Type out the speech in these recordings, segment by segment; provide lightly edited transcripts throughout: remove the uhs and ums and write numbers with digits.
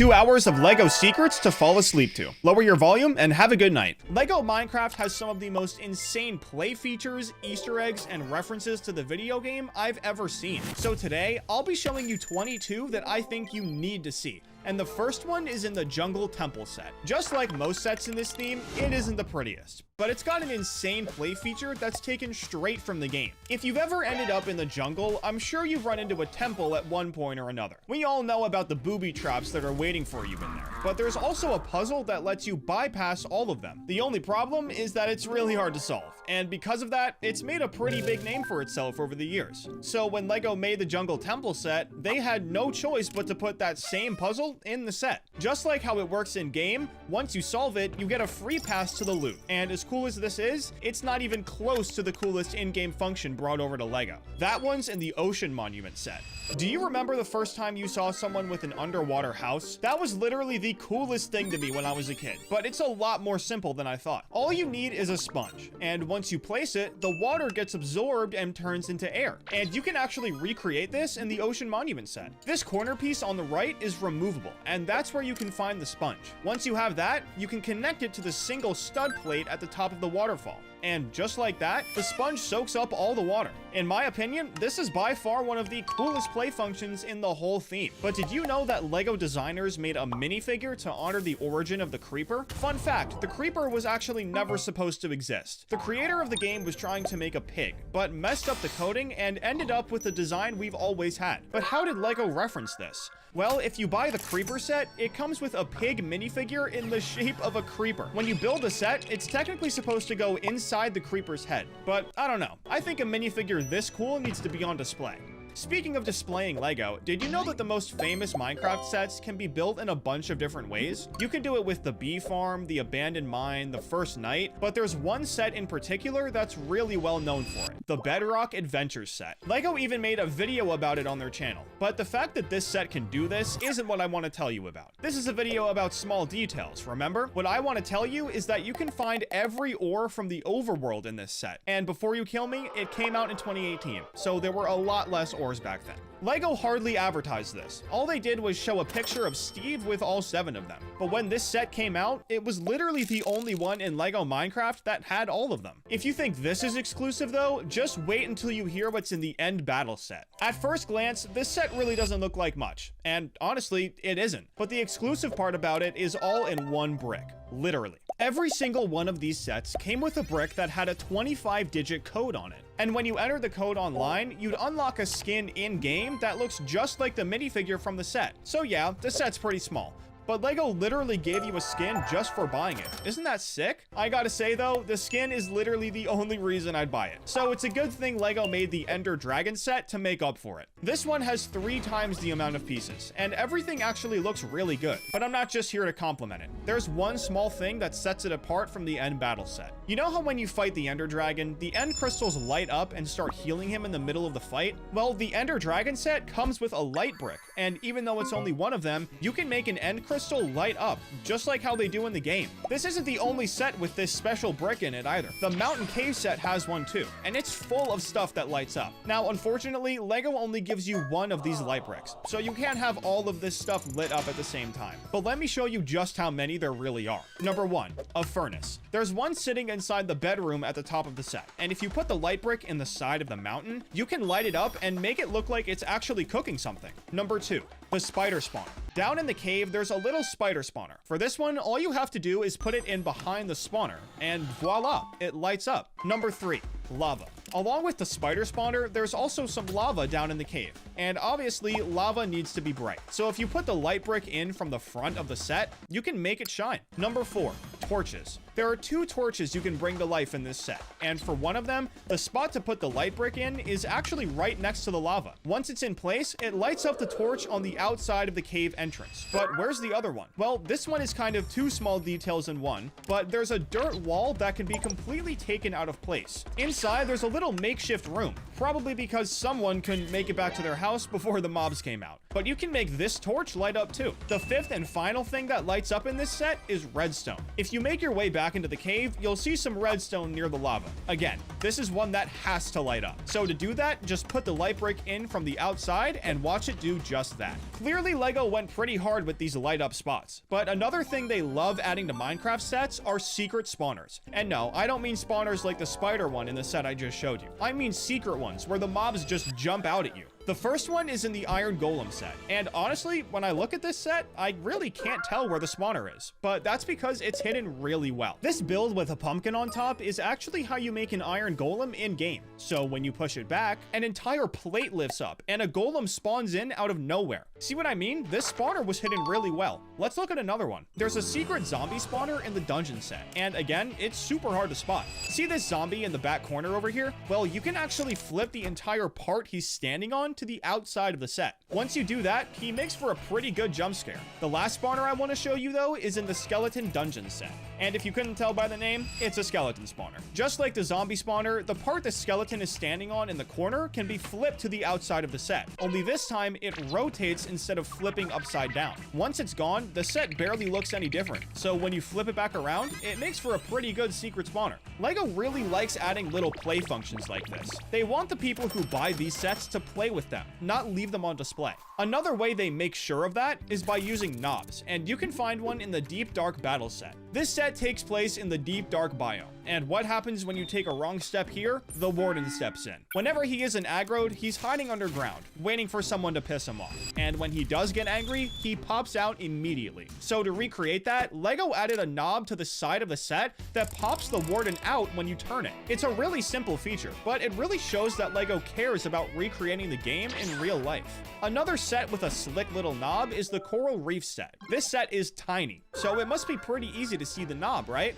2 hours of LEGO secrets to fall asleep to. Lower your volume and have a good night. LEGO Minecraft has some of the most insane play features, Easter eggs, and references to the video game I've ever seen. So today, I'll be showing you 22 that I think you need to see. And the first one is in the Jungle Temple set. Just like most sets in this theme, it isn't the prettiest, but it's got an insane play feature that's taken straight from the game. If you've ever ended up in the jungle, I'm sure you've run into a temple at one point or another. We all know about the booby traps that are waiting for you in there, but there's also a puzzle that lets you bypass all of them. The only problem is that it's really hard to solve, and because of that, it's made a pretty big name for itself over the years. So when LEGO made the Jungle Temple set, they had no choice but to put that same puzzle in the set. Just like how it works in game, once you solve it, you get a free pass to the loot. And as cool as this is, it's not even close to the coolest in-game function brought over to LEGO. That one's in the Ocean Monument set. Do you remember the first time you saw someone with an underwater house? That was literally the coolest thing to me when I was a kid, but it's a lot more simple than I thought. All you need is a sponge, and once you place it, the water gets absorbed and turns into air. And you can actually recreate this in the Ocean Monument set. This corner piece on the right is removable, and that's where you can find the sponge. Once you have that, you can connect it to the single stud plate at the top of the waterfall. And just like that, the sponge soaks up all the water. In my opinion, this is by far one of the coolest play functions in the whole theme. But did you know that LEGO designers made a minifigure to honor the origin of the creeper? Fun fact, the creeper was actually never supposed to exist. The creator of the game was trying to make a pig, but messed up the coding and ended up with the design we've always had. But how did LEGO reference this? Well, if you buy the creeper set, it comes with a pig minifigure in the shape of a creeper. When you build a set, it's technically supposed to go inside the creeper's head. But I don't know. I think a minifigure this cool needs to be on display. Speaking of displaying LEGO, did you know that the most famous Minecraft sets can be built in a bunch of different ways? You can do it with the bee farm, the abandoned mine, the first night, but there's one set in particular that's really well known for it, the Bedrock Adventures set. LEGO even made a video about it on their channel, but the fact that this set can do this isn't what I want to tell you about. This is a video about small details, remember? What I want to tell you is that you can find every ore from the overworld in this set, and before you kill me, it came out in 2018, so there were a lot less ores back then. LEGO hardly advertised this. All they did was show a picture of Steve with all 7 of them. But when this set came out, it was literally the only one in LEGO Minecraft that had all of them. If you think this is exclusive though, just wait until you hear what's in the End Battle set. At first glance, this set really doesn't look like much. And honestly, it isn't. But the exclusive part about it is all in one brick. Literally. Every single one of these sets came with a brick that had a 25-digit code on it. And when you enter the code online, you'd unlock a skin in-game that looks just like the minifigure from the set. So yeah, the set's pretty small. But LEGO literally gave you a skin just for buying it. Isn't that sick? I gotta say though, the skin is literally the only reason I'd buy it. So it's a good thing LEGO made the Ender Dragon set to make up for it. This one has 3 times the amount of pieces, and everything actually looks really good. But I'm not just here to compliment it. There's one small thing that sets it apart from the End Battle set. You know how when you fight the Ender Dragon, the End Crystals light up and start healing him in the middle of the fight? Well, the Ender Dragon set comes with a light brick, and even though it's only one of them, you can make an End Crystal light up, just like how they do in the game. This isn't the only set with this special brick in it either. The Mountain Cave set has one too, and it's full of stuff that lights up. Now, unfortunately, LEGO only gives you one of these light bricks, so you can't have all of this stuff lit up at the same time. But let me show you just how many there really are. Number 1, a furnace. There's one sitting inside the bedroom at the top of the set, and if you put the light brick in the side of the mountain, you can light it up and make it look like it's actually cooking something. Number 2, the spider spawner. Down in the cave, there's a little spider spawner. For this one, all you have to do is put it in behind the spawner, and voila, it lights up. Number 3, lava. Along with the spider spawner, there's also some lava down in the cave. And obviously, lava needs to be bright. So if you put the light brick in from the front of the set, you can make it shine. Number 4, torches. There are 2 torches you can bring to life in this set. And for one of them, the spot to put the light brick in is actually right next to the lava. Once it's in place, it lights up the torch on the outside of the cave entrance. But where's the other one? Well, this one is kind of 2 small details in one, but there's a dirt wall that can be completely taken out of place. Inside, there's a little makeshift room, probably because someone couldn't make it back to their house before the mobs came out. But you can make this torch light up too. The 5th and final thing that lights up in this set is redstone. If you you make your way back into the cave, you'll see some redstone near the lava. Again, this is one that has to light up. So to do that, just put the light brick in from the outside and watch it do just that. Clearly, LEGO went pretty hard with these light up spots. But another thing they love adding to Minecraft sets are secret spawners. And no, I don't mean spawners like the spider one in the set I just showed you. I mean secret ones where the mobs just jump out at you. The first one is in the Iron Golem set, and honestly, when I look at this set, I really can't tell where the spawner is, but that's because it's hidden really well. This build with a pumpkin on top is actually how you make an Iron Golem in-game. So when you push it back, an entire plate lifts up, and a golem spawns in out of nowhere. See what I mean? This spawner was hidden really well. Let's look at another one. There's a secret zombie spawner in the dungeon set, and again, it's super hard to spot. See this zombie in the back corner over here? Well, you can actually flip the entire part he's standing on to the outside of the set. Once you do that, he makes for a pretty good jump scare. The last spawner I want to show you though is in the skeleton dungeon set. And if you couldn't tell by the name, it's a skeleton spawner. Just like the zombie spawner, the part the skeleton is standing on in the corner can be flipped to the outside of the set. Only this time, it rotates instead of flipping upside down. Once it's gone, the set barely looks any different. So when you flip it back around, it makes for a pretty good secret spawner. LEGO really likes adding little play functions like this. They want the people who buy these sets to play with them, not leave them on display. Another way they make sure of that is by using knobs, and you can find one in the Deep Dark Battle set. This set takes place in the Deep Dark biome, and what happens when you take a wrong step here? The Warden steps in. Whenever he isn't aggroed, he's hiding underground, waiting for someone to piss him off. And when he does get angry, he pops out immediately. So to recreate that, LEGO added a knob to the side of the set that pops the Warden out when you turn it. It's a really simple feature, but it really shows that LEGO cares about recreating the game in real life. Another set with a slick little knob is the Coral Reef set. This set is tiny, so it must be pretty easy to see the knob, right?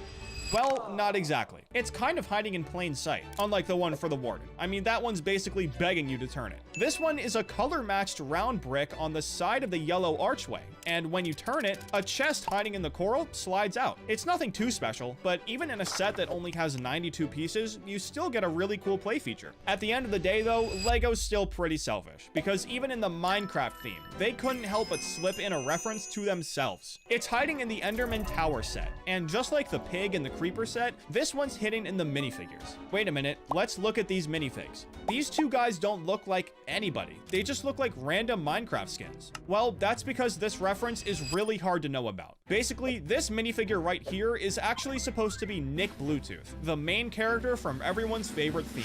Well, not exactly. It's kind of hiding in plain sight, unlike the one for the Warden. I mean, that one's basically begging you to turn it. This one is a color-matched round brick on the side of the yellow archway, and when you turn it, a chest hiding in the coral slides out. It's nothing too special, but even in a set that only has 92 pieces, you still get a really cool play feature. At the end of the day, though, LEGO's still pretty selfish, because even in the Minecraft theme, they couldn't help but slip in a reference to themselves. It's hiding in the Enderman Tower set, and just like the pig and the creeper set, this one's hidden in the minifigures. Wait a minute, let's look at these minifigs. These two guys don't look like anybody. They just look like random Minecraft skins. Well, that's because this reference is really hard to know about. Basically, this minifigure right here is actually supposed to be Nick Bluetooth, the main character from everyone's favorite theme,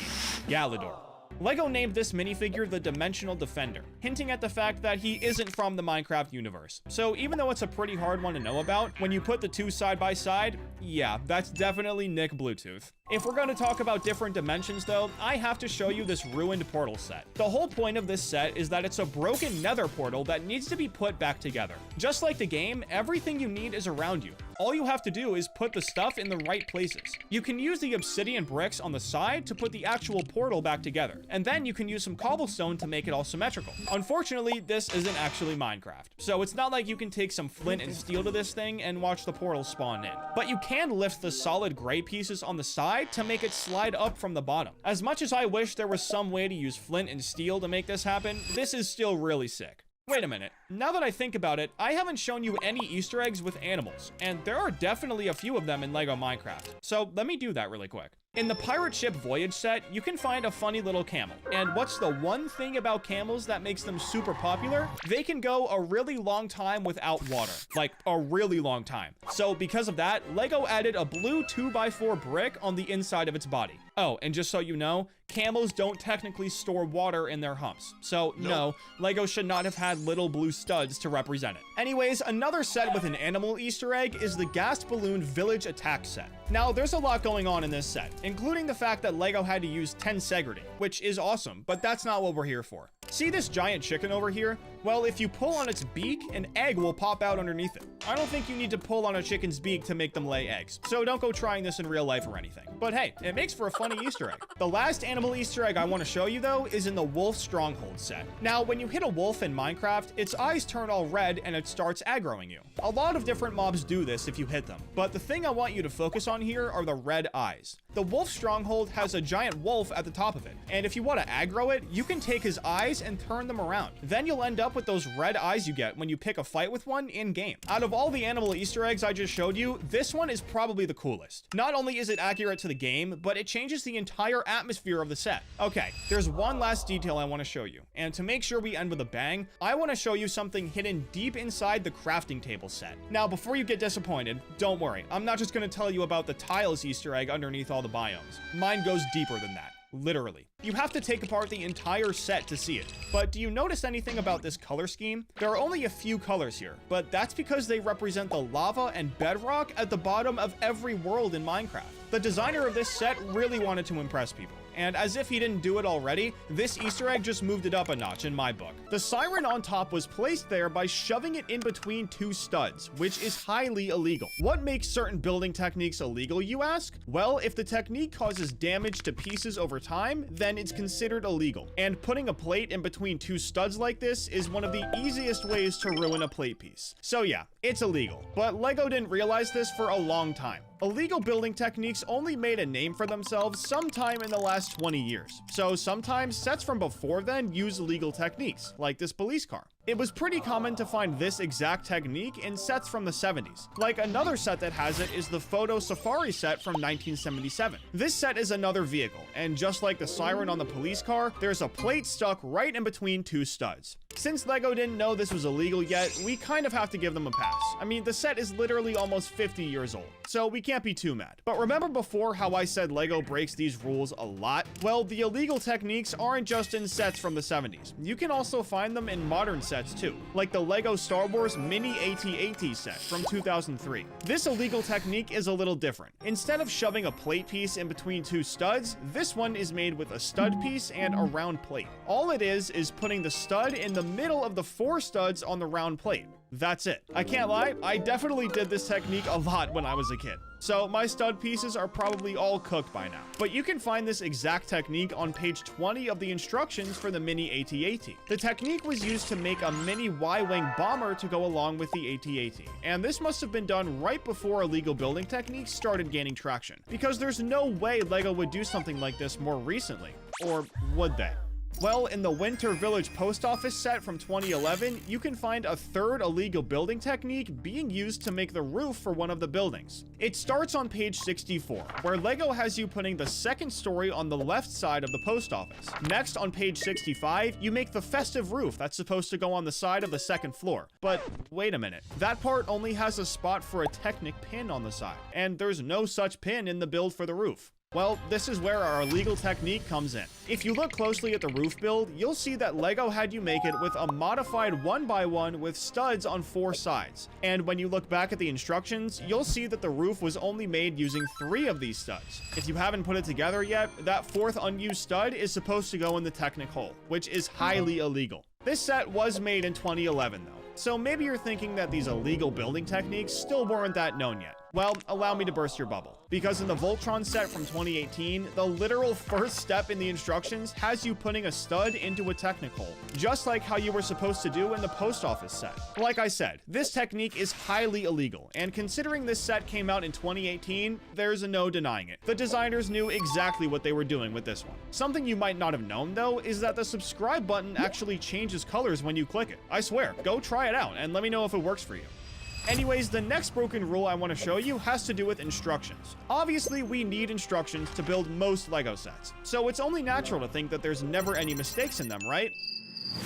Galador. LEGO named this minifigure the Dimensional Defender, hinting at the fact that he isn't from the Minecraft universe. So even though it's a pretty hard one to know about, when you put the two side by side, yeah, that's definitely Nick Bluetooth. If we're going to talk about different dimensions though, I have to show you this ruined portal set. The whole point of this set is that it's a broken nether portal that needs to be put back together. Just like the game, everything you need is around you. All you have to do is put the stuff in the right places. You can use the obsidian bricks on the side to put the actual portal back together, and then you can use some cobblestone to make it all symmetrical. Unfortunately, this isn't actually Minecraft, so it's not like you can take some flint and steel to this thing and watch the portal spawn in. But you can lift the solid gray pieces on the side to make it slide up from the bottom. As much as I wish there was some way to use flint and steel to make this happen, this is still really sick. Wait a minute, now that I think about it, I haven't shown you any Easter eggs with animals, and there are definitely a few of them in LEGO Minecraft, so let me do that really quick. In the Pirate Ship Voyage set, you can find a funny little camel. And what's the one thing about camels that makes them super popular? They can go a really long time without water. Like, a really long time. So because of that, LEGO added a blue 2x4 brick on the inside of its body. Oh, and just so you know, camels don't technically store water in their humps. So no, LEGO should not have had little blue studs to represent it. Anyways, another set with an animal Easter egg is the Gas Balloon Village Attack set. Now, there's a lot going on in this set, including the fact that LEGO had to use tensegrity, which is awesome, but that's not what we're here for. See this giant chicken over here? Well, if you pull on its beak, an egg will pop out underneath it. I don't think you need to pull on a chicken's beak to make them lay eggs, so don't go trying this in real life or anything. But hey, it makes for a funny Easter egg. The last animal Easter egg I want to show you though is in the Wolf Stronghold set. Now, when you hit a wolf in Minecraft, its eyes turn all red and it starts aggroing you. A lot of different mobs do this if you hit them, but the thing I want you to focus on here are the red eyes. The Wolf Stronghold has a giant wolf at the top of it, and if you want to aggro it, you can take his eyes eyes and turn them around. Then you'll end up with those red eyes you get when you pick a fight with one in-game. Out of all the animal Easter eggs I just showed you, this one is probably the coolest. Not only is it accurate to the game, but it changes the entire atmosphere of the set. Okay, there's one last detail I want to show you, and to make sure we end with a bang, I want to show you something hidden deep inside the crafting table set. Now, before you get disappointed, don't worry, I'm not just going to tell you about the tiles Easter egg underneath all the biomes. Mine goes deeper than that. Literally. You have to take apart the entire set to see it. But do you notice anything about this color scheme? There are only a few colors here, but that's because they represent the lava and bedrock at the bottom of every world in Minecraft. The designer of this set really wanted to impress people. And as if he didn't do it already, this Easter egg just moved it up a notch in my book. The siren on top was placed there by shoving it in between two studs, which is highly illegal. What makes certain building techniques illegal, you ask? Well, if the technique causes damage to pieces over time, then it's considered illegal. And putting a plate in between two studs like this is one of the easiest ways to ruin a plate piece. So yeah, it's illegal. But LEGO didn't realize this for a long time. Illegal building techniques only made a name for themselves sometime in the last 20 years. So sometimes sets from before then use illegal techniques, like this police car. It was pretty common to find this exact technique in sets from the 70s. Like another set that has it is the Photo Safari set from 1977. This set is another vehicle, and just like the siren on the police car, there's a plate stuck right in between two studs. Since LEGO didn't know this was illegal yet, we kind of have to give them a pass. I mean, the set is literally almost 50 years old, so we can't be too mad. But remember before how I said LEGO breaks these rules a lot? Well, the illegal techniques aren't just in sets from the 70s. You can also find them in modern sets too, like the LEGO Star Wars Mini AT-AT set from 2003. This illegal technique is a little different. Instead of shoving a plate piece in between two studs, this one is made with a stud piece and a round plate. All it is putting the stud in the middle of the four studs on the round plate. That's it. I can't lie, I definitely did this technique a lot when I was a kid. So my stud pieces are probably all cooked by now. But you can find this exact technique on page 20 of the instructions for the Mini AT-AT. The technique was used to make a mini Y-wing bomber to go along with the AT-AT. And this must have been done right before illegal building techniques started gaining traction, because there's no way LEGO would do something like this more recently. Or would they? Well, in the Winter Village Post Office set from 2011, you can find a third illegal building technique being used to make the roof for one of the buildings. It starts on page 64, where LEGO has you putting the second story on the left side of the post office. Next, on page 65, you make the festive roof that's supposed to go on the side of the second floor. But wait a minute, that part only has a spot for a Technic pin on the side, and there's no such pin in the build for the roof. Well, this is where our illegal technique comes in. If you look closely at the roof build, you'll see that LEGO had you make it with a modified 1x1 with studs on four sides. And when you look back at the instructions, you'll see that the roof was only made using 3 of these studs. If you haven't put it together yet, that fourth unused stud is supposed to go in the Technic hole, which is highly illegal. This set was made in 2011 though, so maybe you're thinking that these illegal building techniques still weren't that known yet. Well, allow me to burst your bubble. Because in the Voltron set from 2018, the literal first step in the instructions has you putting a stud into a Technic hole, just like how you were supposed to do in the post office set. Like I said, this technique is highly illegal, and considering this set came out in 2018, there's no denying it. The designers knew exactly what they were doing with this one. Something you might not have known though is that the subscribe button actually changes colors when you click it. I swear, go try it out and let me know if it works for you. Anyways, the next broken rule I want to show you has to do with instructions. Obviously, we need instructions to build most LEGO sets, so it's only natural to think that there's never any mistakes in them, right?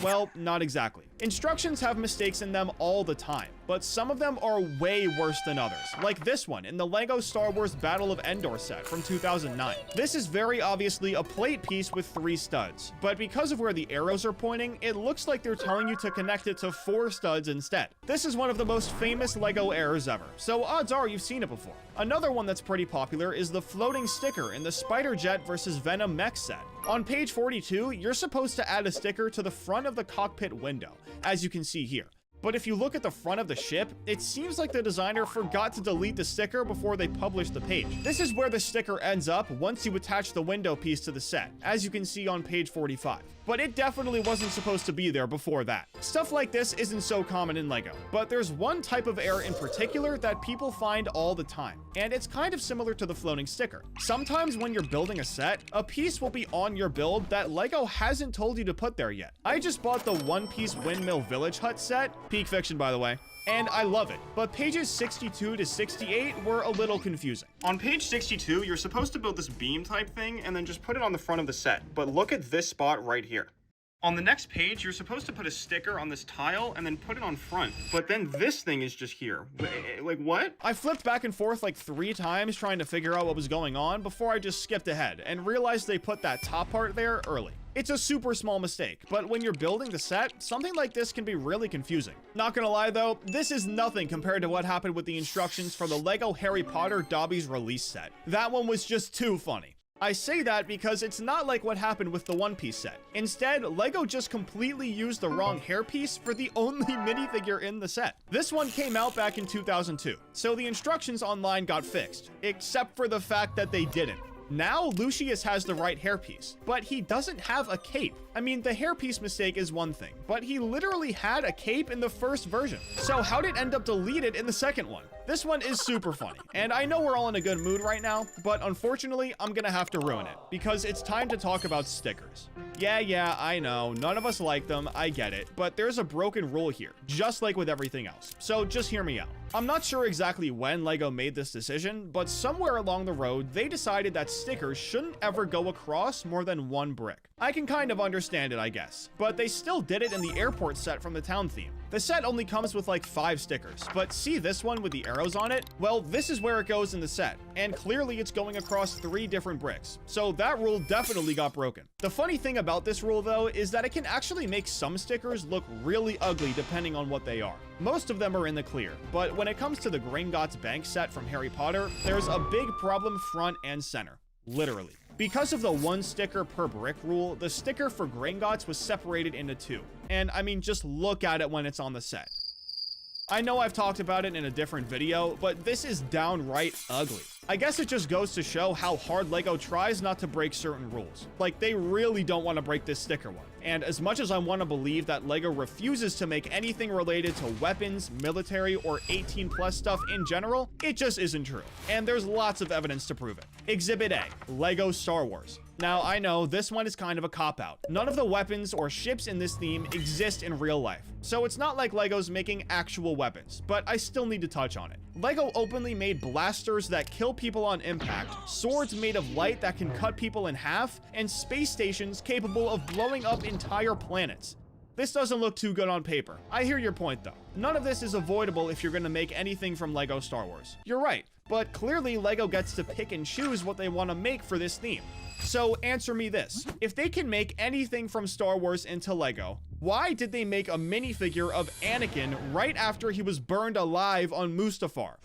Well, not exactly. Instructions have mistakes in them all the time, but some of them are way worse than others, like this one in the LEGO Star Wars Battle of Endor set from 2009. This is very obviously a plate piece with 3 studs, but because of where the arrows are pointing, it looks like they're telling you to connect it to 4 studs instead. This is one of the most famous LEGO errors ever, so odds are you've seen it before. Another one that's pretty popular is the floating sticker in the Spider Jet vs. Venom mech set. On page 42, you're supposed to add a sticker to the front of the cockpit window, as you can see here. But if you look at the front of the ship, it seems like the designer forgot to delete the sticker before they published the page. This is where the sticker ends up once you attach the window piece to the set, as you can see on page 45. But it definitely wasn't supposed to be there before that. Stuff like this isn't so common in LEGO, but there's one type of error in particular that people find all the time, and it's kind of similar to the floating sticker. Sometimes when you're building a set, a piece will be on your build that LEGO hasn't told you to put there yet. I just bought the one-piece windmill village hut set, peak fiction by the way, and I love it, but pages 62 to 68 were a little confusing. On page 62, you're supposed to build this beam type thing and then just put it on the front of the set, but look at this spot right here. On the next page, you're supposed to put a sticker on this tile and then put it on front, but then this thing is just here. Like, what? I flipped back and forth like 3 times trying to figure out what was going on before I just skipped ahead and realized they put that top part there early. It's a super small mistake, but when you're building the set, something like this can be really confusing. Not gonna lie though, this is nothing compared to what happened with the instructions for the LEGO Harry Potter Dobby's release set. That one was just too funny. I say that because it's not like what happened with the One Piece set. Instead, LEGO just completely used the wrong hairpiece for the only minifigure in the set. This one came out back in 2002, so the instructions online got fixed, except for the fact that they didn't. Now, Lucius has the right hairpiece, but he doesn't have a cape. I mean, the hairpiece mistake is one thing, but he literally had a cape in the first version. So how did it end up deleted in the second one? This one is super funny, and I know we're all in a good mood right now, but unfortunately, I'm gonna have to ruin it, because it's time to talk about stickers. Yeah, I know, none of us like them, I get it, but there's a broken rule here, just like with everything else, so just hear me out. I'm not sure exactly when LEGO made this decision, but somewhere along the road, they decided that stickers shouldn't ever go across more than one brick. I can kind of understand it, I guess, but they still did it in the airport set from the town theme. The set only comes with like 5 stickers, but see this one with the arrows on it? Well, this is where it goes in the set, and clearly it's going across 3 different bricks, so that rule definitely got broken. The funny thing about this rule though is that it can actually make some stickers look really ugly depending on what they are. Most of them are in the clear, but when it comes to the Gringotts Bank set from Harry Potter, there's a big problem front and center. Literally. Because of the 1 sticker per brick rule, the sticker for Gringotts was separated into 2. And I mean, just look at it when it's on the set. I know I've talked about it in a different video, but this is downright ugly. I guess it just goes to show how hard LEGO tries not to break certain rules. Like, they really don't want to break this sticker one. And as much as I want to believe that LEGO refuses to make anything related to weapons, military, or 18+ stuff in general, it just isn't true. And there's lots of evidence to prove it. Exhibit A, LEGO Star Wars. Now, I know this one is kind of a cop-out. None of the weapons or ships in this theme exist in real life, so it's not like LEGO's making actual weapons, but I still need to touch on it. LEGO openly made blasters that kill people on impact, swords made of light that can cut people in half, and space stations capable of blowing up entire planets. This doesn't look too good on paper. I hear your point though. None of this is avoidable if you're gonna make anything from LEGO Star Wars. You're right, but clearly LEGO gets to pick and choose what they want to make for this theme. So answer me this. If they can make anything from Star Wars into LEGO, why did they make a minifigure of Anakin right after he was burned alive on Mustafar?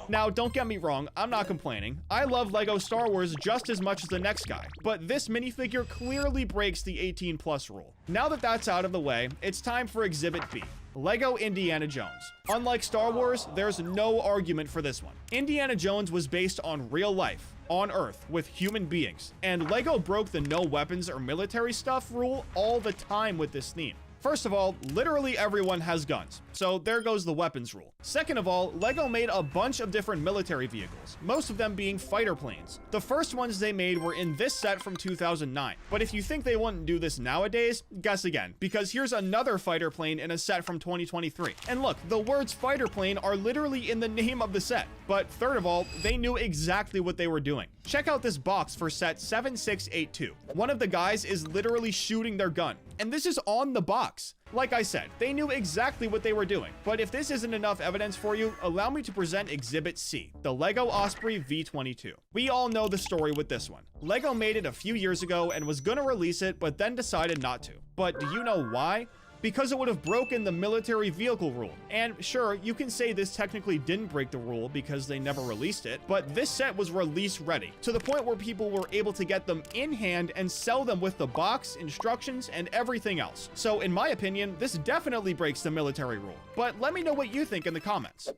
Now, don't get me wrong, I'm not complaining. I love LEGO Star Wars just as much as the next guy, but this minifigure clearly breaks the 18+ rule. Now that that's out of the way, it's time for Exhibit B. LEGO Indiana Jones. Unlike Star Wars, there's no argument for this one. Indiana Jones was based on real life, on Earth, with human beings, and LEGO broke the no weapons or military stuff rule all the time with this theme. First of all, literally everyone has guns, so there goes the weapons rule. Second of all, LEGO made a bunch of different military vehicles, most of them being fighter planes. The first ones they made were in this set from 2009, but if you think they wouldn't do this nowadays, guess again, because here's another fighter plane in a set from 2023. And look, the words fighter plane are literally in the name of the set. But third of all, they knew exactly what they were doing. Check out this box for set 7682. One of the guys is literally shooting their gun, and this is on the box. Like I said, they knew exactly what they were doing. But if this isn't enough evidence for you, allow me to present Exhibit C, the LEGO Osprey V22. We all know the story with this one. LEGO made it a few years ago and was gonna release it, but then decided not to. But do you know why? because it would have broken the military vehicle rule. And sure, you can say this technically didn't break the rule because they never released it, but this set was release ready, to the point where people were able to get them in hand and sell them with the box, instructions, and everything else. So in my opinion, this definitely breaks the military rule. But let me know what you think in the comments.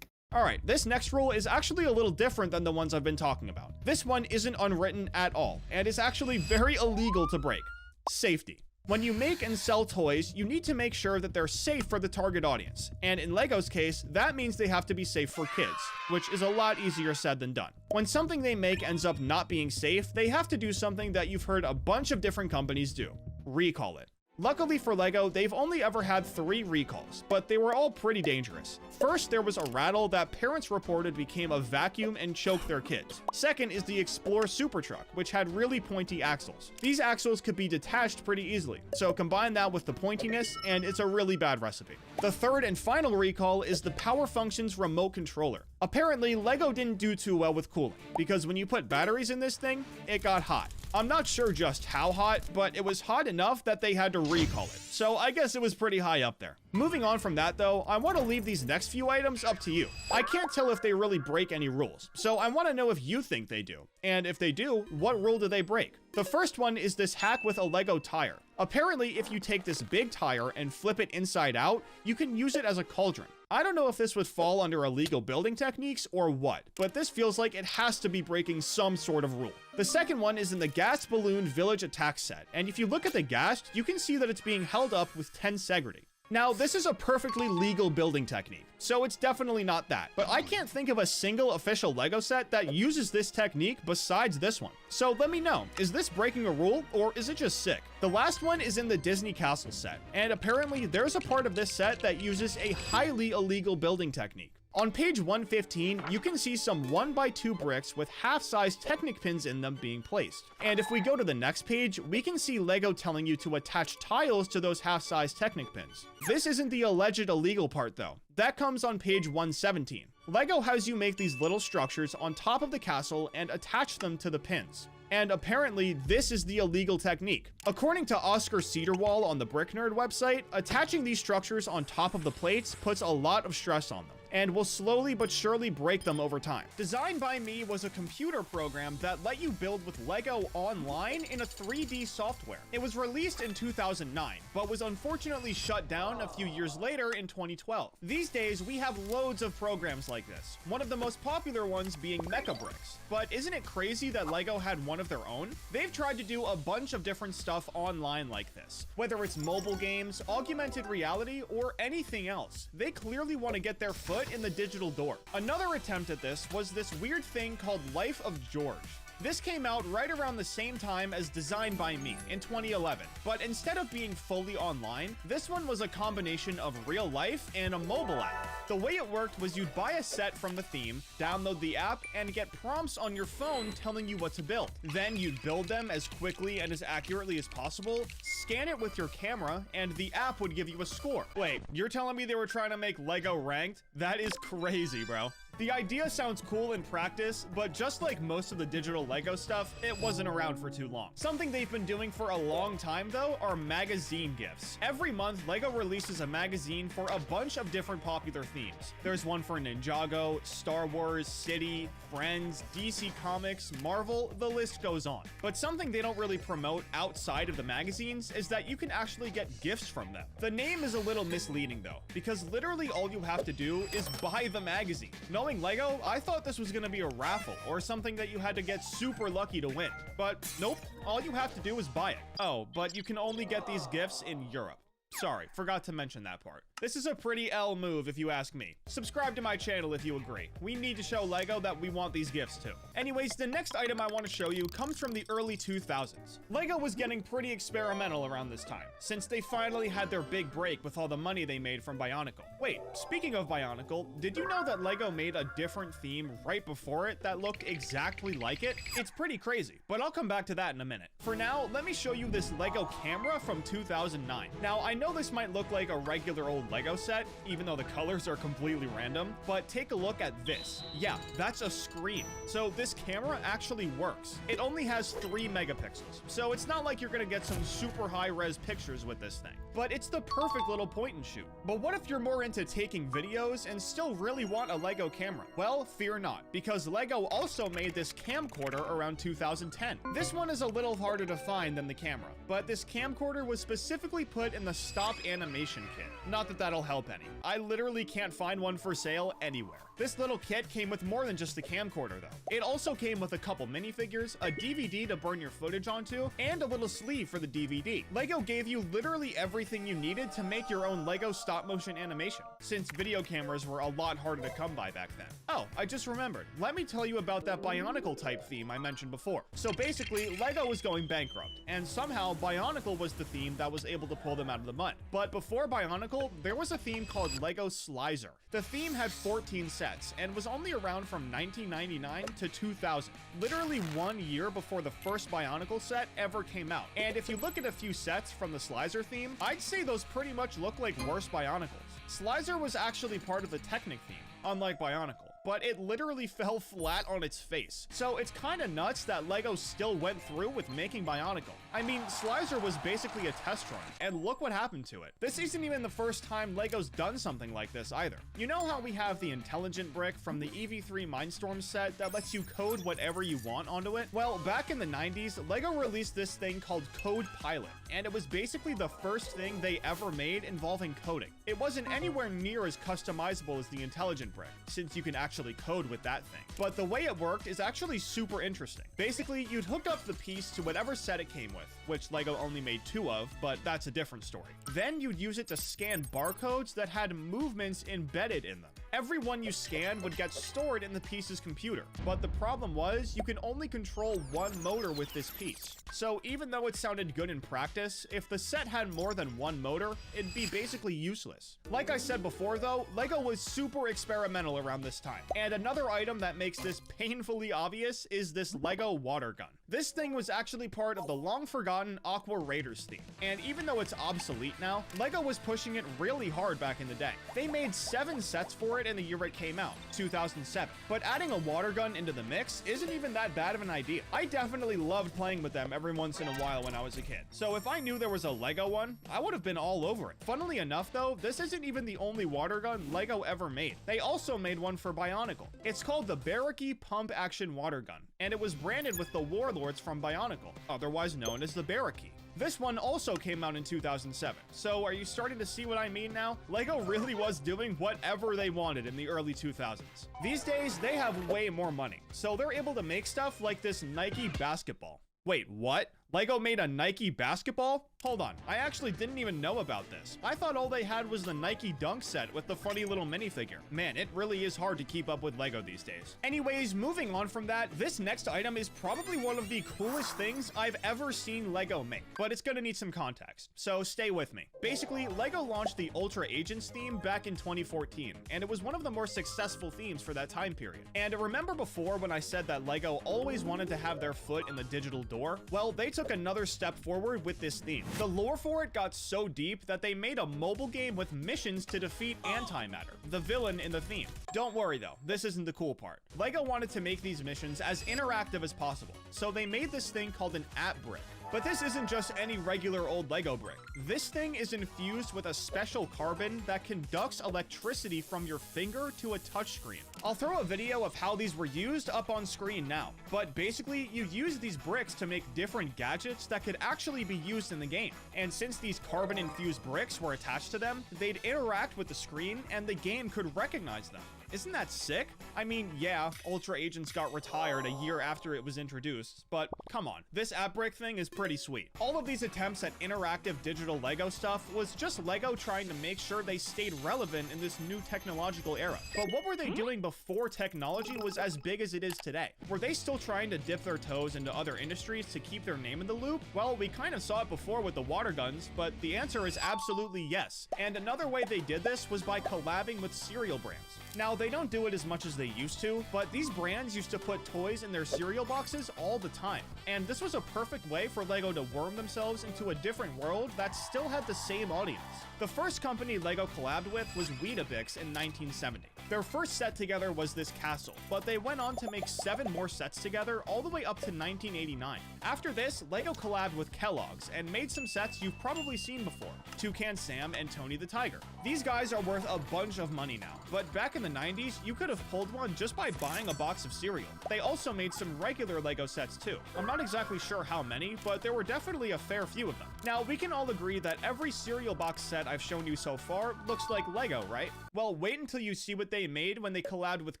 Alright, this next rule is actually a little different than the ones I've been talking about. This one isn't unwritten at all, and is actually very illegal to break. Safety. When you make and sell toys, you need to make sure that they're safe for the target audience. And in LEGO's case, that means they have to be safe for kids, which is a lot easier said than done. When something they make ends up not being safe, they have to do something that you've heard a bunch of different companies do: recall it. Luckily for LEGO, they've only ever had 3 recalls, but they were all pretty dangerous. First, there was a rattle that parents reported became a vacuum and choked their kids. Second is the Explorer Super Truck, which had really pointy axles. These axles could be detached pretty easily, so combine that with the pointiness, and it's a really bad recipe. The third and final recall is the Power Functions remote controller. Apparently, LEGO didn't do too well with cooling, because when you put batteries in this thing, it got hot. I'm not sure just how hot, but it was hot enough that they had to recall it, so I guess it was pretty high up there. Moving on from that though, I want to leave these next few items up to you. I can't tell if they really break any rules, so I want to know if you think they do. And if they do, what rule do they break? The first one is this hack with a LEGO tire. Apparently, if you take this big tire and flip it inside out, you can use it as a cauldron. I don't know if this would fall under illegal building techniques or what, but this feels like it has to be breaking some sort of rule. The second one is in the Gas Balloon Village Attack set, and if you look at the gas, you can see that it's being held up with tensegrity. Now, this is a perfectly legal building technique, so it's definitely not that. But I can't think of a single official LEGO set that uses this technique besides this one. So let me know, is this breaking a rule, or is it just sick? The last one is in the Disney Castle set, and apparently there's a part of this set that uses a highly illegal building technique. On page 115, you can see some 1x2 bricks with half-size Technic pins in them being placed. And if we go to the next page, we can see LEGO telling you to attach tiles to those half-size Technic pins. This isn't the alleged illegal part though. That comes on page 117. LEGO has you make these little structures on top of the castle and attach them to the pins. And apparently, this is the illegal technique. According to Oscar Cedarwall on the Brick Nerd website, attaching these structures on top of the plates puts a lot of stress on them, and will slowly but surely break them over time. Designed by Me was a computer program that let you build with LEGO online in a 3D software. It was released in 2009, but was unfortunately shut down a few years later in 2012. These days, we have loads of programs like this, one of the most popular ones being Mecha Bricks. But isn't it crazy that LEGO had one of their own? They've tried to do a bunch of different stuff online like this. Whether it's mobile games, augmented reality, or anything else, they clearly want to get their foot in the digital door. Another attempt at this was this weird thing called Life of George. This came out right around the same time as Designed by Me in 2011, but instead of being fully online, this one was a combination of real life and a mobile app. The way it worked was you'd buy a set from the theme, download the app, and get prompts on your phone telling you what to build. Then you'd build them as quickly and as accurately as possible, scan it with your camera, and the app would give you a score. Wait, you're telling me they were trying to make LEGO ranked? That is crazy, bro. The idea sounds cool in practice, but just like most of the digital LEGO stuff, it wasn't around for too long. Something they've been doing for a long time though are magazine gifts. Every month, LEGO releases a magazine for a bunch of different popular themes. There's one for Ninjago, Star Wars, City, Friends, DC Comics, Marvel, the list goes on. But something they don't really promote outside of the magazines is that you can actually get gifts from them. The name is a little misleading though, because literally all you have to do is buy the magazine. Knowing LEGO, I thought this was gonna be a raffle or something that you had to get super lucky to win. But nope, all you have to do is buy it. Oh, but you can only get these gifts in Europe. Sorry, forgot to mention that part. This is a pretty L move if you ask me. Subscribe to my channel if you agree. We need to show LEGO that we want these gifts too. Anyways, the next item I want to show you comes from the early 2000s. LEGO was getting pretty experimental around this time, since they finally had their big break with all the money they made from Bionicle. Wait, speaking of Bionicle, did you know that LEGO made a different theme right before it that looked exactly like it? It's pretty crazy, but I'll come back to that in a minute. For now, let me show you this LEGO camera from 2009. Now, I know this might look like a regular old LEGO set, even though the colors are completely random, but take a look at this. Yeah, that's a screen. So this camera actually works. It only has 3 megapixels, so it's not like you're gonna get some super high-res pictures with this thing. but it's the perfect little point and shoot. But what if you're more into taking videos and still really want a Lego camera? Well, fear not, because Lego also made this camcorder around 2010. This one is a little harder to find than the camera, but this camcorder was specifically put in the stop animation kit. Not that that'll help any. I literally can't find one for sale anywhere. This little kit came with more than just the camcorder though. It also came with a couple minifigures, a DVD to burn your footage onto, and a little sleeve for the DVD. Lego gave you literally everything you needed to make your own Lego stop motion animation, since video cameras were a lot harder to come by back then. Oh, I just remembered. Let me tell you about that Bionicle type theme I mentioned before. So basically, Lego was going bankrupt, and somehow Bionicle was the theme that was able to pull them out of the mud. But before Bionicle, there was a theme called Lego Slicer. The theme had 14 sets, and was only around from 1999 to 2000, literally 1 year before the first Bionicle set ever came out. And if you look at a few sets from the Slicer theme, I'd say those pretty much look like worse Bionicles. Slicer was actually part of the Technic theme, unlike Bionicle, but it literally fell flat on its face. So it's kinda nuts that Lego still went through with making Bionicle. I mean, Slicer was basically a test run, and look what happened to it. This isn't even the first time Lego's done something like this either. You know how we have the intelligent brick from the EV3 Mindstorm set that lets you code whatever you want onto it? Well, back in the 90s, Lego released this thing called Code Pilot, and it was basically the first thing they ever made involving coding. It wasn't anywhere near as customizable as the intelligent brick, since you can actually code with that thing. But the way it worked is actually super interesting. Basically, you'd hook up the piece to whatever set it came with, which Lego only made 2 of, but that's a different story. Then you'd use it to scan barcodes that had movements embedded in them. Every one you scanned would get stored in the piece's computer, but the problem was you can only control one motor with this piece. So even though it sounded good in practice, if the set had more than one motor, it'd be basically useless. Like I said before though, Lego was super experimental around this time. And another item that makes this painfully obvious is this Lego water gun. This thing was actually part of the long-forgotten Aqua Raiders theme, and even though it's obsolete now, Lego was pushing it really hard back in the day. They made 7 sets for it in the year it came out, 2007, but adding a water gun into the mix isn't even that bad of an idea. I definitely loved playing with them every once in a while when I was a kid, so if I knew there was a Lego one, I would have been all over it. Funnily enough though, this isn't even the only water gun Lego ever made. They also made one for Bionicle. It's called the Barracky Pump Action Water Gun, and it was branded with the Warlords from Bionicle, otherwise known as the Barracky. This one also came out in 2007, so are you starting to see what I mean now? Lego really was doing whatever they wanted in the early 2000s. These days, they have way more money, so they're able to make stuff like this Nike basketball. Wait, what? Lego made a Nike basketball? Hold on, I actually didn't even know about this. I thought all they had was the Nike Dunk set with the funny little minifigure. Man, it really is hard to keep up with Lego these days. Anyways, moving on from that, this next item is probably one of the coolest things I've ever seen Lego make, but it's gonna need some context, so stay with me. Basically, Lego launched the Ultra Agents theme back in 2014, and it was one of the more successful themes for that time period. And remember before when I said that Lego always wanted to have their foot in the digital door? Well, they took another step forward with this theme. The lore for it got so deep that they made a mobile game with missions to defeat Antimatter, the villain in the theme. Don't worry though, this isn't the cool part. Lego wanted to make these missions as interactive as possible, so they made this thing called an app brick. But this isn't just any regular old Lego brick. This thing is infused with a special carbon that conducts electricity from your finger to a touchscreen. I'll throw a video of how these were used up on screen now, but basically you use these bricks to make different gadgets that could actually be used in the game. And since these carbon infused bricks were attached to them, they'd interact with the screen and the game could recognize them. Isn't that sick? I mean, yeah, Ultra Agents got retired a year after it was introduced, but come on, this app brick thing is pretty sweet. All of these attempts at interactive digital Lego stuff was just Lego trying to make sure they stayed relevant in this new technological era. But what were they doing before technology was as big as it is today? Were they still trying to dip their toes into other industries to keep their name in the loop? Well, we kind of saw it before with the water guns, but the answer is absolutely yes. And another way they did this was by collabing with cereal brands. Now, they don't do it as much as they used to, but these brands used to put toys in their cereal boxes all the time. And this was a perfect way for for LEGO to worm themselves into a different world that still had the same audience. The first company LEGO collabed with was Weetabix in 1970. Their first set together was this castle, but they went on to make 7 more sets together all the way up to 1989. After this, LEGO collabed with Kellogg's and made some sets you've probably seen before, Toucan Sam and Tony the Tiger. These guys are worth a bunch of money now, but back in the 90s, you could have pulled one just by buying a box of cereal. They also made some regular LEGO sets too. I'm not exactly sure how many, but there were definitely a fair few of them. Now, we can all agree that every cereal box set I've shown you so far looks like LEGO, right? Well, wait until you see what they made when they collabed with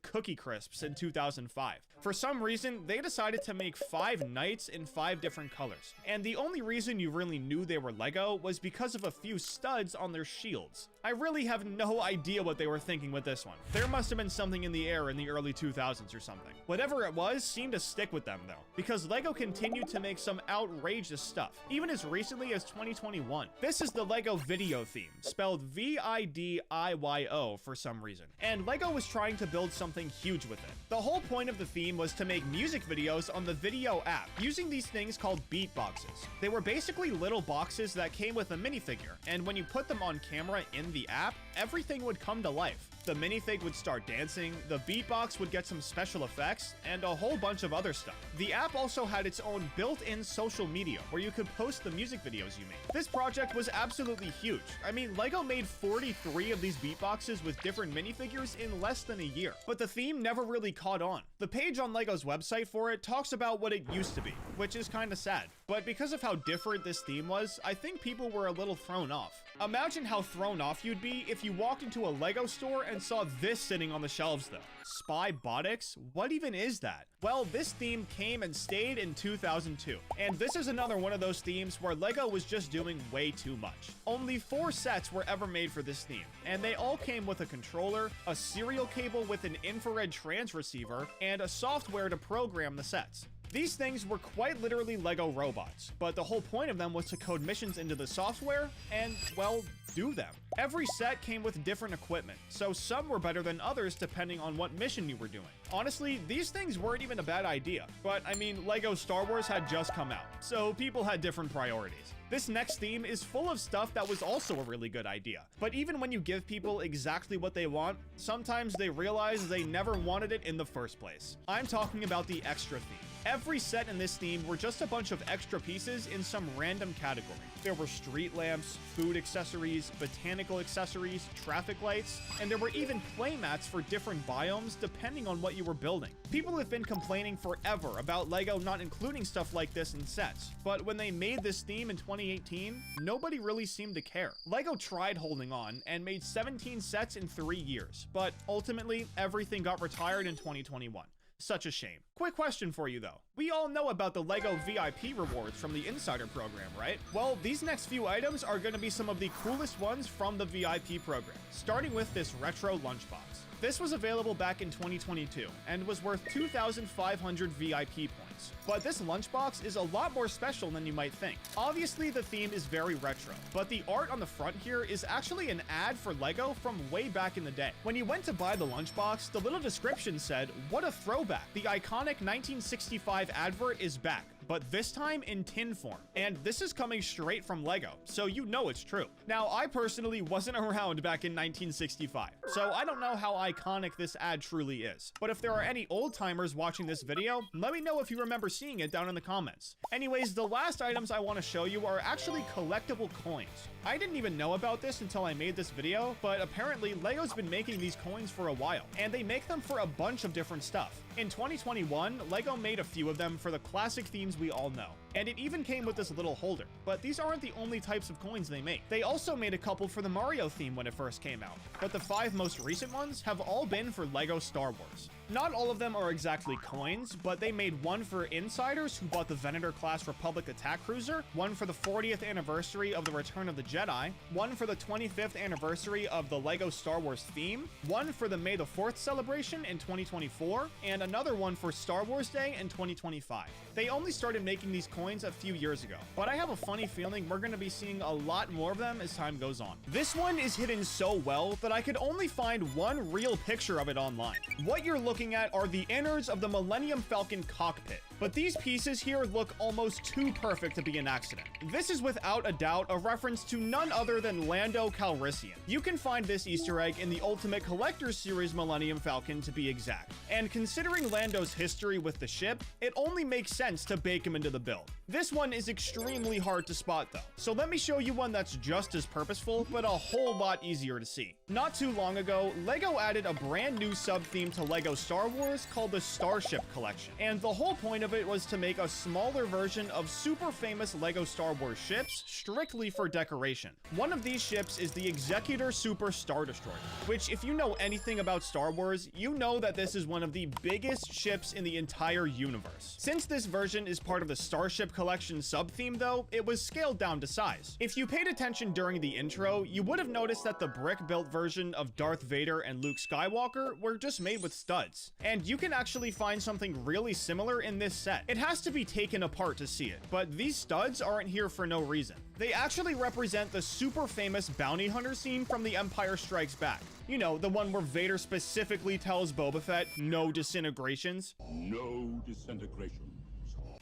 Cookie Crisps in 2005. For some reason, they decided to make 5 knights in 5 different colors. And the only reason you really knew they were LEGO was because of a few studs on their shields. I really have no idea what they were thinking with this one. There must have been something in the air in the early 2000s or something. Whatever it was seemed to stick with them though, because LEGO continued to make some outrageous stuff, even as recently as 2021. This is the LEGO video theme, spelled VIDIYO for some reason. And LEGO was trying to build something huge with it. The whole point of the theme was to make music videos on the video app, using these things called beatboxes. They were basically little boxes that came with a minifigure, and when you put them on camera in the app, everything would come to life. The minifig would start dancing, the beatbox would get some special effects, and a whole bunch of other stuff. The app also had its own built-in social media, where you could post the music videos you made. This project was absolutely huge. I mean, LEGO made 43 of these beatboxes with different minifigures in less than a year, but the theme never really caught on. The page on LEGO's website for it talks about what it used to be, which is kinda sad. But because of how different this theme was, I think people were a little thrown off. Imagine how thrown off you'd be if you walked into a LEGO store and saw this sitting on the shelves though. Spybotics? What even is that? Well, this theme came and stayed in 2002. And this is another one of those themes where LEGO was just doing way too much. Only 4 sets were ever made for this theme, and they all came with a controller, a serial cable with an infrared transceiver, and a software to program the sets. These things were quite literally LEGO robots, but the whole point of them was to code missions into the software and, well, do them. Every set came with different equipment, so some were better than others depending on what mission you were doing. Honestly, these things weren't even a bad idea, but I mean, LEGO Star Wars had just come out, so people had different priorities. This next theme is full of stuff that was also a really good idea. But even when you give people exactly what they want, sometimes they realize they never wanted it in the first place. I'm talking about the extra theme. Every set in this theme were just a bunch of extra pieces in some random category. There were street lamps, food accessories, botanical accessories, traffic lights, and there were even playmats for different biomes depending on what you were building. People have been complaining forever about LEGO not including stuff like this in sets, but when they made this theme in 2018, nobody really seemed to care. LEGO tried holding on and made 17 sets in 3 years, but ultimately everything got retired in 2021. Such a shame. Quick question for you though. We all know about the LEGO VIP rewards from the Insider program, right? Well, these next few items are going to be some of the coolest ones from the VIP program, starting with this retro lunchbox. This was available back in 2022 and was worth 2,500 VIP points. But this lunchbox is a lot more special than you might think. Obviously, the theme is very retro, but the art on the front here is actually an ad for LEGO from way back in the day. When you went to buy the lunchbox, the little description said, "What a throwback. The iconic 1965 advert is back, but this time in tin form." And this is coming straight from LEGO, so you know it's true. Now, I personally wasn't around back in 1965, so I don't know how iconic this ad truly is. But if there are any old-timers watching this video, let me know if you remember seeing it down in the comments. Anyways, the last items I want to show you are actually collectible coins. I didn't even know about this until I made this video, but apparently LEGO's been making these coins for a while, and they make them for a bunch of different stuff. In 2021, LEGO made a few of them for the classic themes we all know, and it even came with this little holder. But these aren't the only types of coins they make. They also made a couple for the Mario theme when it first came out, but the 5 most recent ones have all been for LEGO Star Wars. Not all of them are exactly coins, but they made one for insiders who bought the Venator-class Republic attack cruiser, one for the 40th anniversary of the Return of the Jedi, one for the 25th anniversary of the LEGO Star Wars theme, one for the May the 4th celebration in 2024, and another one for Star Wars Day in 2025. They only started making these coins a few years ago, but I have a funny feeling we're going to be seeing a lot more of them as time goes on. This one is hidden so well that I could only find one real picture of it online. What you're looking at are the innards of the Millennium Falcon cockpit. But these pieces here look almost too perfect to be an accident. This is without a doubt a reference to none other than Lando Calrissian. You can find this Easter egg in the Ultimate Collector's Series Millennium Falcon to be exact. And considering Lando's history with the ship, it only makes sense to bake him into the build. This one is extremely hard to spot though, so let me show you one that's just as purposeful, but a whole lot easier to see. Not too long ago, LEGO added a brand new sub-theme to LEGO Star Wars called the Starship Collection, and the whole point of it was to make a smaller version of super famous LEGO Star Wars ships strictly for decoration. One of these ships is the Executor Super Star Destroyer, which if you know anything about Star Wars, you know that this is one of the biggest ships in the entire universe. Since this version is part of the Starship Collection sub-theme though, it was scaled down to size. If you paid attention during the intro, you would have noticed that the brick-built version of Darth Vader and Luke Skywalker were just made with studs. And you can actually find something really similar in this set. It has to be taken apart to see it, but these studs aren't here for no reason. They actually represent the super famous bounty hunter scene from The Empire Strikes Back. You know, the one where Vader specifically tells Boba Fett, no disintegrations. No disintegrations.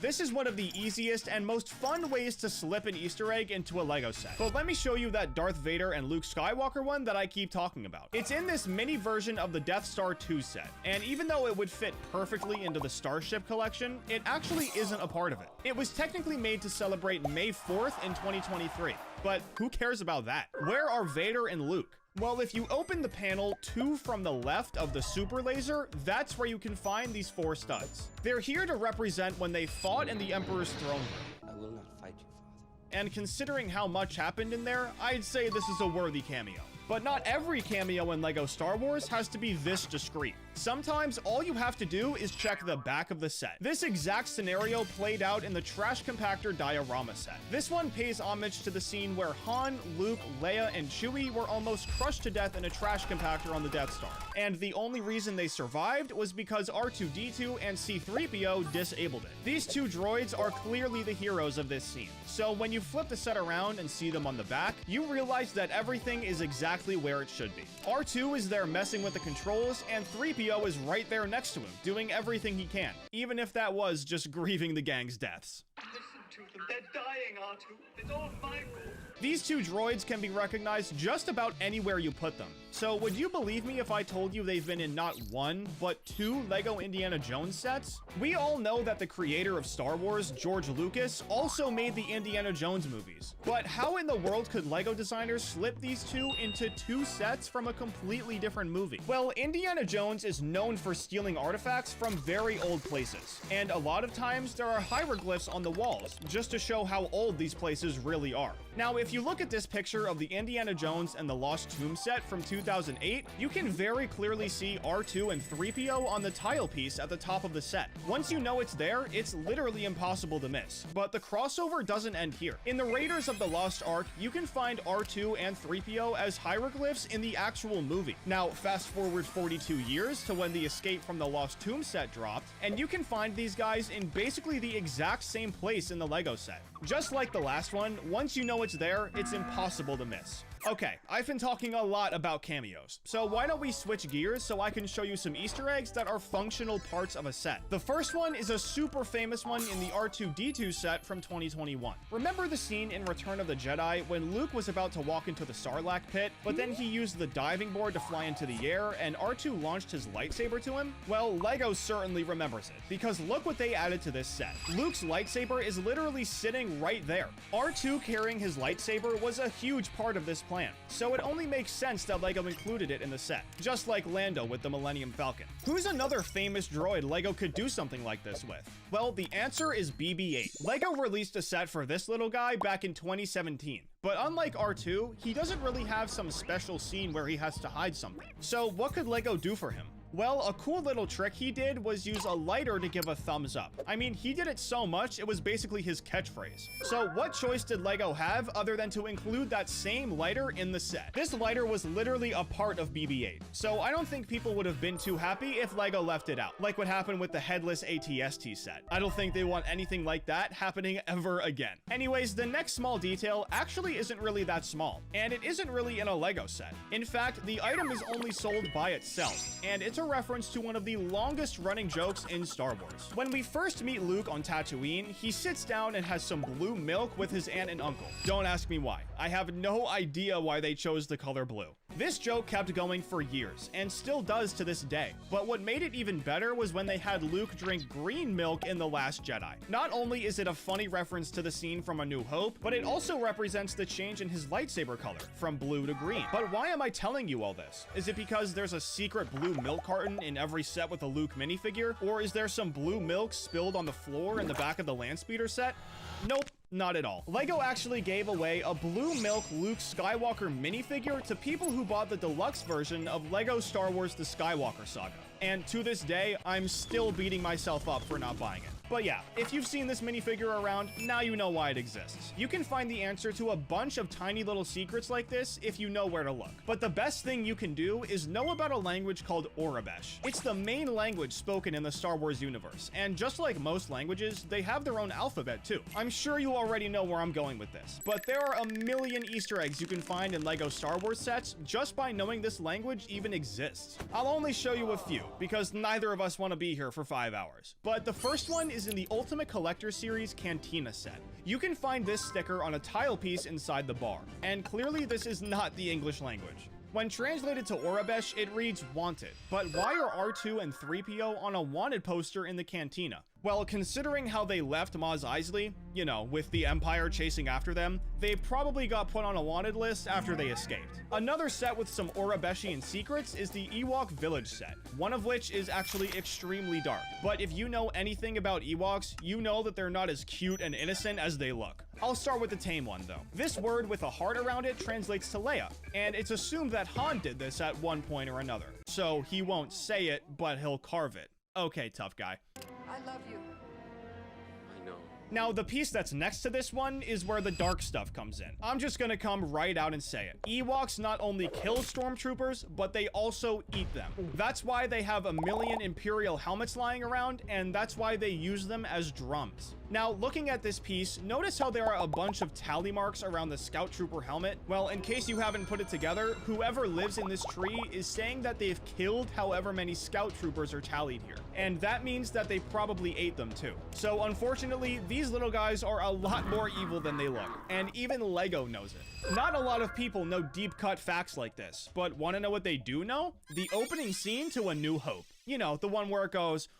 This is one of the easiest and most fun ways to slip an Easter egg into a LEGO set. But let me show you that Darth Vader and Luke Skywalker one that I keep talking about. It's in this mini version of the Death Star 2 set, and even though it would fit perfectly into the Starship Collection, it actually isn't a part of it. It was technically made to celebrate May 4th in 2023, but who cares about that? Where are Vader and Luke? Well, if you open the panel 2 from the left of the super laser, that's where you can find these 4 studs. They're here to represent when they fought in the Emperor's throne room. I will not fight you, Father. And considering how much happened in there, I'd say this is a worthy cameo. But not every cameo in LEGO Star Wars has to be this discreet. Sometimes all you have to do is check the back of the set. This exact scenario played out in the Trash Compactor diorama set. This one pays homage to the scene where Han, Luke, Leia, and Chewie were almost crushed to death in a trash compactor on the Death Star. And the only reason they survived was because R2-D2 and C-3PO disabled it. These two droids are clearly the heroes of this scene. So when you flip the set around and see them on the back, you realize that everything is exactly where it should be. R2 is there messing with the controls, and 3PO is right there next to him, doing everything he can, even if that was just grieving the gang's deaths. Listen to them. They're dying, R2. It's all my fault. These two droids can be recognized just about anywhere you put them. So would you believe me if I told you they've been in not 1, but 2 LEGO Indiana Jones sets? We all know that the creator of Star Wars, George Lucas, also made the Indiana Jones movies. But how in the world could LEGO designers slip these two into 2 sets from a completely different movie? Well, Indiana Jones is known for stealing artifacts from very old places. And a lot of times there are hieroglyphs on the walls, just to show how old these places really are. Now, if you look at this picture of the Indiana Jones and the Lost Tomb set from 2008, you can very clearly see R2 and 3PO on the tile piece at the top of the set. Once you know it's there, it's literally impossible to miss. But the crossover doesn't end here. In the Raiders of the Lost Ark, you can find R2 and 3PO as hieroglyphs in the actual movie. Now, fast forward 42 years to when the Escape from the Lost Tomb set dropped, and you can find these guys in basically the exact same place in the LEGO set. Just like the last one, once you know it's there, it's impossible to miss. Okay, I've been talking a lot about cameos, so why don't we switch gears so I can show you some Easter eggs that are functional parts of a set. The first one is a super famous one in the R2-D2 set from 2021. Remember the scene in Return of the Jedi when Luke was about to walk into the Sarlacc pit, but then he used the diving board to fly into the air and R2 launched his lightsaber to him? Well, LEGO certainly remembers it, because look what they added to this set. Luke's lightsaber is literally sitting right there. R2 carrying his lightsaber was a huge part of this plan, so it only makes sense that LEGO included it in the set, just like Lando with the Millennium Falcon. Who's another famous droid LEGO could do something like this with? Well, the answer is BB-8. LEGO released a set for this little guy back in 2017. But unlike R2, he doesn't really have some special scene where he has to hide something. So what could LEGO do for him? Well, a cool little trick he did was use a lighter to give a thumbs up. I mean, he did it so much, it was basically his catchphrase. So what choice did LEGO have other than to include that same lighter in the set? This lighter was literally a part of BB-8, so I don't think people would have been too happy if LEGO left it out, like what happened with the headless AT-ST set. I don't think they want anything like that happening ever again. Anyways, the next small detail actually isn't really that small, and it isn't really in a LEGO set. In fact, the item is only sold by itself, and it's a reference to one of the longest running jokes in Star Wars. When we first meet Luke on Tatooine, he sits down and has some blue milk with his aunt and uncle. Don't ask me why. I have no idea why they chose the color blue. This joke kept going for years, and still does to this day. But what made it even better was when they had Luke drink green milk in The Last Jedi. Not only is it a funny reference to the scene from A New Hope, but it also represents the change in his lightsaber color, from blue to green. But why am I telling you all this? Is it because there's a secret blue milk carton in every set with a Luke minifigure? Or is there some blue milk spilled on the floor in the back of the Landspeeder set? Nope. Not at all. LEGO actually gave away a blue milk Luke Skywalker minifigure to people who bought the deluxe version of LEGO Star Wars The Skywalker Saga. And to this day, I'm still beating myself up for not buying it. But yeah, if you've seen this minifigure around, now you know why it exists. You can find the answer to a bunch of tiny little secrets like this if you know where to look. But the best thing you can do is know about a language called Aurebesh. It's the main language spoken in the Star Wars universe, and just like most languages, they have their own alphabet too. I'm sure you already know where I'm going with this, but there are a million Easter eggs you can find in LEGO Star Wars sets just by knowing this language even exists. I'll only show you a few, because neither of us want to be here for 5 hours. But the first one is in the Ultimate Collector Series Cantina set. You can find this sticker on a tile piece inside the bar, and clearly this is not the English language. When translated to Aurebesh, it reads wanted. But why are R2 and 3PO on a wanted poster in the cantina? Well, considering how they left Mos Eisley, you know, with the Empire chasing after them, they probably got put on a wanted list after they escaped. Another set with some Aurebeshian secrets is the Ewok Village set, one of which is actually extremely dark. But if you know anything about Ewoks, you know that they're not as cute and innocent as they look. I'll start with the tame one though. This word with a heart around it translates to Leia, and it's assumed that Han did this at one point or another. So he won't say it, but he'll carve it. Okay, tough guy. I love you. I know. Now, the piece that's next to this one is where the dark stuff comes in. I'm just gonna come right out and say it. Ewoks not only kill stormtroopers, but they also eat them. That's why they have a million Imperial helmets lying around, and that's why they use them as drums. Now, looking at this piece, notice how there are a bunch of tally marks around the Scout Trooper helmet. Well, in case you haven't put it together, whoever lives in this tree is saying that they've killed however many Scout Troopers are tallied here. And that means that they probably ate them too. So unfortunately, these little guys are a lot more evil than they look. And even LEGO knows it. Not a lot of people know deep cut facts like this, but wanna know what they do know? The opening scene to A New Hope. You know, the one where it goes...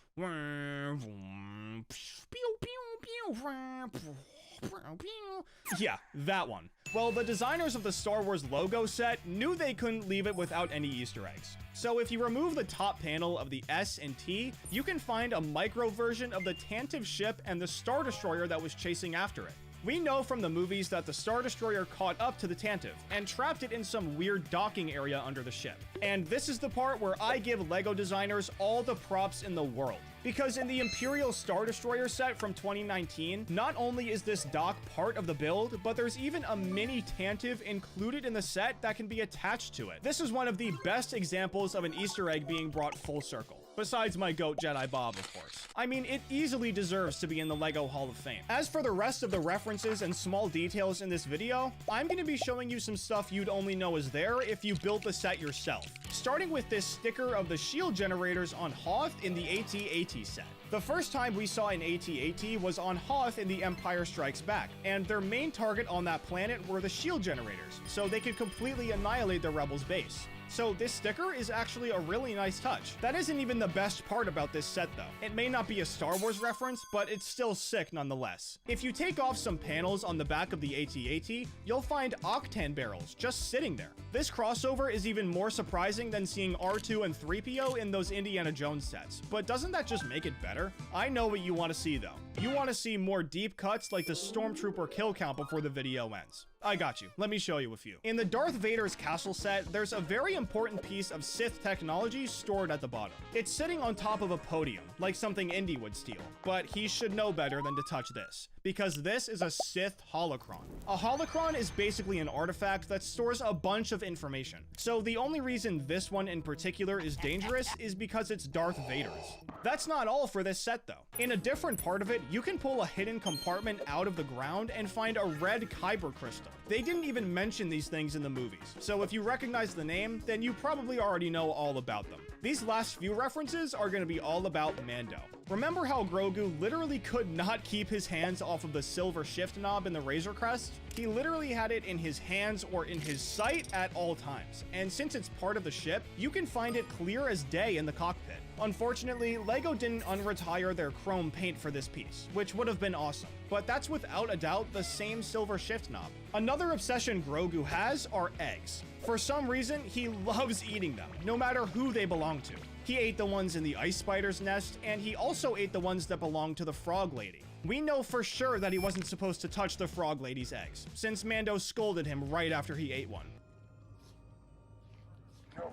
Yeah, that one. Well, the designers of the Star Wars logo set knew they couldn't leave it without any Easter eggs. So if you remove the top panel of the S and T, you can find a micro version of the Tantive ship and the Star Destroyer that was chasing after it. We know from the movies that the Star Destroyer caught up to the Tantive and trapped it in some weird docking area under the ship. And this is the part where I give LEGO designers all the props in the world. Because in the Imperial Star Destroyer set from 2019, not only is this dock part of the build, but there's even a mini Tantive included in the set that can be attached to it. This is one of the best examples of an Easter egg being brought full circle. Besides my goat Jedi Bob, of course. I mean, it easily deserves to be in the LEGO Hall of Fame. As for the rest of the references and small details in this video, I'm going to be showing you some stuff you'd only know is there if you built the set yourself. Starting with this sticker of the shield generators on Hoth in the AT-AT set. The first time we saw an AT-AT was on Hoth in The Empire Strikes Back, and their main target on that planet were the shield generators, so they could completely annihilate the Rebels' base. So this sticker is actually a really nice touch. That isn't even the best part about this set though. It may not be a Star Wars reference, but it's still sick nonetheless. If you take off some panels on the back of the AT-AT, you'll find Octan barrels just sitting there. This crossover is even more surprising than seeing R2 and 3PO in those Indiana Jones sets, but doesn't that just make it better? I know what you want to see though. You want to see more deep cuts like the Stormtrooper kill count before the video ends. I got you. Let me show you a few. In the Darth Vader's castle set, there's a very important piece of Sith technology stored at the bottom. It's sitting on top of a podium, like something Indy would steal. But he should know better than to touch this, because this is a Sith holocron. A holocron is basically an artifact that stores a bunch of information. So the only reason this one in particular is dangerous is because it's Darth Vader's. That's not all for this set though. In a different part of it, you can pull a hidden compartment out of the ground and find a red Kyber crystal. They didn't even mention these things in the movies, so if you recognize the name, then you probably already know all about them. These last few references are going to be all about Mando. Remember how Grogu literally could not keep his hands off of the silver shift knob in the Razor Crest? He literally had it in his hands or in his sight at all times, and since it's part of the ship, you can find it clear as day in the cockpit. Unfortunately, LEGO didn't unretire their chrome paint for this piece, which would have been awesome, but that's without a doubt the same silver shift knob. Another obsession Grogu has are eggs. For some reason, he loves eating them, no matter who they belong to. He ate the ones in the Ice Spider's nest, and he also ate the ones that belonged to the Frog Lady. We know for sure that he wasn't supposed to touch the Frog Lady's eggs, since Mando scolded him right after he ate one. No.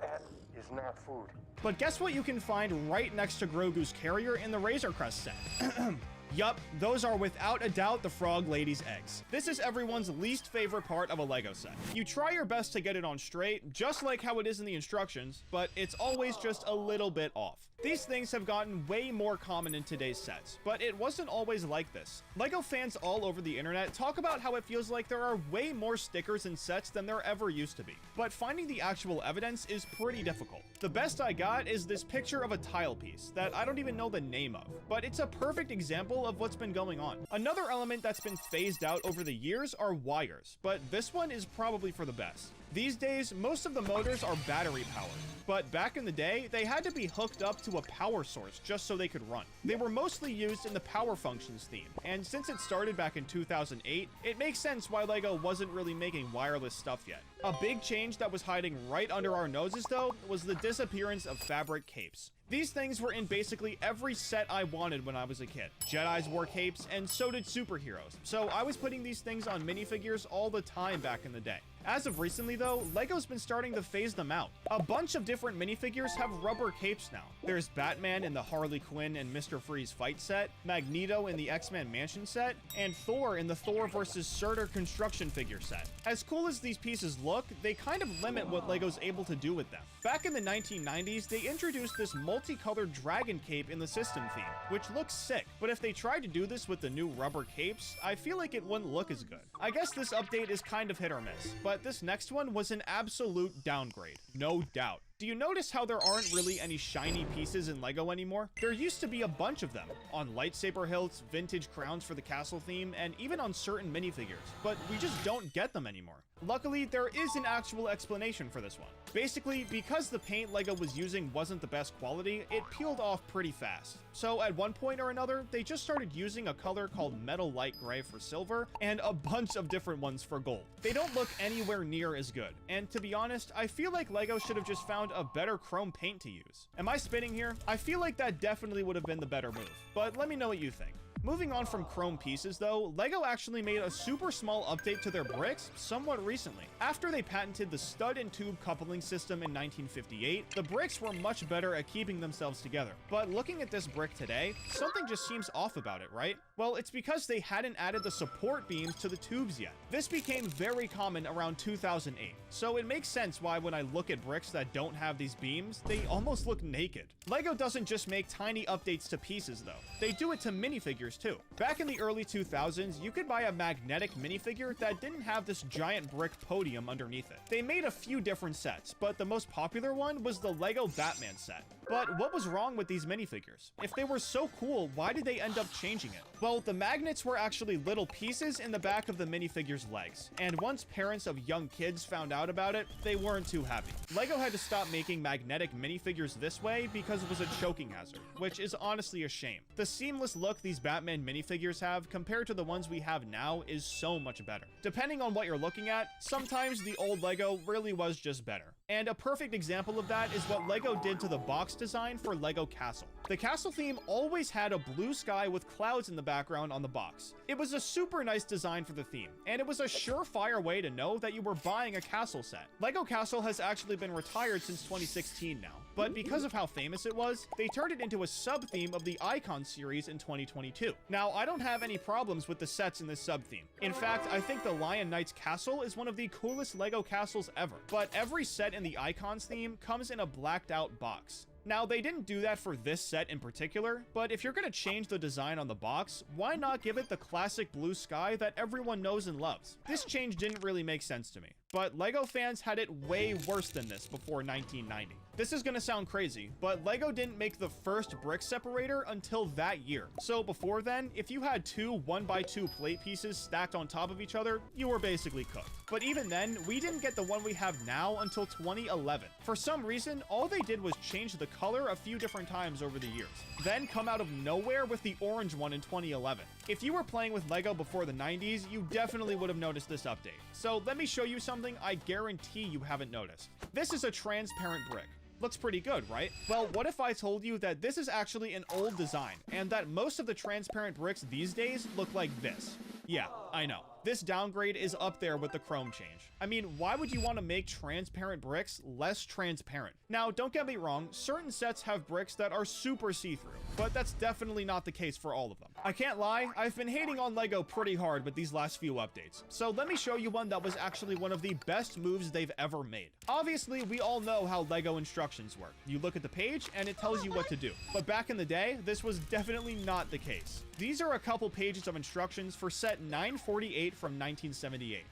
That is not food. But guess what you can find right next to Grogu's carrier in the Razor Crest set? Yup, those are without a doubt the Frog Lady's eggs. This is everyone's least favorite part of a LEGO set. You try your best to get it on straight, just like how it is in the instructions, but it's always just a little bit off. These things have gotten way more common in today's sets, but it wasn't always like this. LEGO fans all over the internet talk about how it feels like there are way more stickers in sets than there ever used to be, but finding the actual evidence is pretty difficult. The best I got is this picture of a tile piece that I don't even know the name of, but it's a perfect example of what's been going on. Another element that's been phased out over the years are wires, but this one is probably for the best. These days, most of the motors are battery powered, but back in the day, they had to be hooked up to a power source just so they could run. They were mostly used in the Power Functions theme, and since it started back in 2008, it makes sense why LEGO wasn't really making wireless stuff yet. A big change that was hiding right under our noses though, was the disappearance of fabric capes. These things were in basically every set I wanted when I was a kid. Jedis wore capes, and so did superheroes, so I was putting these things on minifigures all the time back in the day. As of recently though, LEGO's been starting to phase them out. A bunch of different minifigures have rubber capes now. There's Batman in the Harley Quinn and Mr. Freeze fight set, Magneto in the X-Men Mansion set, and Thor in the Thor vs. Surtur construction figure set. As cool as these pieces look, they kind of limit what LEGO's able to do with them. Back in the 1990s, they introduced this multicolored dragon cape in the system theme, which looks sick, but if they tried to do this with the new rubber capes, I feel like it wouldn't look as good. I guess this update is kind of hit or miss, but this next one was an absolute downgrade, no doubt. Do you notice how there aren't really any shiny pieces in LEGO anymore? There used to be a bunch of them, on lightsaber hilts, vintage crowns for the castle theme, and even on certain minifigures, but we just don't get them anymore. Luckily, there is an actual explanation for this one. Basically, because the paint LEGO was using wasn't the best quality, it peeled off pretty fast. So at one point or another, they just started using a color called metal light gray for silver, and a bunch of different ones for gold. They don't look anywhere near as good, and to be honest, I feel like LEGO should have just found a better chrome paint to use. Am I spinning here? I feel like that definitely would have been the better move, but let me know what you think. Moving on from chrome pieces though, LEGO actually made a super small update to their bricks somewhat recently. After they patented the stud and tube coupling system in 1958, the bricks were much better at keeping themselves together. But looking at this brick today, something just seems off about it, right? Well, it's because they hadn't added the support beams to the tubes yet. This became very common around 2008, so it makes sense why when I look at bricks that don't have these beams, they almost look naked. LEGO doesn't just make tiny updates to pieces though, they do it to minifigures too. Back in the early 2000s, you could buy a magnetic minifigure that didn't have this giant brick podium underneath it. They made a few different sets, but the most popular one was the LEGO Batman set. But what was wrong with these minifigures? If they were so cool, why did they end up changing it? Well, the magnets were actually little pieces in the back of the minifigure's legs, and once parents of young kids found out about it, they weren't too happy. LEGO had to stop making magnetic minifigures this way because it was a choking hazard, which is honestly a shame. The seamless look these Batman minifigures have compared to the ones we have now is so much better. Depending on what you're looking at, sometimes the old LEGO really was just better. And a perfect example of that is what LEGO did to the box design for LEGO Castle. The castle theme always had a blue sky with clouds in the background on the box. It was a super nice design for the theme, and it was a surefire way to know that you were buying a castle set. LEGO Castle has actually been retired since 2016 now, but because of how famous it was, they turned it into a sub-theme of the Icon series in 2022. Now, I don't have any problems with the sets in this sub-theme. In fact, I think the Lion Knight's castle is one of the coolest LEGO castles ever, but every set in the Icons theme comes in a blacked out box. Now, they didn't do that for this set in particular, but if you're gonna change the design on the box, why not give it the classic blue sky that everyone knows and loves? This change didn't really make sense to me, but LEGO fans had it way worse than this before 1990. This is gonna sound crazy, but LEGO didn't make the first brick separator until that year. So before then, if you had two 1x2 plate pieces stacked on top of each other, you were basically cooked. But even then, we didn't get the one we have now until 2011. For some reason, all they did was change the color a few different times over the years, then come out of nowhere with the orange one in 2011. If you were playing with LEGO before the 90s, you definitely would have noticed this update. So let me show you something I guarantee you haven't noticed. This is a transparent brick. Looks pretty good, right? Well, what if I told you that this is actually an old design, and that most of the transparent bricks these days look like this? Yeah, I know. This downgrade is up there with the chrome change. I mean, why would you want to make transparent bricks less transparent? Now, don't get me wrong, certain sets have bricks that are super see-through, but that's definitely not the case for all of them. I can't lie, I've been hating on LEGO pretty hard with these last few updates, so let me show you one that was actually one of the best moves they've ever made. Obviously, we all know how LEGO instructions work. You look at the page and it tells you what to do. But back in the day, this was definitely not the case. These are a couple pages of instructions for set 948 from 1978.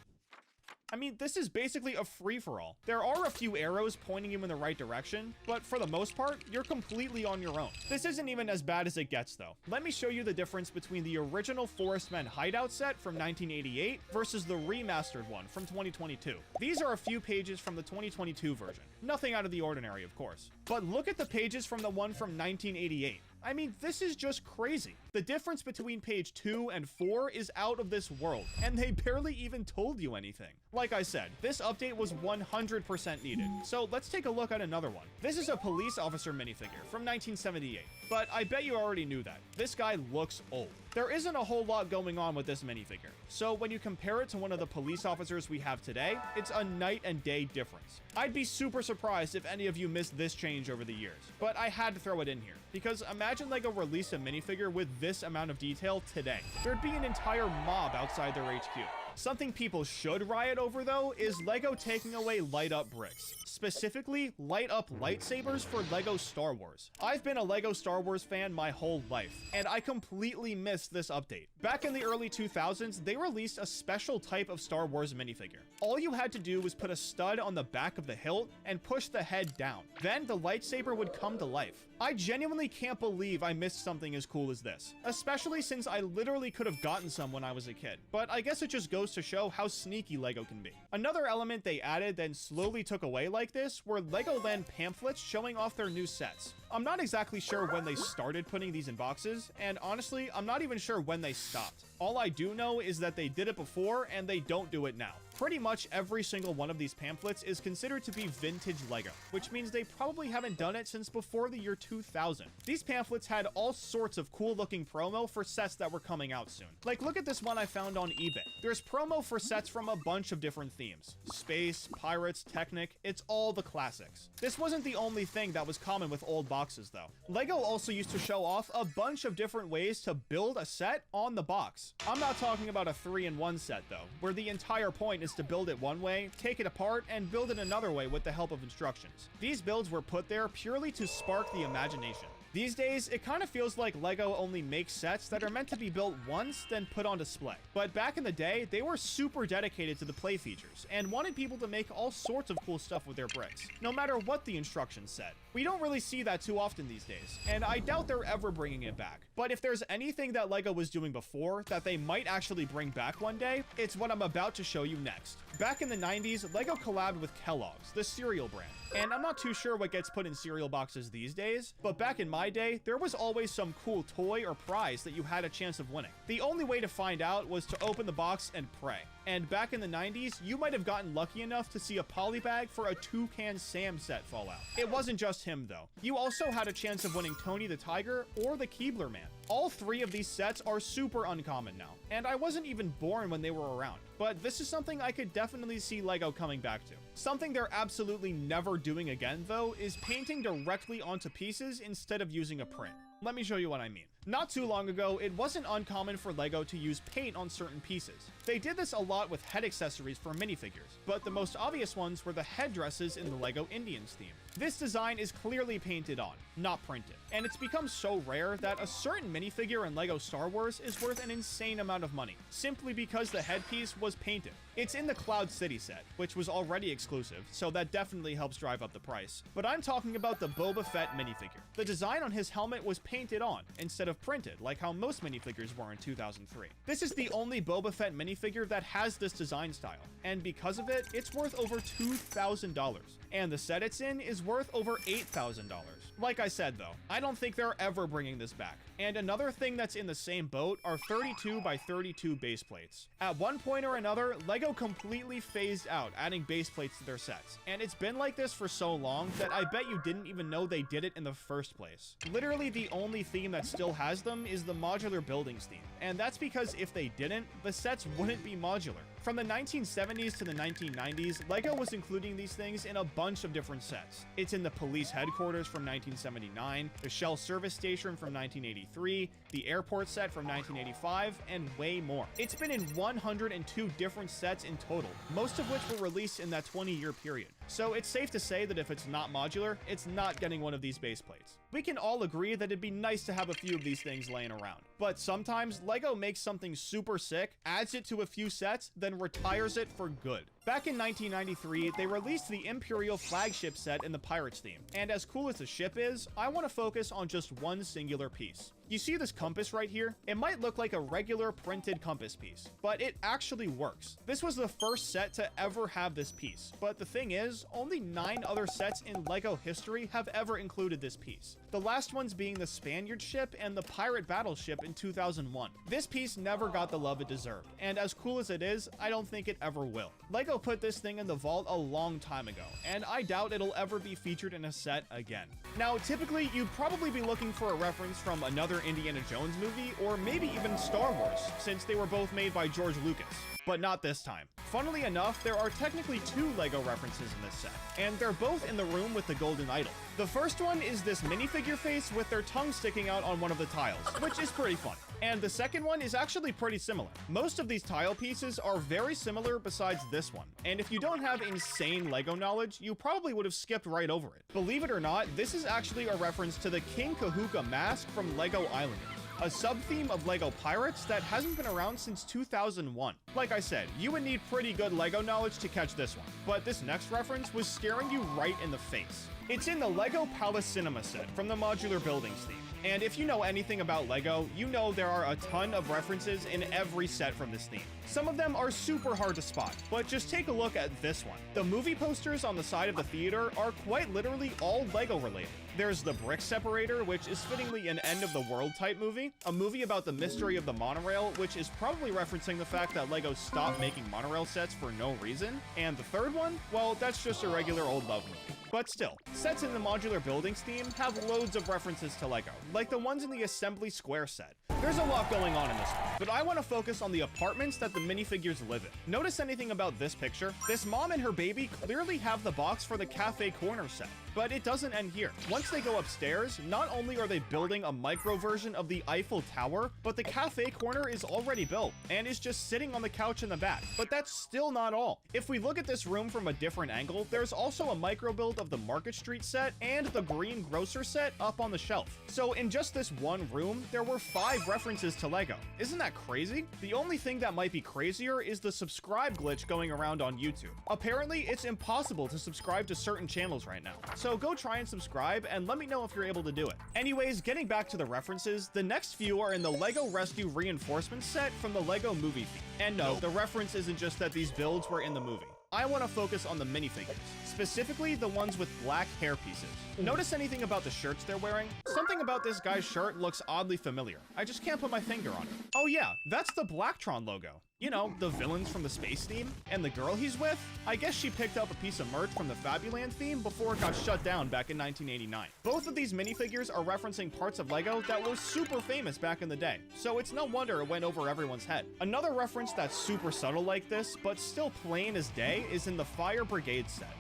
I mean, this is basically a free-for-all. There are a few arrows pointing you in the right direction, but for the most part, you're completely on your own. This isn't even as bad as it gets, though. Let me show you the difference between the original Forest Men hideout set from 1988 versus the remastered one from 2022. These are a few pages from the 2022 version. Nothing out of the ordinary, of course. But look at the pages from the one from 1988. I mean, this is just crazy. The difference between page 2 and 4 is out of this world, and they barely even told you anything. Like I said, this update was 100% needed, so let's take a look at another one. This is a police officer minifigure from 1978, but I bet you already knew that. This guy looks old. There isn't a whole lot going on with this minifigure, so when you compare it to one of the police officers we have today, it's a night and day difference. I'd be super surprised if any of you missed this change over the years, but I had to throw it in here, because imagine LEGO released a minifigure with this amount of detail today. There'd be an entire mob outside their HQ. Something people should riot over, though, is LEGO taking away light-up bricks. Specifically, light-up lightsabers for LEGO Star Wars. I've been a LEGO Star Wars fan my whole life, and I completely missed this update. Back in the early 2000s, they released a special type of Star Wars minifigure. All you had to do was put a stud on the back of the hilt and push the head down. Then the lightsaber would come to life. I genuinely can't believe I missed something as cool as this, especially since I literally could have gotten some when I was a kid. But I guess it just goes to show how sneaky LEGO can be. Another element they added then slowly took away like this were Legoland pamphlets showing off their new sets. I'm not exactly sure when they started putting these in boxes, and honestly, I'm not even sure when they stopped. All I do know is that they did it before and they don't do it now. Pretty much every single one of these pamphlets is considered to be vintage LEGO, which means they probably haven't done it since before the year 2000. These pamphlets had all sorts of cool looking promo for sets that were coming out soon. Like, look at this one I found on eBay. There's promo for sets from a bunch of different themes. Space, pirates, Technic, it's all the classics. This wasn't the only thing that was common with old boxes though. LEGO also used to show off a bunch of different ways to build a set on the box. I'm not talking about a 3-in-1 set though, where the entire point is to build it one way, take it apart, and build it another way with the help of instructions. These builds were put there purely to spark the imagination. These days, it kind of feels like LEGO only makes sets that are meant to be built once, then put on display. But back in the day, they were super dedicated to the play features, and wanted people to make all sorts of cool stuff with their bricks, no matter what the instructions said. We don't really see that too often these days, and I doubt they're ever bringing it back. But if there's anything that LEGO was doing before that they might actually bring back one day, it's what I'm about to show you next. Back in the 90s, LEGO collabed with Kellogg's, the cereal brand. And I'm not too sure what gets put in cereal boxes these days, but back in my day, there was always some cool toy or prize that you had a chance of winning. The only way to find out was to open the box and pray. And back in the 90s, you might have gotten lucky enough to see a polybag for a Toucan Sam set fall out. It wasn't just him though. You also had a chance of winning Tony the Tiger or the Keebler Man. All three of these sets are super uncommon now, and I wasn't even born when they were around. But this is something I could definitely see LEGO coming back to. Something they're absolutely never doing again though is painting directly onto pieces instead of using a print. Let me show you what I mean. Not too long ago, it wasn't uncommon for LEGO to use paint on certain pieces. They did this a lot with head accessories for minifigures, but the most obvious ones were the headdresses in the LEGO Indians theme. This design is clearly painted on, not printed, and it's become so rare that a certain minifigure in LEGO Star Wars is worth an insane amount of money, simply because the headpiece was painted. It's in the Cloud City set, which was already exclusive, so that definitely helps drive up the price. But I'm talking about the Boba Fett minifigure. The design on his helmet was painted on, instead of printed, like how most minifigures were in 2003. This is the only Boba Fett minifigure that has this design style, and because of it, it's worth over $2,000. And the set it's in is worth over $8,000. Like I said though, I don't think they're ever bringing this back. And another thing that's in the same boat are 32 by 32 base plates. At one point or another, LEGO completely phased out adding base plates to their sets. And it's been like this for so long that I bet you didn't even know they did it in the first place. Literally the only theme that still has them is the modular buildings theme. And that's because if they didn't, the sets wouldn't be modular. From the 1970s to the 1990s, LEGO was including these things in a bunch of different sets. It's in the police headquarters from 1979, the Shell service station from 1983, the airport set from 1985, and way more. It's been in 102 different sets in total, most of which were released in that 20-year period. So it's safe to say that if it's not modular, it's not getting one of these base plates. We can all agree that it'd be nice to have a few of these things laying around. But sometimes LEGO makes something super sick, adds it to a few sets, then retires it for good. Back in 1993, they released the Imperial flagship set in the Pirates theme. And as cool as the ship is, I want to focus on just one singular piece. You see this compass right here? It might look like a regular printed compass piece, but it actually works. This was the first set to ever have this piece, but the thing is, only 9 other sets in LEGO history have ever included this piece. The last ones being the Spaniard ship and the pirate battleship in 2001. This piece never got the love it deserved, and as cool as it is, I don't think it ever will. LEGO put this thing in the vault a long time ago, and I doubt it'll ever be featured in a set again. Now, typically, you'd probably be looking for a reference from another Indiana Jones movie, or maybe even Star Wars, since they were both made by George Lucas. But not this time. Funnily enough, there are technically 2 LEGO references in this set, and they're both in the room with the golden idol. The first one is this minifigure face with their tongue sticking out on one of the tiles, which is pretty funny. And the second one is actually pretty similar. Most of these tile pieces are very similar besides this one, and if you don't have insane LEGO knowledge, you probably would have skipped right over it. Believe it or not, this is actually a reference to the King Kahuka mask from LEGO Islanders, a sub-theme of LEGO Pirates that hasn't been around since 2001. Like I said, you would need pretty good LEGO knowledge to catch this one, but this next reference was staring you right in the face. It's in the LEGO Palace Cinema set from the modular buildings theme. And if you know anything about LEGO, you know there are a ton of references in every set from this theme. Some of them are super hard to spot, but just take a look at this one. The movie posters on the side of the theater are quite literally all LEGO related. There's the brick separator, which is fittingly an end of the world type movie, a movie about the mystery of the monorail, which is probably referencing the fact that LEGO stopped making monorail sets for no reason. And the third one, well, that's just a regular old love movie. But still, sets in the modular buildings theme have loads of references to LEGO, like the ones in the Assembly Square set. There's a lot going on in this one, but I want to focus on the apartments that the minifigures live in. Notice anything about this picture? This mom and her baby clearly have the box for the cafe corner set, but it doesn't end here. Once they go upstairs, not only are they building a micro version of the Eiffel Tower, but the cafe corner is already built and is just sitting on the couch in the back. But that's still not all. If we look at this room from a different angle, there's also a micro build of the Market Street set and the Green Grocer set up on the shelf. So in just this one room, there were 5 references to LEGO. Isn't that crazy? The only thing that might be crazier is the subscribe glitch going around on YouTube. Apparently, it's impossible to subscribe to certain channels right now. So go try and subscribe and let me know if you're able to do it. Anyways, getting back to the references, the next few are in the LEGO Rescue Reinforcement set from the LEGO movie theme. And no, the reference isn't just that these builds were in the movie. I want to focus on the minifigures, specifically the ones with black hair pieces. Notice anything about the shirts they're wearing? Something about this guy's shirt looks oddly familiar. I just can't put my finger on it. Oh yeah, that's the Blacktron logo. You know, the villains from the space theme. And the girl he's with? I guess she picked up a piece of merch from the Fabuland theme before it got shut down back in 1989. Both of these minifigures are referencing parts of LEGO that were super famous back in the day, so it's no wonder it went over everyone's head. Another reference that's super subtle like this, but still plain as day, is in the Fire Brigade set.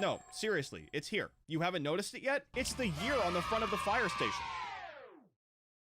No, seriously, it's here. You haven't noticed it yet? It's the year on the front of the fire station.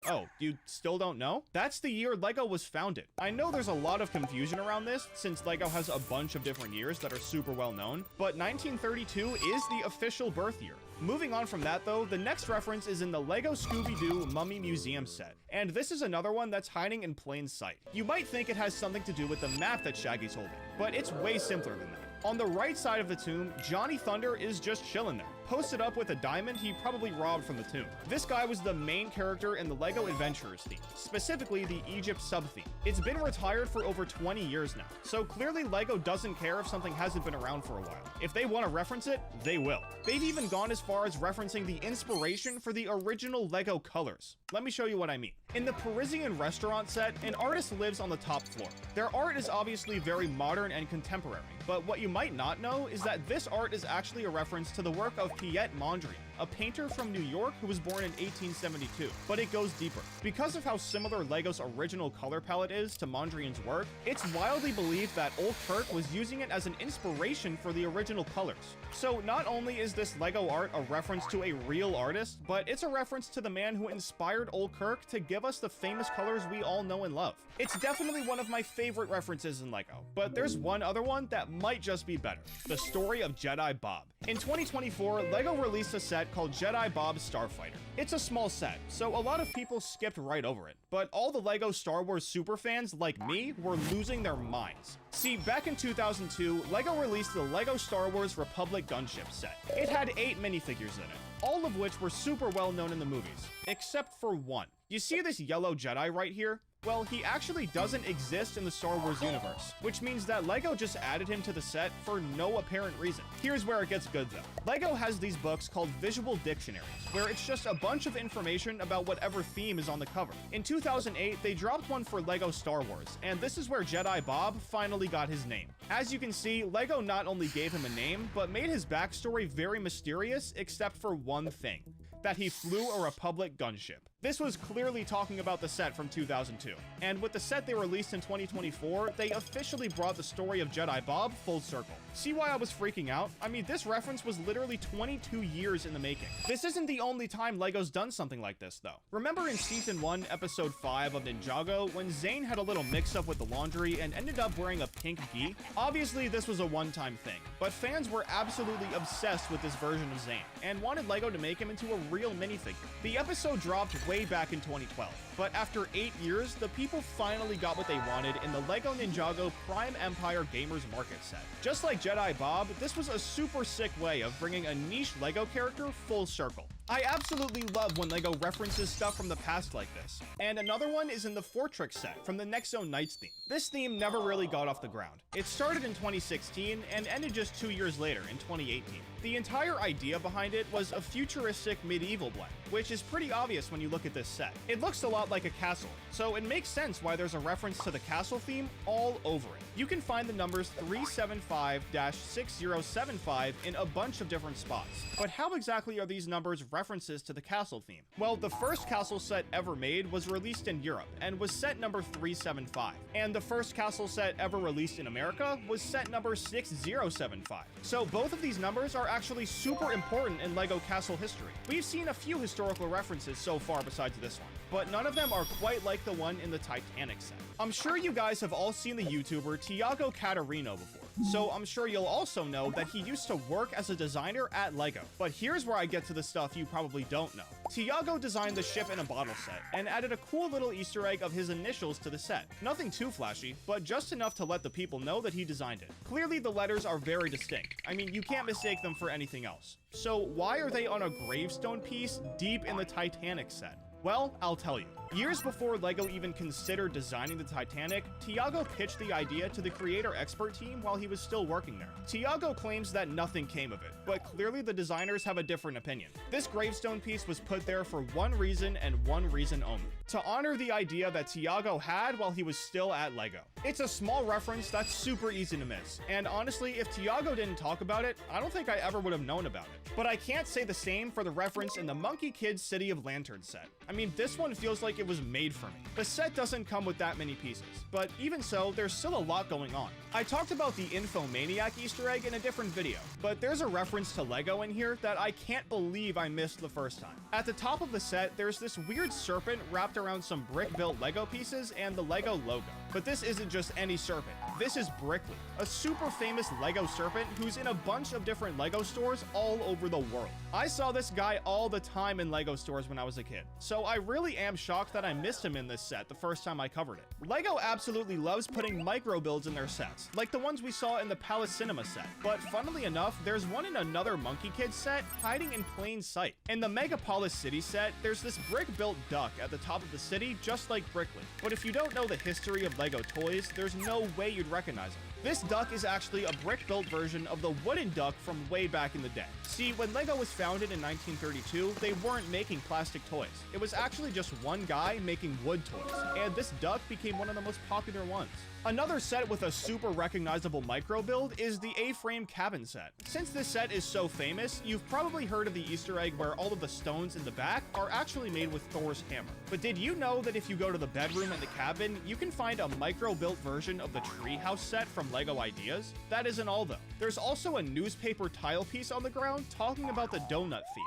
Oh, you still don't know? That's the year LEGO was founded. I know there's a lot of confusion around this since LEGO has a bunch of different years that are super well known, but 1932 is the official birth year. Moving on from that though, the next reference is in the LEGO Scooby-Doo Mummy Museum set, and this is another one that's hiding in plain sight. You might think it has something to do with the map that Shaggy's holding, but it's way simpler than that. On the right side of the tomb, Johnny Thunder is just chilling there, posted up with a diamond he probably robbed from the tomb. This guy was the main character in the LEGO Adventurers theme, specifically the Egypt sub-theme. It's been retired for over 20 years now, so clearly LEGO doesn't care if something hasn't been around for a while. If they want to reference it, they will. They've even gone as far as referencing the inspiration for the original LEGO colors. Let me show you what I mean. In the Parisian restaurant set, an artist lives on the top floor. Their art is obviously very modern and contemporary, but what you might not know is that this art is actually a reference to the work of Piet Mondrian, a painter from New York who was born in 1872, but it goes deeper. Because of how similar LEGO's original color palette is to Mondrian's work, it's wildly believed that Old Kirk was using it as an inspiration for the original colors. So not only is this LEGO art a reference to a real artist, but it's a reference to the man who inspired Old Kirk to give us the famous colors we all know and love. It's definitely one of my favorite references in LEGO, but there's one other one that might just be better: the story of Jedi Bob. In 2024, LEGO released a set called Jedi Bob Starfighter. It's a small set, so a lot of people skipped right over it, but all the LEGO Star Wars superfans like me were losing their minds. See, back in 2002, LEGO released the LEGO Star Wars Republic Gunship set. It had 8 minifigures in it, all of which were super well known in the movies, except for one. You see this yellow Jedi right here? Well, he actually doesn't exist in the Star Wars universe, which means that LEGO just added him to the set for no apparent reason. Here's where it gets good though. LEGO has these books called visual dictionaries, where it's just a bunch of information about whatever theme is on the cover. In 2008, they dropped one for LEGO Star Wars, and this is where Jedi Bob finally got his name. As you can see, LEGO not only gave him a name, but made his backstory very mysterious except for one thing: that he flew a Republic gunship. This was clearly talking about the set from 2002, and with the set they released in 2024, they officially brought the story of Jedi Bob full circle. See why I was freaking out? I mean, this reference was literally 22 years in the making. This isn't the only time LEGO's done something like this, though. Remember in Season 1, Episode 5 of Ninjago, when Zane had a little mix-up with the laundry and ended up wearing a pink gi? Obviously, this was a one-time thing, but fans were absolutely obsessed with this version of Zane, and wanted LEGO to make him into a real minifigure. The episode dropped way back in 2012, but after 8 years, the people finally got what they wanted in the LEGO Ninjago Prime Empire Gamers Market set. Just like Jedi Bob, this was a super sick way of bringing a niche LEGO character full circle. I absolutely love when LEGO references stuff from the past like this. And another one is in the Fortrix set from the Next Zone Knights theme. This theme never really got off the ground. It started in 2016 and ended just 2 years later in 2018. The entire idea behind it was a futuristic medieval blend, which is pretty obvious when you look at this set. It looks a lot like a castle, so it makes sense why there's a reference to the castle theme all over it. You can find the numbers 375-6075 in a bunch of different spots, but how exactly are these numbers references to the castle theme? Well, the first castle set ever made was released in Europe and was set number 375, and the first castle set ever released in America was set number 6075. So both of these numbers are actually super important in LEGO castle history. We've seen a few historical references so far besides this one, but none of them are quite like the one in the Titanic set. I'm sure you guys have all seen the YouTuber Tiago Catarino before, so I'm sure you'll also know that he used to work as a designer at LEGO. But here's where I get to the stuff you probably don't know. Tiago designed the ship in a bottle set and added a cool little Easter egg of his initials to the set. Nothing too flashy, but just enough to let the people know that he designed it. Clearly the letters are very distinct. I mean, you can't mistake them for anything else. So why are they on a gravestone piece deep in the Titanic set? Well, I'll tell you. Years before LEGO even considered designing the Titanic, Tiago pitched the idea to the creator expert team while he was still working there. Tiago claims that nothing came of it, but clearly the designers have a different opinion. This gravestone piece was put there for one reason and one reason only: to honor the idea that Tiago had while he was still at LEGO. It's a small reference that's super easy to miss, and honestly, if Tiago didn't talk about it, I don't think I ever would have known about it. But I can't say the same for the reference in the Monkey Kid City of Lanterns set. I mean, this one feels like it was made for me. The set doesn't come with that many pieces, but even so, there's still a lot going on. I talked about the Infomaniac Easter egg in a different video, but there's a reference to Lego in here that I can't believe I missed the first time. At the top of the set, there's this weird serpent wrapped around some brick-built Lego pieces and the Lego logo. But this isn't just any serpent. This is Brickley, a super famous Lego serpent who's in a bunch of different Lego stores all over the world. I saw this guy all the time in Lego stores when I was a kid, so I really am shocked that I missed him in this set the first time I covered it. Lego absolutely loves putting micro builds in their sets, like the ones we saw in the Palace Cinema set, but funnily enough, there's one in another Monkey Kid set hiding in plain sight. In the Megapolis City set, there's this brick-built duck at the top of the city just like Brickley, but if you don't know the history of Lego toys, there's no way you'd recognize him. This duck is actually a brick-built version of the wooden duck from way back in the day. See, when Lego was founded in 1932, they weren't making plastic toys. It was actually just one guy making wood toys, and this duck became one of the most popular ones. Another set with a super recognizable micro build is the A-frame cabin set. Since this set is so famous, you've probably heard of the Easter egg where all of the stones in the back are actually made with Thor's hammer. But did you know that if you go to the bedroom in the cabin, you can find a micro-built version of the treehouse set from Lego Ideas? That isn't all though. There's also a newspaper tile piece on the ground talking about the donut thief.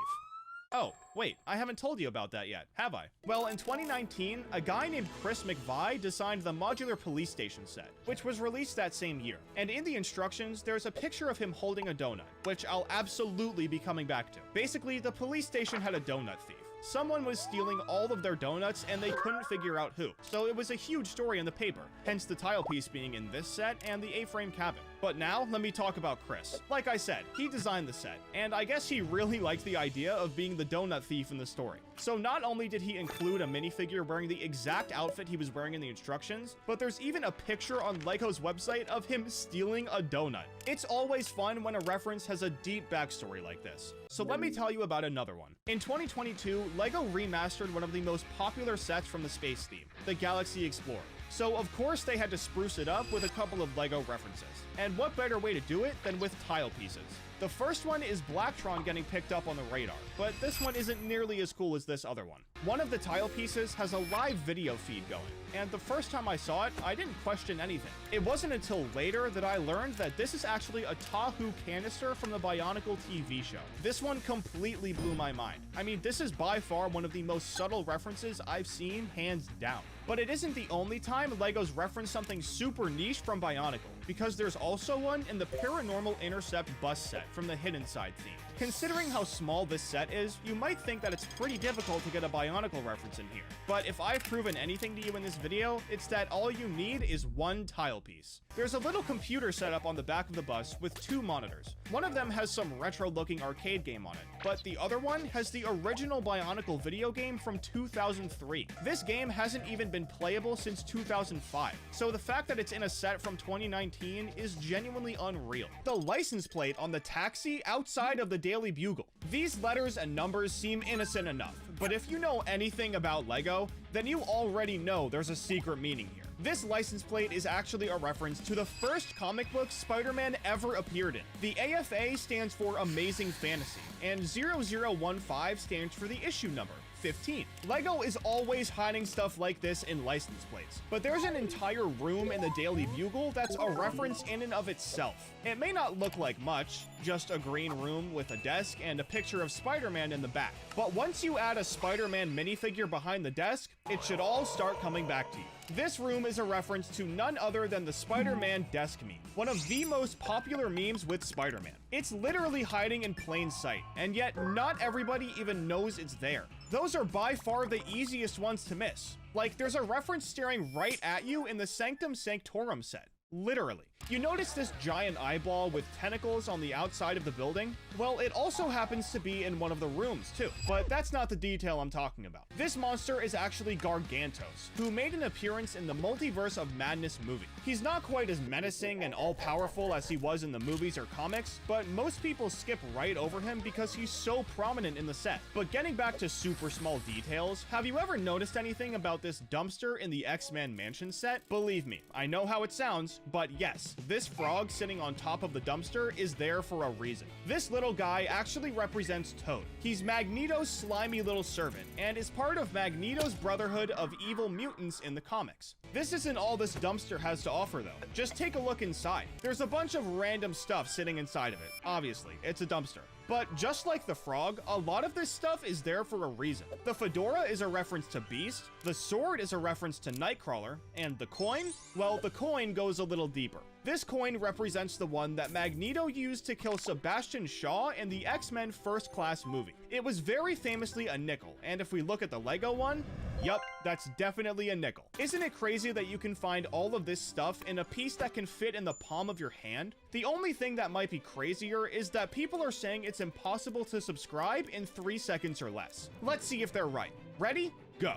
Oh, wait, I haven't told you about that yet, have I? Well, in 2019, a guy named Chris McVie designed the modular police station set, which was released that same year. And in the instructions, there's a picture of him holding a donut, which I'll absolutely be coming back to. Basically, the police station had a donut thief. Someone was stealing all of their donuts and they couldn't figure out who. So it was a huge story in the paper, hence the tile piece being in this set and the A-frame cabin. But now, let me talk about Chris. Like I said, he designed the set, and I guess he really liked the idea of being the donut thief in the story. So not only did he include a minifigure wearing the exact outfit he was wearing in the instructions, but there's even a picture on Lego's website of him stealing a donut. It's always fun when a reference has a deep backstory like this. So let me tell you about another one. In 2022, Lego remastered one of the most popular sets from the space theme, the Galaxy Explorer. So of course they had to spruce it up with a couple of Lego references. And what better way to do it than with tile pieces? The first one is Blacktron getting picked up on the radar, but this one isn't nearly as cool as this other one. One of the tile pieces has a live video feed going, and the first time I saw it, I didn't question anything. It wasn't until later that I learned that this is actually a Tahoe canister from the Bionicle TV show. This one completely blew my mind. I mean, this is by far one of the most subtle references I've seen, hands down. But it isn't the only time Lego's referenced something super niche from Bionicle, because there's also one in the Paranormal Intercept bus set from the Hidden Side theme. Considering how small this set is, you might think that it's pretty difficult to get a Bionicle reference in here. But if I've proven anything to you in this video, it's that all you need is one tile piece. There's a little computer set up on the back of the bus with two monitors. One of them has some retro-looking arcade game on it, but the other one has the original Bionicle video game from 2003. This game hasn't even been playable since 2005, so the fact that it's in a set from 2019 is genuinely unreal. The license plate on the taxi outside of the Daily Bugle. These letters and numbers seem innocent enough, but if you know anything about Lego, then you already know there's a secret meaning here. This license plate is actually a reference to the first comic book Spider-Man ever appeared in. The AFA stands for Amazing Fantasy, and 0015 stands for the issue number, 15. Lego is always hiding stuff like this in license plates, but there's an entire room in the Daily Bugle that's a reference in and of itself. It may not look like much, just a green room with a desk and a picture of Spider-Man in the back, but once you add a Spider-Man minifigure behind the desk, it should all start coming back to you. This room is a reference to none other than the Spider-Man desk meme, one of the most popular memes with Spider-Man. It's literally hiding in plain sight, and yet not everybody even knows it's there. Those are by far the easiest ones to miss. Like, there's a reference staring right at you in the Sanctum Sanctorum set. Literally. You notice this giant eyeball with tentacles on the outside of the building? Well, it also happens to be in one of the rooms too, but that's not the detail I'm talking about. This monster is actually Gargantos, who made an appearance in the Multiverse of Madness movie. He's not quite as menacing and all-powerful as he was in the movies or comics, but most people skip right over him because he's so prominent in the set. But getting back to super small details, have you ever noticed anything about this dumpster in the X-Men Mansion set? Believe me, I know how it sounds. news, but yes, this frog sitting on top of the dumpster is there for a reason. This little guy actually represents Toad. He's Magneto's slimy little servant, and is part of Magneto's Brotherhood of Evil Mutants in the comics. This isn't all this dumpster has to offer though. Just take a look inside. There's a bunch of random stuff sitting inside of it. Obviously, it's a dumpster. But just like the frog, a lot of this stuff is there for a reason. The fedora is a reference to Beast, the sword is a reference to Nightcrawler, and the coin? Well, the coin goes a little deeper. This coin represents the one that Magneto used to kill Sebastian Shaw in the X-Men First Class movie. It was very famously a nickel, and if we look at the Lego one, yup, that's definitely a nickel. Isn't it crazy that you can find all of this stuff in a piece that can fit in the palm of your hand? The only thing that might be crazier is that people are saying it's impossible to subscribe in 3 seconds or less. Let's see if they're right. Ready? Go.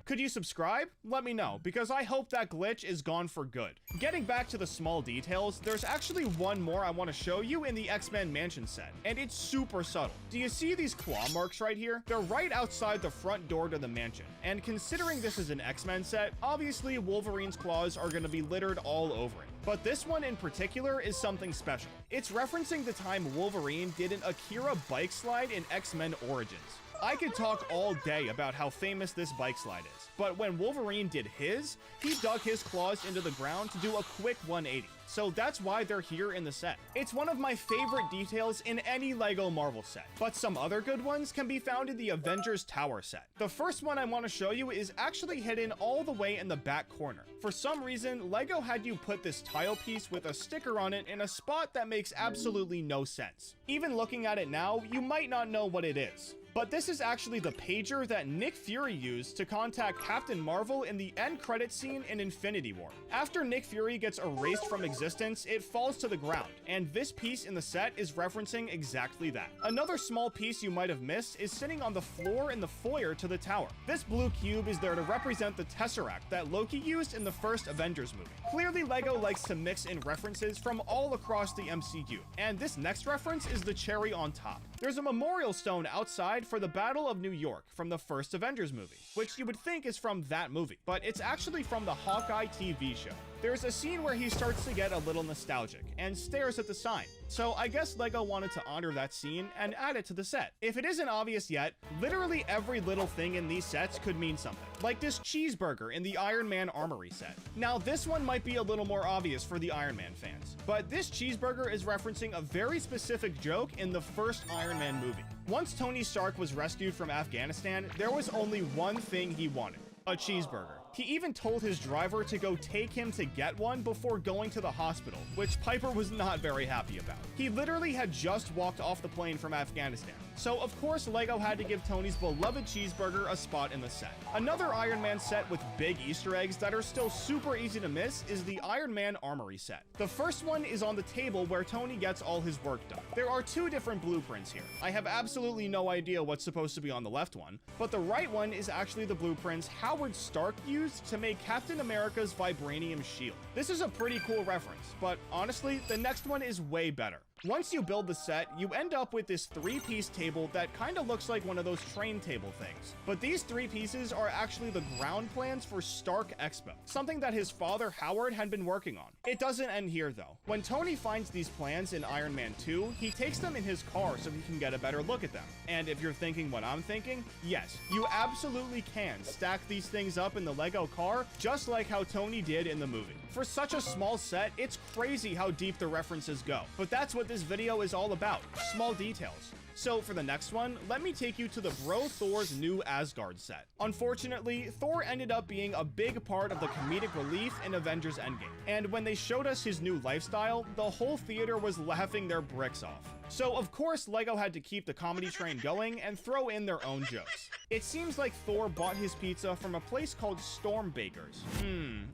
Could you subscribe? Let me know, because I hope that glitch is gone for good. Getting back to the small details, there's actually one more I want to show you in the X-Men Mansion set, and it's super subtle. Do you see these claw marks right here? They're right outside the front door to the mansion, and considering this is an X-Men set, obviously Wolverine's claws are going to be littered all over it. But this one in particular is something special. It's referencing the time Wolverine did an Akira bike slide in X-Men Origins. I could talk all day about how famous this bike slide is, but when Wolverine did his, he dug his claws into the ground to do a quick 180. So that's why they're here in the set. It's one of my favorite details in any LEGO Marvel set, but some other good ones can be found in the Avengers Tower set. The first one I want to show you is actually hidden all the way in the back corner. For some reason, LEGO had you put this tile piece with a sticker on it in a spot that makes absolutely no sense. Even looking at it now, you might not know what it is. But this is actually the pager that Nick Fury used to contact Captain Marvel in the end credit scene in Infinity War. After Nick Fury gets erased from existence, it falls to the ground, and this piece in the set is referencing exactly that. Another small piece you might have missed is sitting on the floor in the foyer to the tower. This blue cube is there to represent the Tesseract that Loki used in the first Avengers movie. Clearly, LEGO likes to mix in references from all across the MCU, and this next reference is the cherry on top. There's a memorial stone outside for the Battle of New York from the first Avengers movie, which you would think is from that movie, but it's actually from the Hawkeye TV show. There's a scene where he starts to get a little nostalgic and stares at the sign. So I guess LEGO wanted to honor that scene and add it to the set. If it isn't obvious yet, literally every little thing in these sets could mean something. Like this cheeseburger in the Iron Man Armory set. Now this one might be a little more obvious for the Iron Man fans, but this cheeseburger is referencing a very specific joke in the first Iron Man movie. Once Tony Stark was rescued from Afghanistan, there was only one thing he wanted: a cheeseburger. He even told his driver to go take him to get one before going to the hospital, which Piper was not very happy about. He literally had just walked off the plane from Afghanistan. So of course LEGO had to give Tony's beloved cheeseburger a spot in the set. Another Iron Man set with big Easter eggs that are still super easy to miss is the Iron Man Armory set. The first one is on the table where Tony gets all his work done. There are 2 different blueprints here. I have absolutely no idea what's supposed to be on the left one, but the right one is actually the blueprints Howard Stark used to make Captain America's vibranium shield. This is a pretty cool reference, but honestly, the next one is way better. Once you build the set, you end up with this 3-piece table that kind of looks like one of those train table things. But these 3 pieces are actually the ground plans for Stark Expo, something that his father Howard had been working on. It doesn't end here though. When Tony finds these plans in Iron Man 2, he takes them in his car so he can get a better look at them. And if you're thinking what I'm thinking, yes, you absolutely can stack these things up in the LEGO car just like how Tony did in the movie. For such a small set, it's crazy how deep the references go. But that's what this video is all about, small details. So for the next one, let me take you to the Bro Thor's new Asgard set. Unfortunately, Thor ended up being a big part of the comedic relief in Avengers Endgame. And when they showed us his new lifestyle, the whole theater was laughing their bricks off. So of course LEGO had to keep the comedy train going and throw in their own jokes. It seems like Thor bought his pizza from a place called Storm Bakers.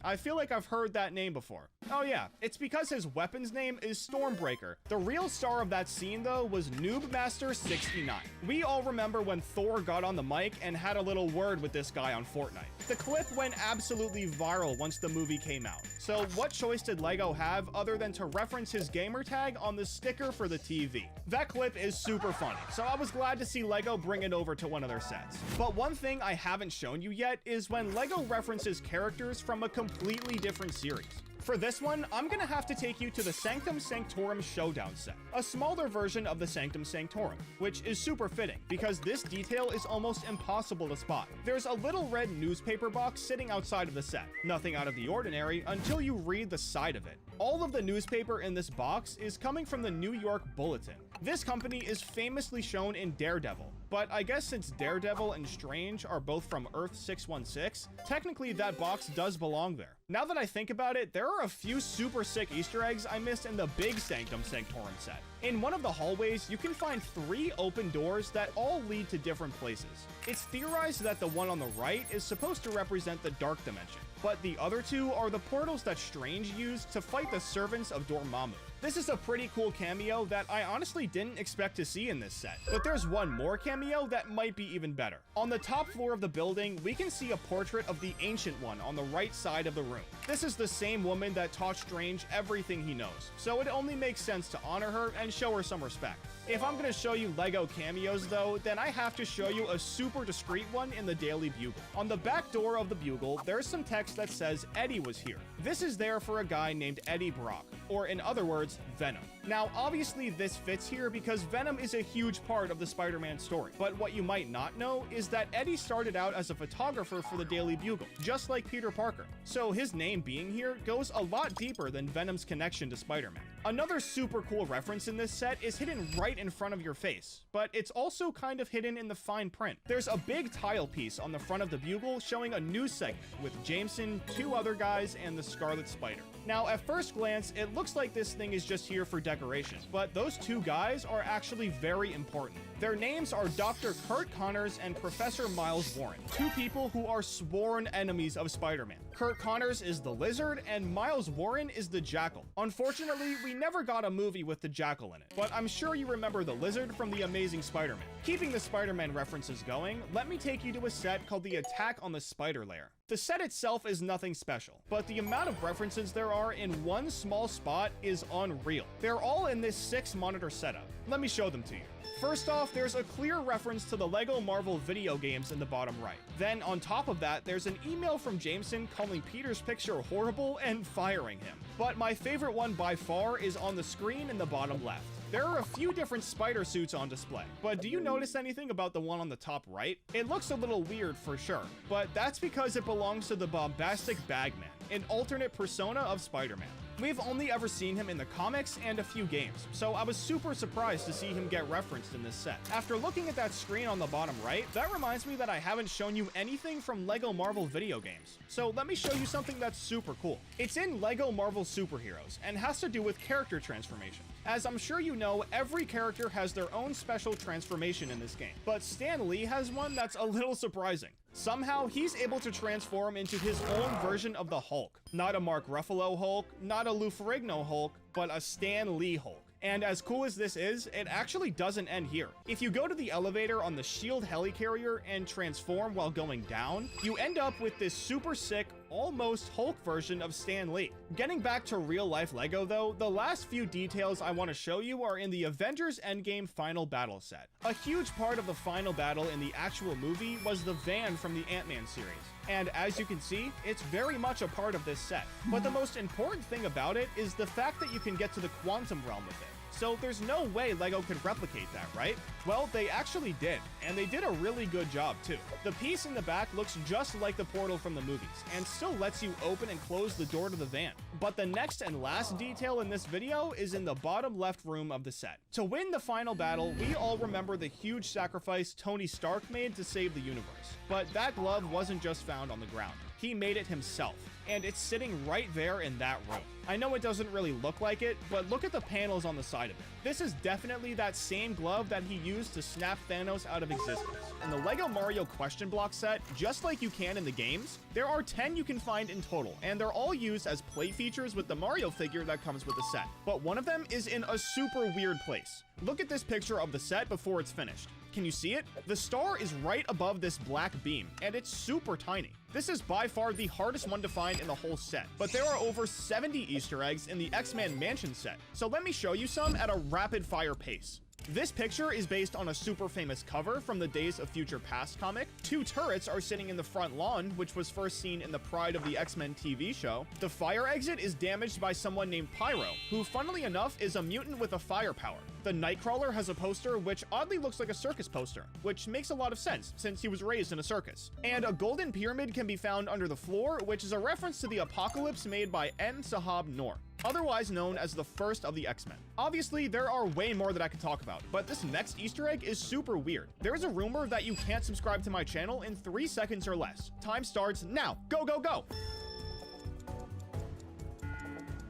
I feel like I've heard that name before. Oh yeah, it's because his weapon's name is Stormbreaker. The real star of that scene though was Noob Master number 69. We all remember when Thor got on the mic and had a little word with this guy on Fortnite. The clip went absolutely viral once the movie came out. So what choice did LEGO have other than to reference his gamer tag on the sticker for the TV? That clip is super funny, so I was glad to see LEGO bring it over to one of their sets. But one thing I haven't shown you yet is when LEGO references characters from a completely different series. For this one, I'm gonna have to take you to the Sanctum Sanctorum Showdown set, a smaller version of the Sanctum Sanctorum, which is super fitting because this detail is almost impossible to spot. There's a little red newspaper box sitting outside of the set, nothing out of the ordinary until you read the side of it. All of the newspaper in this box is coming from the New York Bulletin. This company is famously shown in Daredevil, but I guess since Daredevil and Strange are both from Earth 616, technically that box does belong there. Now that I think about it, there are a few super sick Easter eggs I missed in the big Sanctum Sanctorum set. In one of the hallways, you can find 3 open doors that all lead to different places. It's theorized that the one on the right is supposed to represent the Dark Dimension, but the other 2 are the portals that Strange used to fight the servants of Dormammu. This is a pretty cool cameo that I honestly didn't expect to see in this set, but there's one more cameo that might be even better. On the top floor of the building, we can see a portrait of the Ancient One on the right side of the room. This is the same woman that taught Strange everything he knows, so it only makes sense to honor her and show her some respect. If I'm gonna show you LEGO cameos though, then I have to show you a super discreet one in the Daily Bugle. On the back door of the Bugle, there's some text that says Eddie was here. This is there for a guy named Eddie Brock, or in other words, Venom. Now, obviously this fits here because Venom is a huge part of the Spider-Man story, but what you might not know is that Eddie started out as a photographer for the Daily Bugle, just like Peter Parker. So his name being here goes a lot deeper than Venom's connection to Spider-Man. Another super cool reference in this set is hidden right in front of your face, but it's also kind of hidden in the fine print. There's a big tile piece on the front of the Bugle showing a news segment with Jameson, 2 other guys, and the Scarlet Spider. Now, at first glance, it looks like this thing is just here for decoration, but those 2 guys are actually very important. Their names are Dr. Kurt Connors and Professor Miles Warren, 2 people who are sworn enemies of Spider-Man. Kurt Connors is the Lizard, and Miles Warren is the Jackal. Unfortunately, we never got a movie with the Jackal in it, but I'm sure you remember the Lizard from The Amazing Spider-Man. Keeping the Spider-Man references going, let me take you to a set called The Attack on the Spider Lair. The set itself is nothing special, but the amount of references there are in one small spot is unreal. They're all in this 6-monitor setup. Let me show them to you. First off, there's a clear reference to the LEGO Marvel video games in the bottom right. Then on top of that, there's an email from Jameson calling Peter's picture horrible and firing him. But my favorite one by far is on the screen in the bottom left. There are a few different spider suits on display, but do you notice anything about the one on the top right? It looks a little weird for sure, but that's because it belongs to the bombastic Bagman, an alternate persona of Spider-Man. We've only ever seen him in the comics and a few games, so I was super surprised to see him get referenced in this set. After looking at that screen on the bottom right, that reminds me that I haven't shown you anything from LEGO Marvel video games. So let me show you something that's super cool. It's in LEGO Marvel Superheroes and has to do with character transformation. As I'm sure you know, every character has their own special transformation in this game, but Stan Lee has one that's a little surprising. Somehow, he's able to transform into his own version of the Hulk. Not a Mark Ruffalo Hulk, not a Lou Ferrigno Hulk, but a Stan Lee Hulk. And as cool as this is, it actually doesn't end here. If you go to the elevator on the SHIELD helicarrier and transform while going down, you end up with this super sick, almost Hulk version of Stan Lee. Getting back to real-life LEGO though, the last few details I want to show you are in the Avengers Endgame Final Battle set. A huge part of the final battle in the actual movie was the van from the Ant-Man series. And as you can see, it's very much a part of this set. But the most important thing about it is the fact that you can get to the quantum realm with it. So there's no way LEGO could replicate that, right? Well, they actually did, and they did a really good job too. The piece in the back looks just like the portal from the movies, and still lets you open and close the door to the van. But the next and last detail in this video is in the bottom left room of the set. To win the final battle, we all remember the huge sacrifice Tony Stark made to save the universe. But that glove wasn't just found on the ground. He made it himself, and it's sitting right there in that room. I know it doesn't really look like it, but look at the panels on the side of it. This is definitely that same glove that he used to snap Thanos out of existence. In the LEGO Mario question block set, just like you can in the games, there are 10 you can find in total, and they're all used as play features with the Mario figure that comes with the set. But one of them is in a super weird place. Look at this picture of the set before it's finished. Can you see it? The star is right above this black beam, and it's super tiny. This is by far the hardest one to find in the whole set, but there are over 70 Easter eggs in the X-Men Mansion set, so let me show you some at a rapid-fire pace. This picture is based on a super famous cover from the Days of Future Past comic. 2 turrets are sitting in the front lawn, which was first seen in the Pride of the X-Men TV show. The fire exit is damaged by someone named Pyro, who funnily enough is a mutant with a fire power. The Nightcrawler has a poster which oddly looks like a circus poster, which makes a lot of sense since he was raised in a circus. And a golden pyramid can be found under the floor, which is a reference to the apocalypse made by N. Sahab Noor, otherwise known as the first of the X-Men. Obviously, there are way more that I could talk about, but this next Easter egg is super weird. There's a rumor that you can't subscribe to my channel in 3 seconds or less. Time starts now. Go, go, go!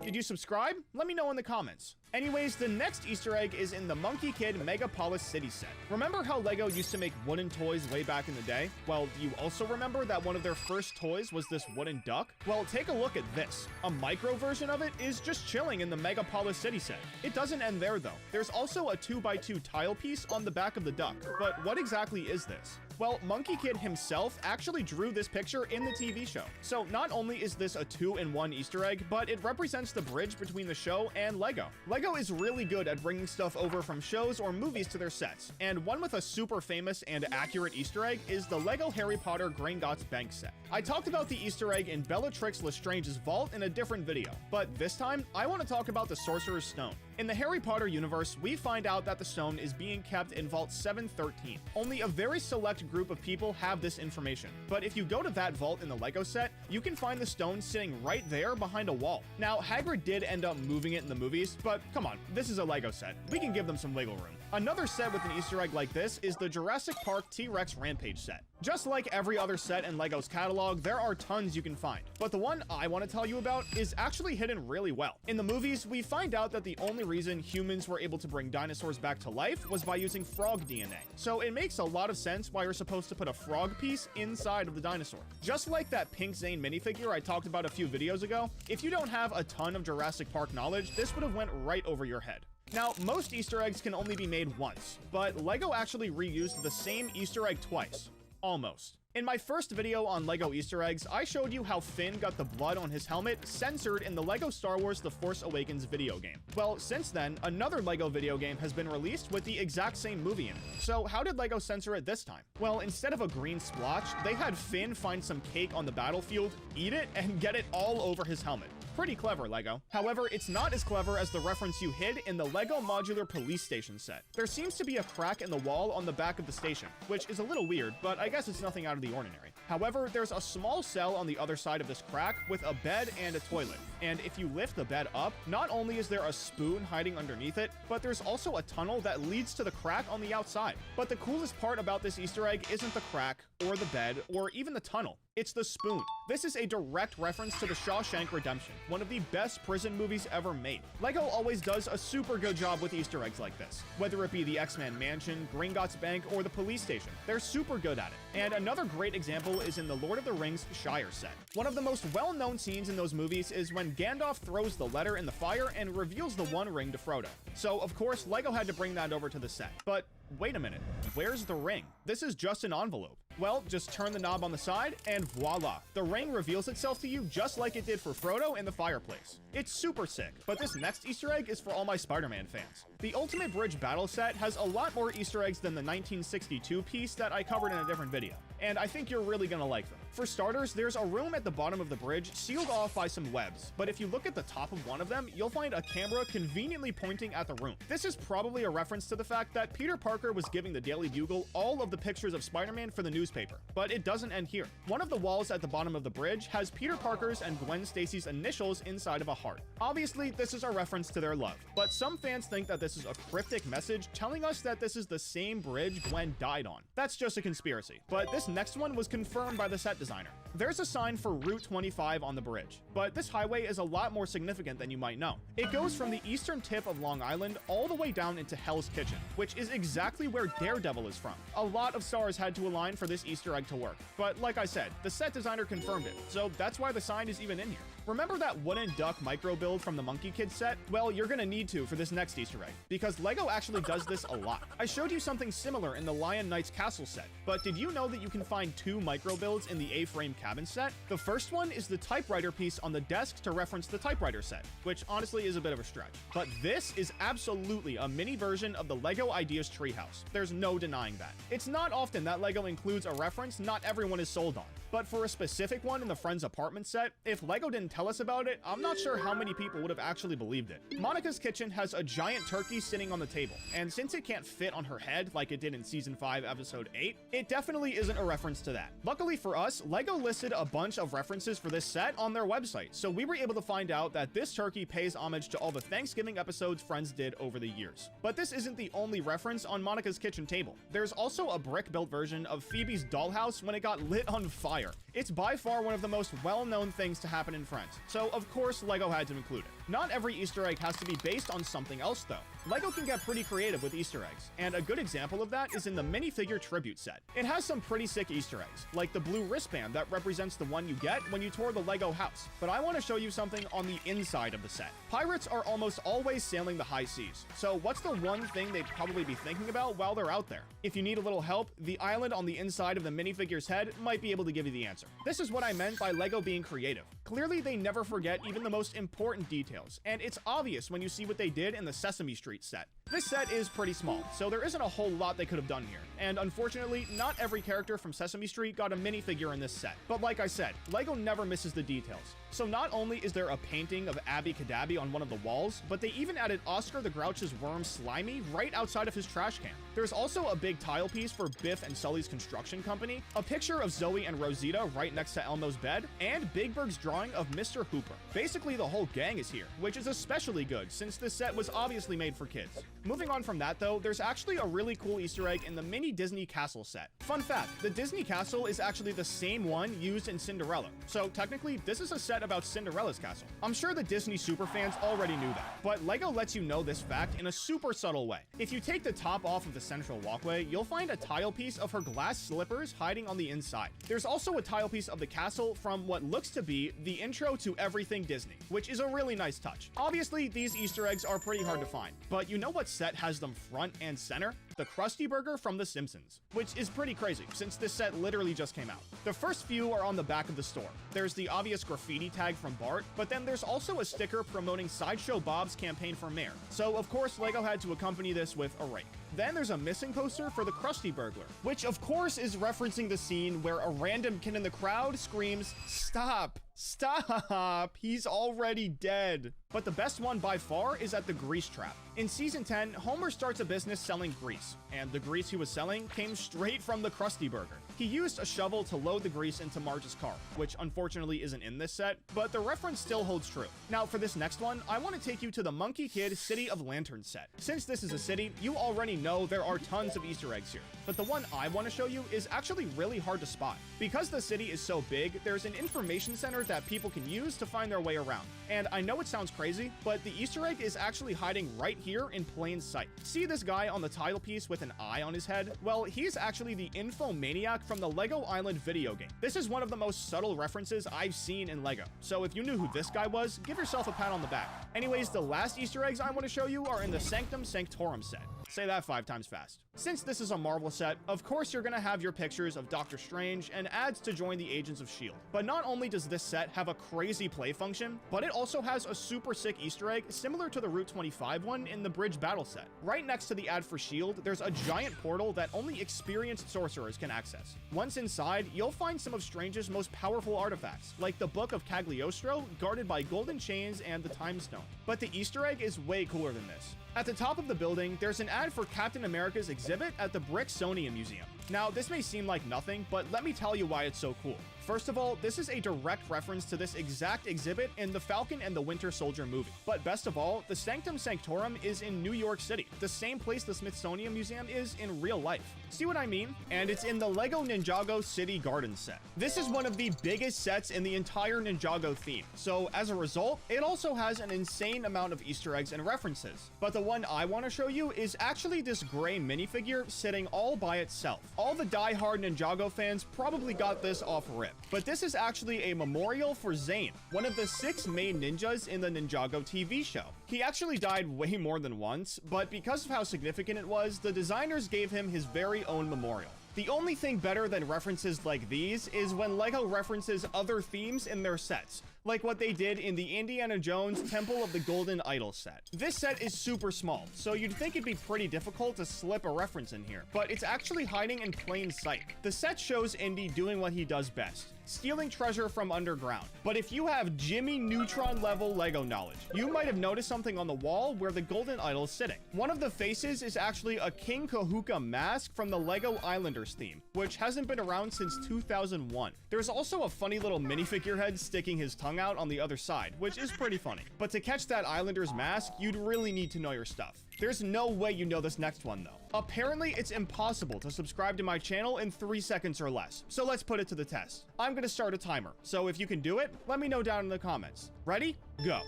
Did you subscribe? Let me know in the comments. Anyways, the next Easter egg is in the Monkey Kid Megapolis City set. Remember how LEGO used to make wooden toys way back in the day? Well, do you also remember that one of their first toys was this wooden duck? Well, take a look at this. A micro version of it is just chilling in the Megapolis City set. It doesn't end there though. There's also a 2x2 tile piece on the back of the duck. But what exactly is this? Well, Monkey Kid himself actually drew this picture in the TV show. So not only is this a 2-in-1 Easter egg, but it represents the bridge between the show and LEGO. LEGO is really good at bringing stuff over from shows or movies to their sets, and one with a super famous and accurate Easter egg is the LEGO Harry Potter Gringotts Bank set. I talked about the Easter egg in Bellatrix Lestrange's vault in a different video, but this time I want to talk about the Sorcerer's Stone. In the Harry Potter universe, we find out that the stone is being kept in Vault 713. Only a very select group of people have this information, but if you go to that vault in the LEGO set, you can find the stone sitting right there behind a wall. Now, Hagrid did end up moving it in the movies, but come on, this is a LEGO set. We can give them some wiggle room. Another set with an Easter egg like this is the Jurassic Park T-Rex Rampage set. Just like every other set in LEGO's catalog, there are tons you can find, but the one I want to tell you about is actually hidden really well. In the movies, we find out that the only reason humans were able to bring dinosaurs back to life was by using frog DNA. So it makes a lot of sense why you're supposed to put a frog piece inside of the dinosaur. Just like that Pink Zane minifigure I talked about a few videos ago, if you don't have a ton of Jurassic Park knowledge, this would have went right over your head. Now, most Easter eggs can only be made once, but LEGO actually reused the same Easter egg twice. Almost. In my first video on LEGO Easter eggs, I showed you how Finn got the blood on his helmet censored in the LEGO Star Wars The Force Awakens video game. Well, since then, another LEGO video game has been released with the exact same movie in it. So how did LEGO censor it this time? Well, instead of a green splotch, they had Finn find some cake on the battlefield, eat it, and get it all over his helmet. Pretty clever, LEGO. However, it's not as clever as the reference you hid in the LEGO Modular Police Station set. There seems to be a crack in the wall on the back of the station, which is a little weird, but I guess it's nothing out of the ordinary. However, there's a small cell on the other side of this crack with a bed and a toilet. And if you lift the bed up, not only is there a spoon hiding underneath it, but there's also a tunnel that leads to the crack on the outside. But the coolest part about this Easter egg isn't the crack, or the bed, or even the tunnel. It's the spoon. This is a direct reference to the Shawshank Redemption, one of the best prison movies ever made. LEGO always does a super good job with Easter eggs like this. Whether it be the X-Men Mansion, Gringotts Bank, or the police station, they're super good at it. And another great example is in the Lord of the Rings Shire set. One of the most well-known scenes in those movies is when Gandalf throws the letter in the fire and reveals the One Ring to Frodo. So, of course, LEGO had to bring that over to the set. But wait a minute, where's the ring? This is just an envelope. Well, just turn the knob on the side, and voila! The ring reveals itself to you just like it did for Frodo in the fireplace. It's super sick, but this next Easter egg is for all my Spider-Man fans. The Ultimate Bridge Battle set has a lot more Easter eggs than the 1962 piece that I covered in a different video, and I think you're really gonna like them. For starters, there's a room at the bottom of the bridge sealed off by some webs, but if you look at the top of one of them, you'll find a camera conveniently pointing at the room. This is probably a reference to the fact that Peter Parker was giving the Daily Bugle all of the pictures of Spider-Man for the new newspaper. But it doesn't end here. One of the walls at the bottom of the bridge has Peter Parker's and Gwen Stacy's initials inside of a heart. Obviously, this is a reference to their love, but some fans think that this is a cryptic message telling us that this is the same bridge Gwen died on. That's just a conspiracy. But this next one was confirmed by the set designer. There's a sign for Route 25 on the bridge, but this highway is a lot more significant than you might know. It goes from the eastern tip of Long Island all the way down into Hell's Kitchen, which is exactly where Daredevil is from. A lot of stars had to align for this Easter egg to work, but like I said, the set designer confirmed it, so that's why the sign is even in here. Remember that wooden duck micro build from the Monkey Kid set? Well, you're gonna need to for this next Easter egg, because LEGO actually does this a lot. I showed you something similar in the Lion Knight's Castle set, but did you know that you can find 2 micro builds in the A-frame cabin set? The first one is the typewriter piece on the desk to reference the typewriter set, which honestly is a bit of a stretch. But this is absolutely a mini version of the LEGO Ideas Treehouse. There's no denying that. It's not often that LEGO includes a reference not everyone is sold on, but for a specific one in the Friends apartment set, if LEGO didn't tell us about it, I'm not sure how many people would have actually believed it. Monica's kitchen has a giant turkey sitting on the table, and since it can't fit on her head like it did in Season 5, Episode 8, it definitely isn't a reference to that. Luckily for us, LEGO listed a bunch of references for this set on their website, so we were able to find out that this turkey pays homage to all the Thanksgiving episodes Friends did over the years. But this isn't the only reference on Monica's kitchen table. There's also a brick-built version of Phoebe's dollhouse when it got lit on fire. It's by far one of the most well-known things to happen in Friends, so of course LEGO had to include it. Not every Easter egg has to be based on something else though. LEGO can get pretty creative with Easter eggs, and a good example of that is in the Minifigured tribute set. It has some pretty sick Easter eggs, like the blue wristband that represents the one you get when you tour the LEGO house. But I want to show you something on the inside of the set. Pirates are almost always sailing the high seas, so what's the one thing they'd probably be thinking about while they're out there? If you need a little help, the island on the inside of the minifigure's head might be able to give you the answer. This is what I meant by LEGO being creative. Clearly, they never forget even the most important details, and it's obvious when you see what they did in the Sesame Street set. This set is pretty small, so there isn't a whole lot they could have done here, and unfortunately, not every character from Sesame Street got a minifigure in this set. But like I said, LEGO never misses the details. So not only is there a painting of Abby Cadabby on one of the walls, but they even added Oscar the Grouch's worm Slimy right outside of his trash can. There's also a big tile piece for Biff and Sully's construction company, a picture of Zoe and Rosita right next to Elmo's bed, and Big Berg's drawing of Mr. Hooper. Basically, the whole gang is here, which is especially good since this set was obviously made for kids. Moving on from that though, there's actually a really cool Easter egg in the mini Disney Castle set. Fun fact, the Disney Castle is actually the same one used in Cinderella, so technically this is a set about Cinderella's castle. I'm sure the Disney superfans already knew that, but LEGO lets you know this fact in a super subtle way. If you take the top off of the central walkway, you'll find a tile piece of her glass slippers hiding on the inside. There's also a tile piece of the castle from what looks to be the intro to Everything Disney, which is a really nice touch. Obviously, these Easter eggs are pretty hard to find, but you know what set has them front and center? The Krusty Burger from The Simpsons, which is pretty crazy since this set literally just came out. The first few are on the back of the store. There's the obvious graffiti tag from Bart, but then there's also a sticker promoting Sideshow Bob's campaign for mayor. So of course LEGO had to accompany this with a rake. Then there's a missing poster for the Krusty Burglar, which of course is referencing the scene where a random kid in the crowd screams, "Stop! Stop! He's already dead." But the best one by far is at the grease trap. In Season 10, Homer starts a business selling grease, and the grease he was selling came straight from the Krusty Burger. He used a shovel to load the grease into Marge's car, which unfortunately isn't in this set, but the reference still holds true. Now for this next one, I want to take you to the Monkey Kid City of Lanterns set. Since this is a city, you already know there are tons of Easter eggs here, but the one I want to show you is actually really hard to spot. Because the city is so big, there's an information center that people can use to find their way around. And I know it sounds crazy, but the Easter egg is actually hiding right here in plain sight. See this guy on the tile piece with an eye on his head? Well, he's actually the Infomaniac from the Lego Island video game. This is one of the most subtle references I've seen in LEGO, so if you knew who this guy was, give yourself a pat on the back. Anyways, the last Easter eggs I want to show you are in the Sanctum Sanctorum set. Say that 5 times fast. Since this is a Marvel set, of course you're gonna have your pictures of Doctor Strange and ads to join the Agents of S.H.I.E.L.D. But not only does this set have a crazy play function, but it also has a super sick Easter egg similar to the Route 25 one in the Bridge Battle set. Right next to the ad for S.H.I.E.L.D., there's a giant portal that only experienced sorcerers can access. Once inside, you'll find some of Strange's most powerful artifacts, like the Book of Cagliostro, guarded by golden chains and the Time Stone. But the Easter egg is way cooler than this. At the top of the building, there's an ad for Captain America's exhibit at the Bricksonium Museum. Now, this may seem like nothing, but let me tell you why it's so cool. First of all, this is a direct reference to this exact exhibit in the Falcon and the Winter Soldier movie. But best of all, the Sanctum Sanctorum is in New York City, the same place the Smithsonian Museum is in real life. See what I mean? And it's in the Lego Ninjago City Garden set. This is one of the biggest sets in the entire Ninjago theme, so as a result, it also has an insane amount of Easter eggs and references. But the one I want to show you is actually this gray minifigure sitting all by itself. All the die-hard Ninjago fans probably got this off rip, but this is actually a memorial for Zane, one of the 6 main ninjas in the Ninjago TV show. He actually died way more than once, but because of how significant it was, the designers gave him his very own memorial. The only thing better than references like these is when LEGO references other themes in their sets, like what they did in the Indiana Jones Temple of the Golden Idol set. This set is super small, so you'd think it'd be pretty difficult to slip a reference in here, but it's actually hiding in plain sight. The set shows Indy doing what he does best, stealing treasure from underground. But if you have Jimmy Neutron level LEGO knowledge, you might have noticed something on the wall where the Golden Idol is sitting. One of the faces is actually a King Kahuka mask from the LEGO Islanders theme, which hasn't been around since 2001. There's also a funny little minifigure head sticking his tongue out on the other side, which is pretty funny. But to catch that Islanders mask, you'd really need to know your stuff. There's no way you know this next one though. Apparently, it's impossible to subscribe to my channel in 3 seconds or less, so let's put it to the test. I'm gonna start a timer, so if you can do it, let me know down in the comments. Ready? Go.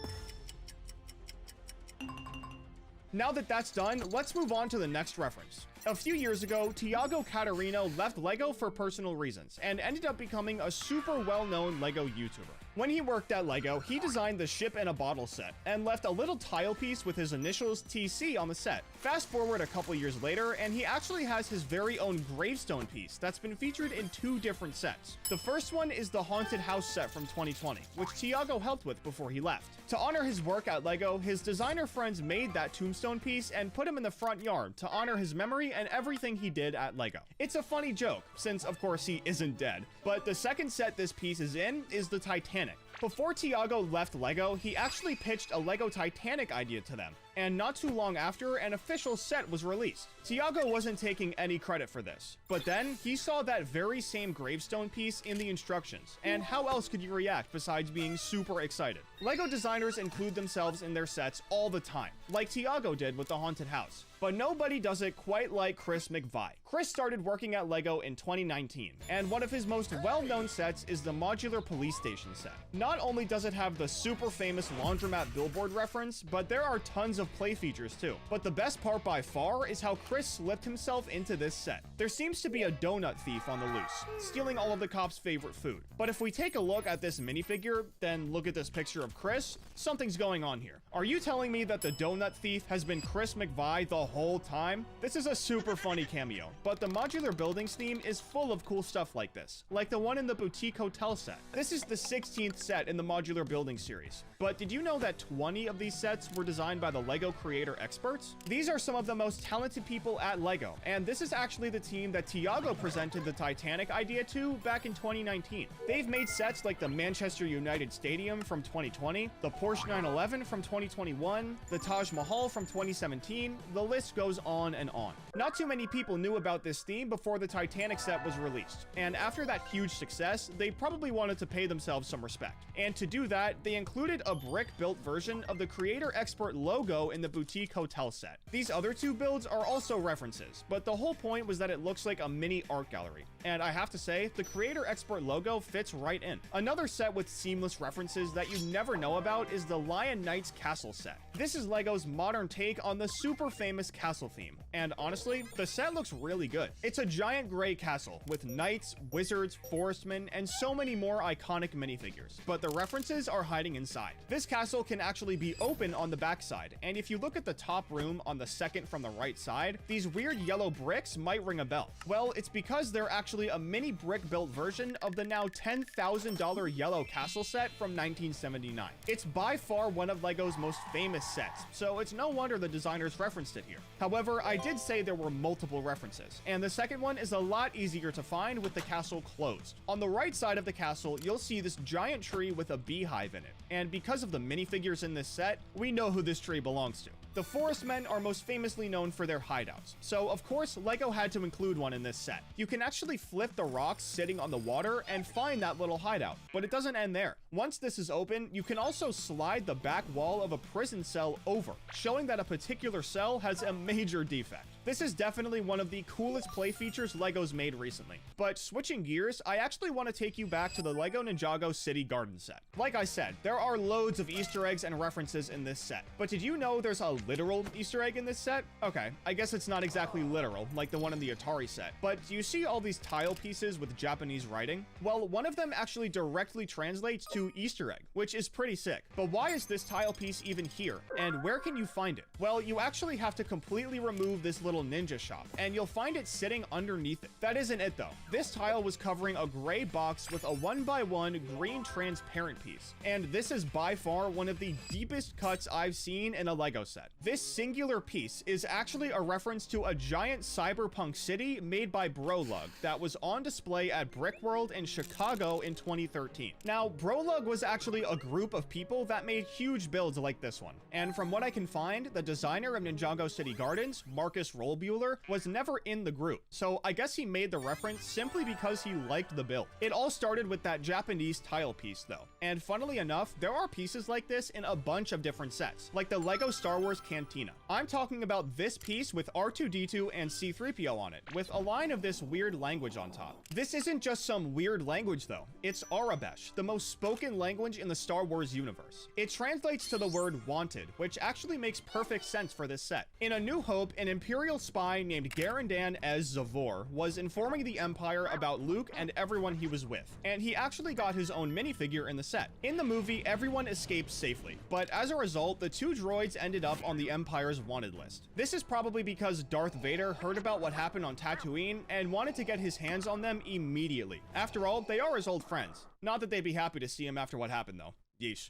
Now that that's done, let's move on to the next reference. A few years ago, Tiago Catarino left LEGO for personal reasons and ended up becoming a super well-known LEGO YouTuber. When he worked at LEGO, he designed the Ship in a Bottle set and left a little tile piece with his initials TC on the set. Fast forward a couple years later, and he actually has his very own gravestone piece that's been featured in 2 different sets. The first one is the Haunted House set from 2020, which Tiago helped with before he left. To honor his work at LEGO, his designer friends made that tombstone piece and put him in the front yard to honor his memory and everything he did at LEGO. It's a funny joke, since of course he isn't dead, but the second set this piece is in is the Titanic. Before Tiago left LEGO, he actually pitched a LEGO Titanic idea to them, and not too long after, an official set was released. Tiago wasn't taking any credit for this, but then he saw that very same gravestone piece in the instructions, and how else could you react besides being super excited? LEGO designers include themselves in their sets all the time, like Tiago did with the Haunted House. But nobody does it quite like Chris McVie. Chris started working at LEGO in 2019, and one of his most well-known sets is the Modular Police Station set. Not only does it have the super famous laundromat billboard reference, but there are tons of play features too. But the best part by far is how Chris slipped himself into this set. There seems to be a donut thief on the loose, stealing all of the cops' favorite food. But if we take a look at this minifigure, then look at this picture of Chris, something's going on here. Are you telling me that the donut thief has been Chris McVie the whole time? This is a super funny cameo, but the modular buildings theme is full of cool stuff like this, like the one in the boutique hotel set. This is the 16th set in the modular building series, but did you know that 20 of these sets were designed by the LEGO creator experts? These are some of the most talented people at LEGO, and this is actually the team that Tiago presented the Titanic idea to back in 2019. They've made sets like the Manchester United Stadium from 2020, the Porsche 911 from 2021, the Taj Mahal from 2017, the list goes on and on. Not too many people knew about this theme before the Titanic set was released, and after that huge success, they probably wanted to pay themselves some respect. And to do that, they included a brick-built version of the creator expert logo in the boutique hotel set. These other 2 builds are also references, but the whole point was that it looks like a mini art gallery. And I have to say, the creator expert logo fits right in. Another set with seamless references that you never know about is the Lion Knights Castle set. This is LEGO's modern take on the super famous castle theme, and honestly, the set looks really good. It's a giant gray castle with knights, wizards, forestmen, and so many more iconic minifigures, but the references are hiding inside. This castle can actually be open on the backside, and if you look at the top room on the second from the right side, these weird yellow bricks might ring a bell. Well, it's because they're actually a mini brick-built version of the now $10,000 yellow castle set from 1979. It's by far one of LEGO's most famous sets, so it's no wonder the designers referenced it here. However, I did say there were multiple references, and the second one is a lot easier to find with the castle closed. On the right side of the castle, you'll see this giant tree with a beehive in it, and because of the minifigures in this set, we know who this tree belongs to. The Forest Men are most famously known for their hideouts, so of course LEGO had to include one in this set. You can actually flip the rocks sitting on the water and find that little hideout, but it doesn't end there. Once this is open, you can also slide the back wall of a prison cell over, showing that a particular cell has a major defect. This is definitely one of the coolest play features LEGO's made recently. But switching gears, I actually want to take you back to the LEGO Ninjago City Garden set. Like I said, there are loads of Easter eggs and references in this set. But did you know there's a literal Easter egg in this set? Okay, I guess it's not exactly literal, like the one in the Atari set. But do you see all these tile pieces with Japanese writing? Well, one of them actually directly translates to Easter egg, which is pretty sick. But why is this tile piece even here? And where can you find it? Well, you actually have to completely remove this little ninja shop, and you'll find it sitting underneath it. That isn't it though. This tile was covering a gray box with a 1x1 green transparent piece, and this is by far one of the deepest cuts I've seen in a LEGO set. This singular piece is actually a reference to a giant cyberpunk city made by Brolug that was on display at Brickworld in Chicago in 2013. Now, Brolug was actually a group of people that made huge builds like this one, and from what I can find, the designer of Ninjago City Gardens, Marcus Rollbuehler, was never in the group, so I guess he made the reference simply because he liked the build. It all started with that Japanese tile piece though, and funnily enough, there are pieces like this in a bunch of different sets, like the LEGO Star Wars Cantina. I'm talking about this piece with R2-D2 and C-3PO on it, with a line of this weird language on top. This isn't just some weird language though, it's Arabesh, the most spoken language in the Star Wars universe. It translates to the word wanted, which actually makes perfect sense for this set. In A New Hope, an Imperial spy named Garandan Ez Zavor was informing the Empire about Luke and everyone he was with, and he actually got his own minifigure in the set. In the movie, everyone escapes safely, but as a result, the two droids ended up on the Empire's wanted list. This is probably because Darth Vader heard about what happened on Tatooine and wanted to get his hands on them immediately. After all, they are his old friends. Not that they'd be happy to see him after what happened though. Yeesh.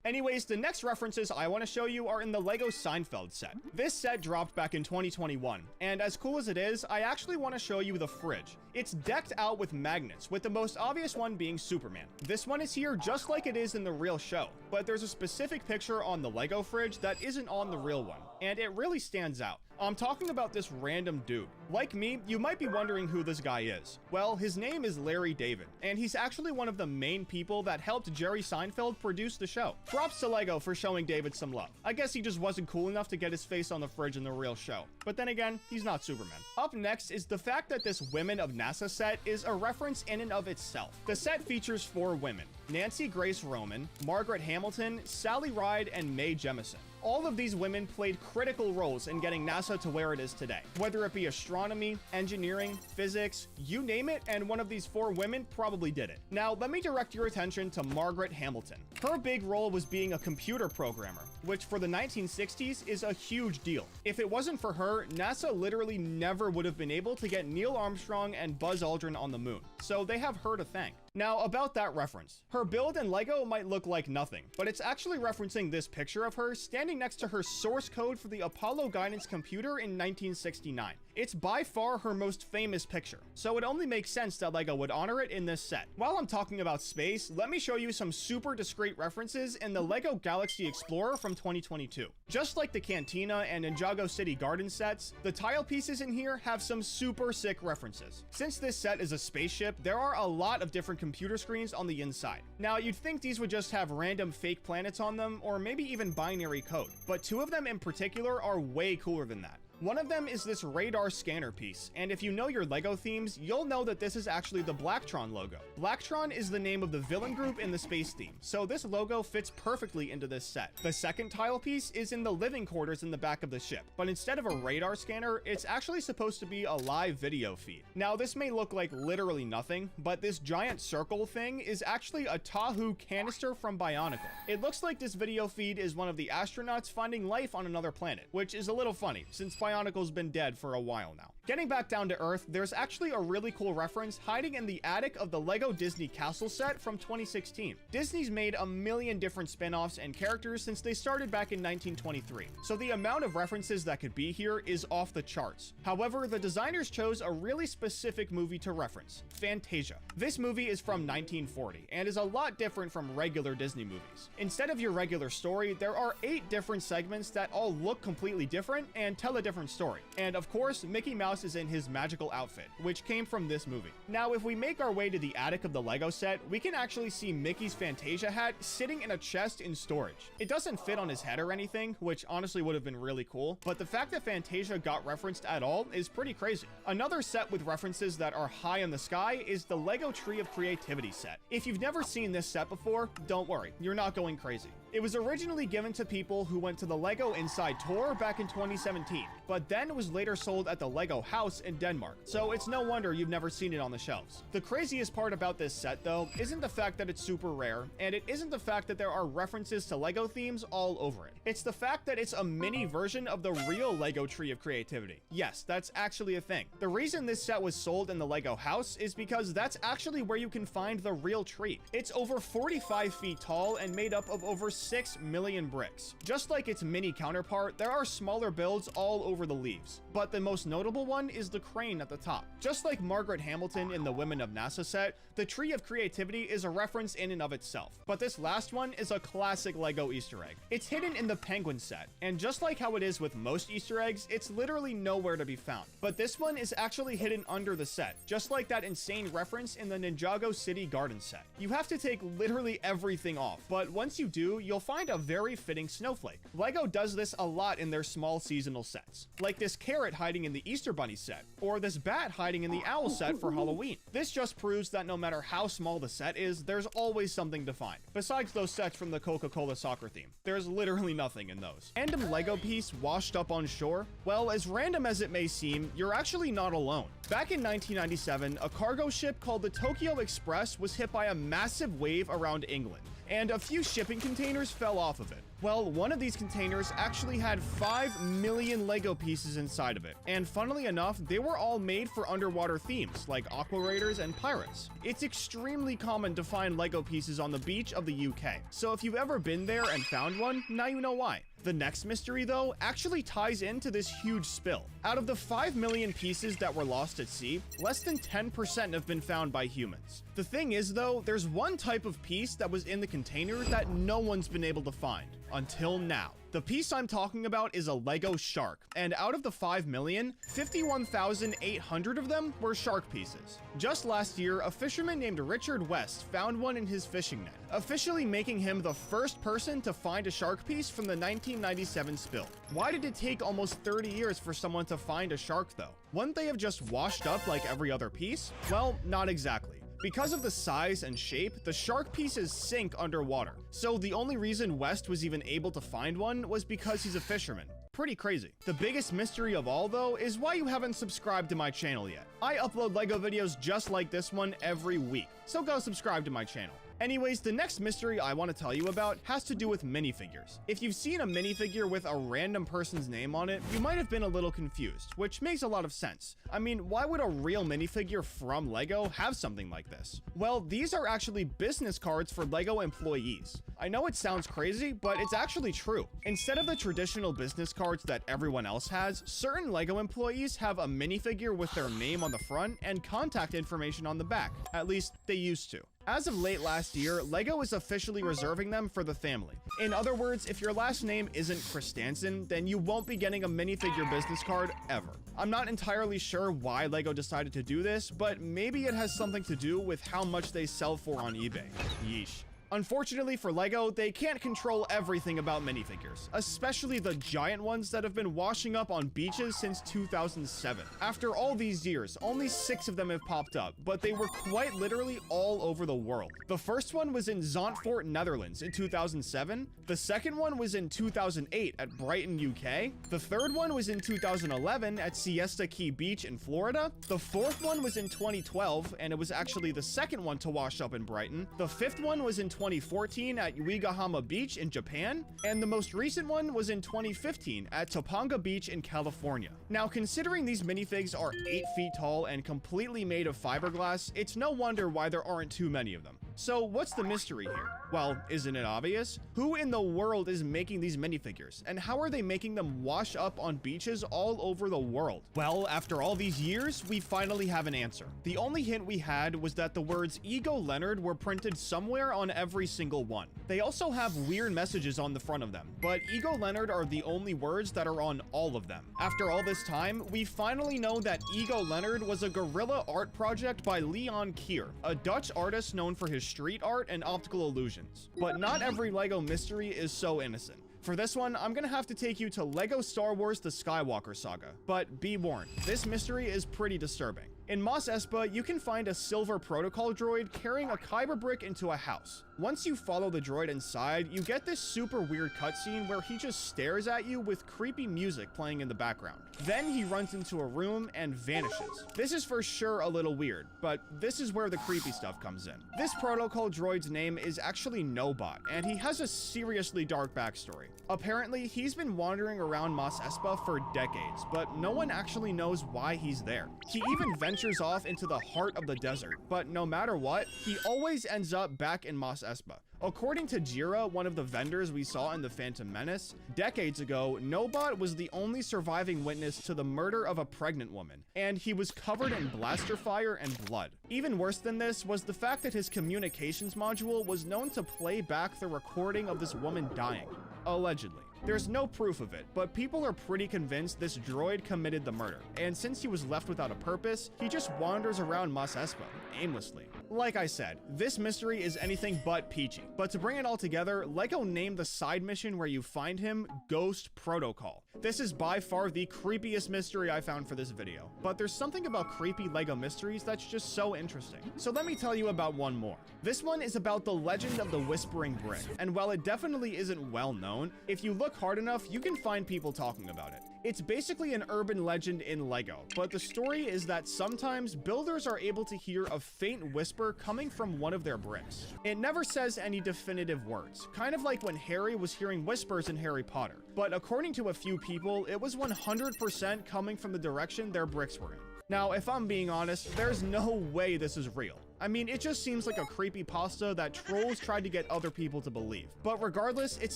Anyways, the next references I want to show you are in the LEGO Seinfeld set. This set dropped back in 2021, and as cool as it is, I actually want to show you the fridge. It's decked out with magnets, with the most obvious one being Superman. This one is here just like it is in the real show, but there's a specific picture on the LEGO fridge that isn't on the real one, and it really stands out. I'm talking about this random dude. Like me, you might be wondering who this guy is. Well, his name is Larry David, and he's actually one of the main people that helped Jerry Seinfeld produce the show. Props to LEGO for showing David some love. I guess he just wasn't cool enough to get his face on the fridge in the real show. But then again, he's not Superman. Up next is the fact that this Women of NASA set is a reference in and of itself. The set features 4 women: Nancy Grace Roman, Margaret Hamilton, Sally Ride, and Mae Jemison. All of these women played critical roles in getting NASA to where it is today, whether it be astronomy, engineering, physics, you name it, and one of these 4 women probably did it. Now, let me direct your attention to Margaret Hamilton. Her big role was being a computer programmer, which for the 1960s is a huge deal. If it wasn't for her, NASA literally never would have been able to get Neil Armstrong and Buzz Aldrin on the moon, so they have her to thank. Now, about that reference. Her build in LEGO might look like nothing, but it's actually referencing this picture of her standing next to her source code for the Apollo guidance computer in 1969. It's by far her most famous picture, so it only makes sense that LEGO would honor it in this set. While I'm talking about space, let me show you some super discreet references in the LEGO Galaxy Explorer from 2022. Just like the Cantina and Ninjago City Garden sets, the tile pieces in here have some super sick references. Since this set is a spaceship, there are a lot of different computer screens on the inside. Now, you'd think these would just have random fake planets on them, or maybe even binary code, but 2 of them in particular are way cooler than that. One of them is this radar scanner piece, and if you know your LEGO themes, you'll know that this is actually the Blacktron logo. Blacktron is the name of the villain group in the space theme, so this logo fits perfectly into this set. The second tile piece is in the living quarters in the back of the ship, but instead of a radar scanner, it's actually supposed to be a live video feed. Now, this may look like literally nothing, but this giant circle thing is actually a Tahoe canister from Bionicle. It looks like this video feed is one of the astronauts finding life on another planet, which is a little funny, since Bionicle Bionicle's been dead for a while now. Getting back down to earth, there's actually a really cool reference hiding in the attic of the LEGO Disney Castle set from 2016. Disney's made a million different spin-offs and characters since they started back in 1923, so the amount of references that could be here is off the charts. However, the designers chose a really specific movie to reference, Fantasia. This movie is from 1940 and is a lot different from regular Disney movies. Instead of your regular story, there are 8 different segments that all look completely different and tell a different story. And of course, Mickey Mouse is in his magical outfit, which came from this movie. Now, if we make our way to the attic of the LEGO set, we can actually see Mickey's Fantasia hat sitting in a chest in storage. It doesn't fit on his head or anything, which honestly would have been really cool, but the fact that Fantasia got referenced at all is pretty crazy. Another set with references that are high in the sky is the LEGO Tree of Creativity set. If you've never seen this set before, don't worry, you're not going crazy. It was originally given to people who went to the LEGO Inside Tour back in 2017, but then was later sold at the LEGO House in Denmark, so it's no wonder you've never seen it on the shelves. The craziest part about this set, though, isn't the fact that it's super rare, and it isn't the fact that there are references to LEGO themes all over it. It's the fact that it's a mini version of the real LEGO Tree of Creativity. Yes, that's actually a thing. The reason this set was sold in the LEGO House is because that's actually where you can find the real tree. It's over 45 feet tall and made up of over 6 million bricks. Just like its mini counterpart, there are smaller builds all over the leaves, but the most notable one is the crane at the top. Just like Margaret Hamilton in the Women of NASA set, the Tree of Creativity is a reference in and of itself, but this last one is a classic LEGO Easter egg. It's hidden in the Penguin set, and just like how it is with most Easter eggs, it's literally nowhere to be found. But this one is actually hidden under the set, just like that insane reference in the Ninjago City Garden set. You have to take literally everything off, but once you do, you'll find a very fitting snowflake. LEGO does this a lot in their small seasonal sets, like this carrot hiding in the Easter Bunny set, or this bat hiding in the owl set for Halloween. This just proves that no matter how small the set is, there's always something to find. Besides those sets from the Coca-Cola soccer theme, there's literally nothing in those. Random LEGO piece washed up on shore? Well, as random as it may seem, you're actually not alone. Back in 1997, a cargo ship called the Tokyo Express was hit by a massive wave around England, and a few shipping containers fell off of it. Well, one of these containers actually had 5 million LEGO pieces inside of it, and funnily enough, they were all made for underwater themes, like Aqua Raiders and Pirates. It's extremely common to find LEGO pieces on the beach of the UK, so if you've ever been there and found one, now you know why. The next mystery, though, actually ties into this huge spill. Out of the 5 million pieces that were lost at sea, less than 10% have been found by humans. The thing is, though, there's one type of piece that was in the container that no one's been able to find, until now. The piece I'm talking about is a LEGO shark, and out of the 5 million, 51,800 of them were shark pieces. Just last year, a fisherman named Richard West found one in his fishing net, officially making him the first person to find a shark piece from the 1997 spill. Why did it take almost 30 years for someone to find a shark, though? Wouldn't they have just washed up like every other piece? Well, not exactly. Because of the size and shape, the shark pieces sink underwater. So the only reason West was even able to find one was because he's a fisherman. Pretty crazy. The biggest mystery of all, though, is why you haven't subscribed to my channel yet. I upload LEGO videos just like this one every week, so go subscribe to my channel. Anyways, the next mystery I want to tell you about has to do with minifigures. If you've seen a minifigure with a random person's name on it, you might have been a little confused, which makes a lot of sense. I mean, why would a real minifigure from LEGO have something like this? Well, these are actually business cards for LEGO employees. I know it sounds crazy, but it's actually true. Instead of the traditional business cards that everyone else has, certain LEGO employees have a minifigure with their name on the front and contact information on the back. At least, they used to. As of late last year, LEGO is officially reserving them for the family. In other words, if your last name isn't Christensen, then you won't be getting a minifigure business card ever. I'm not entirely sure why LEGO decided to do this, but maybe it has something to do with how much they sell for on eBay. Yeesh. Unfortunately for LEGO, they can't control everything about minifigures, especially the giant ones that have been washing up on beaches since 2007. After all these years, only 6 of them have popped up, but they were quite literally all over the world. The first one was in Zandvoort, Netherlands in 2007. The second one was in 2008 at Brighton, UK. The third one was in 2011 at Siesta Key Beach in Florida. The fourth one was in 2012, and it was actually the second one to wash up in Brighton. The fifth one was in 2014 at Uegahama Beach in Japan, and the most recent one was in 2015 at Topanga Beach in California. Now, considering these minifigs are 8 feet tall and completely made of fiberglass, it's no wonder why there aren't too many of them. So what's the mystery here? Well, isn't it obvious? Who in the world is making these minifigures, and how are they making them wash up on beaches all over the world? Well, after all these years, we finally have an answer. The only hint we had was that the words Ego Leonard were printed somewhere on every single one. They also have weird messages on the front of them, but Ego Leonard are the only words that are on all of them. After all this time, we finally know that Ego Leonard was a guerrilla art project by Leon Kier, a Dutch artist known for his street art and optical illusions. But not every LEGO mystery is so innocent. For this one, I'm gonna have to take you to LEGO Star Wars The Skywalker Saga, but be warned, this mystery is pretty disturbing. In Mos Espa, you can find a silver protocol droid carrying a kyber brick into a house. Once you follow the droid inside, you get this super weird cutscene where he just stares at you with creepy music playing in the background. Then he runs into a room and vanishes. This is for sure a little weird, but this is where the creepy stuff comes in. This protocol droid's name is actually Nobot, and he has a seriously dark backstory. Apparently, he's been wandering around Mos Espa for decades, but no one actually knows why he's there. He even ventures off into the heart of the desert, but no matter what, he always ends up back in Mos Espa. According to Jira, one of the vendors we saw in The Phantom Menace, decades ago, Nobot was the only surviving witness to the murder of a pregnant woman, and he was covered in blaster fire and blood. Even worse than this was the fact that his communications module was known to play back the recording of this woman dying. Allegedly. There's no proof of it, but people are pretty convinced this droid committed the murder, and since he was left without a purpose, he just wanders around Mos Espa, aimlessly. Like I said, this mystery is anything but peachy, but to bring it all together, LEGO named the side mission where you find him Ghost Protocol. This is by far the creepiest mystery I found for this video, but there's something about creepy LEGO mysteries that's just so interesting. So let me tell you about one more. This one is about the legend of the Whispering Brick, and while it definitely isn't well known, if you look hard enough, you can find people talking about it. It's basically an urban legend in LEGO, but the story is that sometimes builders are able to hear a faint whisper coming from one of their bricks. It never says any definitive words, kind of like when Harry was hearing whispers in Harry Potter, but according to a few people, it was 100% coming from the direction their bricks were in. Now, if I'm being honest, there's no way this is real. I mean, it just seems like a creepypasta that trolls tried to get other people to believe. But regardless, it's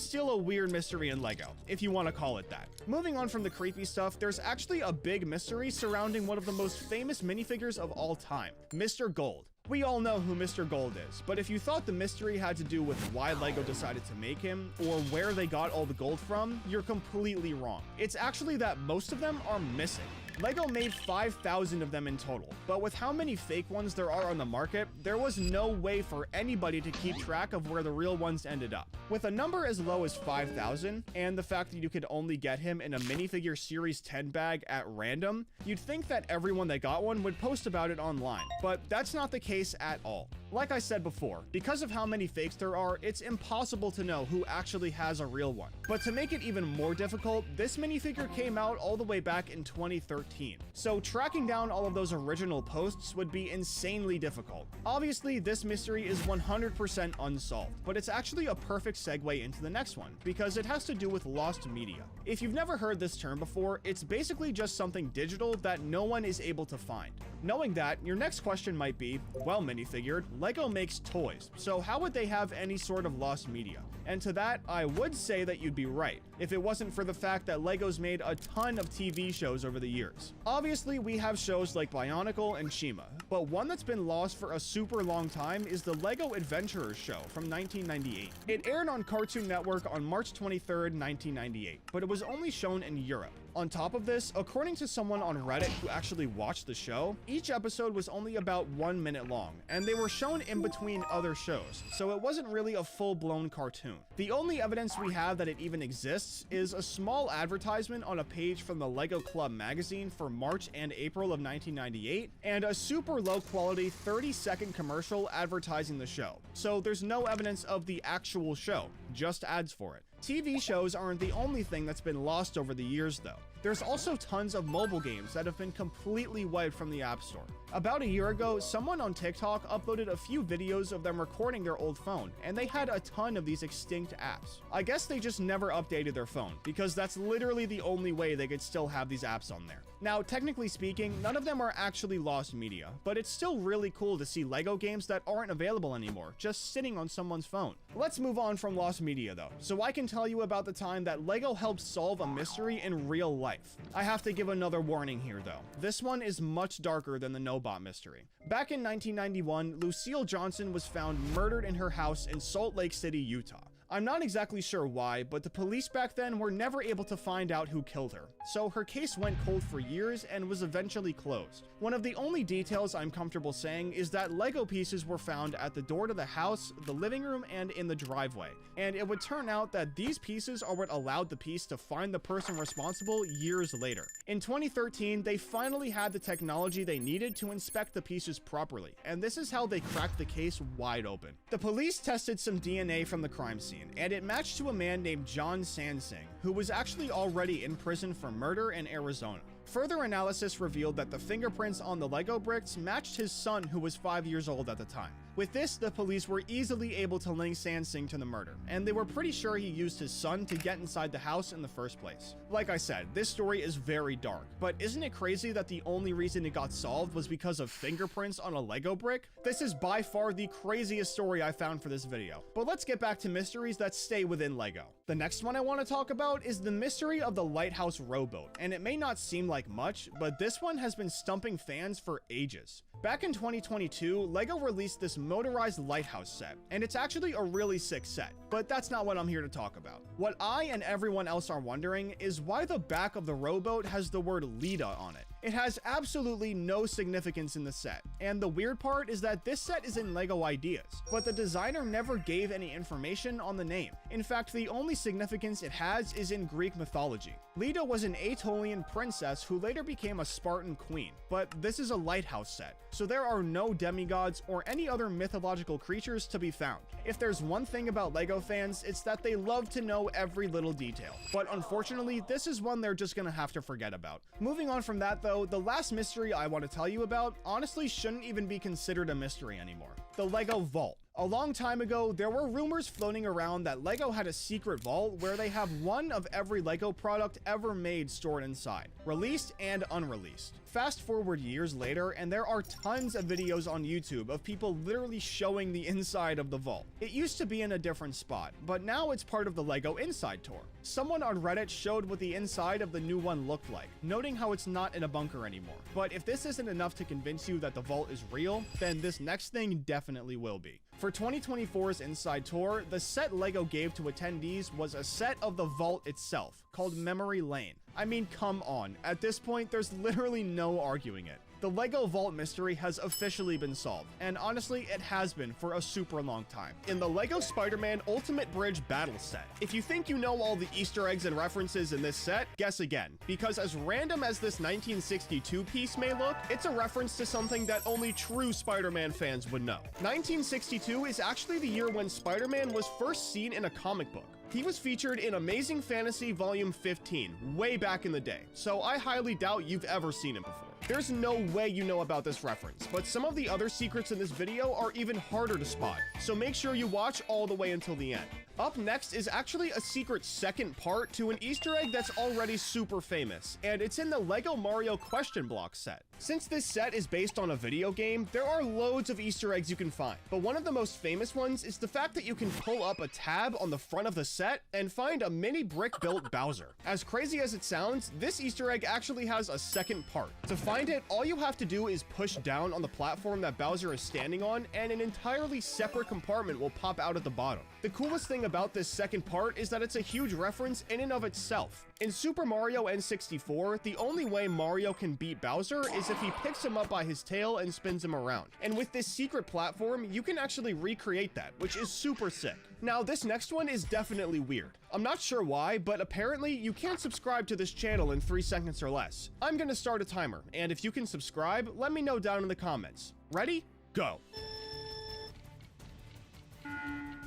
still a weird mystery in LEGO, if you want to call it that. Moving on from the creepy stuff, there's actually a big mystery surrounding one of the most famous minifigures of all time, Mr. Gold. We all know who Mr. Gold is, but if you thought the mystery had to do with why LEGO decided to make him, or where they got all the gold from, you're completely wrong. It's actually that most of them are missing. LEGO made 5,000 of them in total, but with how many fake ones there are on the market, there was no way for anybody to keep track of where the real ones ended up. With a number as low as 5,000, and the fact that you could only get him in a minifigure Series 10 bag at random, you'd think that everyone that got one would post about it online, but that's not the case at all. Like I said before, because of how many fakes there are, it's impossible to know who actually has a real one. But to make it even more difficult, this minifigure came out all the way back in 2013. So tracking down all of those original posts would be insanely difficult. Obviously, this mystery is 100% unsolved, but it's actually a perfect segue into the next one, because it has to do with lost media. If you've never heard this term before, it's basically just something digital that no one is able to find. Knowing that, your next question might be, well, Minifigured, LEGO makes toys, so how would they have any sort of lost media? And to that, I would say that you'd be right, if it wasn't for the fact that LEGO's made a ton of TV shows over the years. Obviously, we have shows like Bionicle and Shima, but one that's been lost for a super long time is the LEGO Adventurers show from 1998. It aired on Cartoon Network on March 23rd, 1998, but it was only shown in Europe. On top of this, according to someone on Reddit who actually watched the show, each episode was only about 1 minute long, and they were shown in between other shows, so it wasn't really a full-blown cartoon. The only evidence we have that it even exists is a small advertisement on a page from the LEGO Club magazine for March and April of 1998, and a super low-quality 30-second commercial advertising the show. So there's no evidence of the actual show, just ads for it. TV shows aren't the only thing that's been lost over the years though. There's also tons of mobile games that have been completely wiped from the App Store. About a year ago, someone on TikTok uploaded a few videos of them recording their old phone, and they had a ton of these extinct apps. I guess they just never updated their phone, because that's literally the only way they could still have these apps on there. Now, technically speaking, none of them are actually lost media, but it's still really cool to see LEGO games that aren't available anymore, just sitting on someone's phone. Let's move on from lost media though, so I can tell you about the time that LEGO helped solve a mystery in real life. I have to give another warning here though. This one is much darker than the Nobot mystery. Back in 1991, Lucille Johnson was found murdered in her house in Salt Lake City, Utah. I'm not exactly sure why, but the police back then were never able to find out who killed her, so her case went cold for years and was eventually closed. One of the only details I'm comfortable saying is that LEGO pieces were found at the door to the house, the living room, and in the driveway, and it would turn out that these pieces are what allowed the piece to find the person responsible years later. In 2013, they finally had the technology they needed to inspect the pieces properly, and this is how they cracked the case wide open. The police tested some DNA from the crime scene, and it matched to a man named John Sansing, who was actually already in prison for murder in Arizona. Further analysis revealed that the fingerprints on the LEGO bricks matched his son, who was 5 years old at the time. With this, the police were easily able to link Sansing to the murder, and they were pretty sure he used his son to get inside the house in the first place. Like I said, this story is very dark, but isn't it crazy that the only reason it got solved was because of fingerprints on a LEGO brick? This is by far the craziest story I found for this video, but let's get back to mysteries that stay within LEGO. The next one I want to talk about is the mystery of the lighthouse rowboat, and it may not seem like much, but this one has been stumping fans for ages. Back in 2022, LEGO released this motorized lighthouse set, and it's actually a really sick set, but that's not what I'm here to talk about. What I and everyone else are wondering is why the back of the rowboat has the word Lita on it. It has absolutely no significance in the set, and the weird part is that this set is in LEGO Ideas, but the designer never gave any information on the name. In fact, the only significance it has is in Greek mythology. Lita was an Aetolian princess who later became a Spartan queen, but this is a lighthouse set, so there are no demigods or any other mythological creatures to be found. If there's one thing about LEGO fans, it's that they love to know every little detail, but unfortunately, this is one they're just gonna have to forget about. Moving on from that though, the last mystery I want to tell you about honestly shouldn't even be considered a mystery anymore. The LEGO Vault. A long time ago, there were rumors floating around that LEGO had a secret vault where they have one of every LEGO product ever made stored inside, released and unreleased. Fast forward years later, and there are tons of videos on YouTube of people literally showing the inside of the vault. It used to be in a different spot, but now it's part of the LEGO Inside Tour. Someone on Reddit showed what the inside of the new one looked like, noting how it's not in a bunker anymore. But if this isn't enough to convince you that the vault is real, then this next thing definitely will be. For 2024's Inside Tour, the set LEGO gave to attendees was a set of the vault itself, called Memory Lane. I mean, come on, at this point, there's literally no arguing it. The LEGO Vault mystery has officially been solved, and honestly, it has been for a super long time, in the LEGO Spider-Man Ultimate Bridge Battle Set. If you think you know all the Easter eggs and references in this set, guess again, because as random as this 1962 piece may look, it's a reference to something that only true Spider-Man fans would know. 1962 is actually the year when Spider-Man was first seen in a comic book. He was featured in Amazing Fantasy Volume 15, way back in the day, so I highly doubt you've ever seen it before. There's no way you know about this reference, but some of the other secrets in this video are even harder to spot, so make sure you watch all the way until the end. Up next is actually a secret second part to an Easter egg that's already super famous, and it's in the LEGO Mario Question Block set. Since this set is based on a video game, there are loads of Easter eggs you can find, but one of the most famous ones is the fact that you can pull up a tab on the front of the set and find a mini brick-built Bowser. As crazy as it sounds, this Easter egg actually has a second part. To find it, all you have to do is push down on the platform that Bowser is standing on, and an entirely separate compartment will pop out at the bottom. The coolest thing about this second part is that it's a huge reference in and of itself. In Super Mario N64, the only way Mario can beat Bowser is if he picks him up by his tail and spins him around. And with this secret platform, you can actually recreate that, which is super sick. Now, this next one is definitely weird. I'm not sure why, but apparently you can't subscribe to this channel in 3 seconds or less. I'm gonna start a timer, and if you can subscribe, let me know down in the comments. Ready? Go.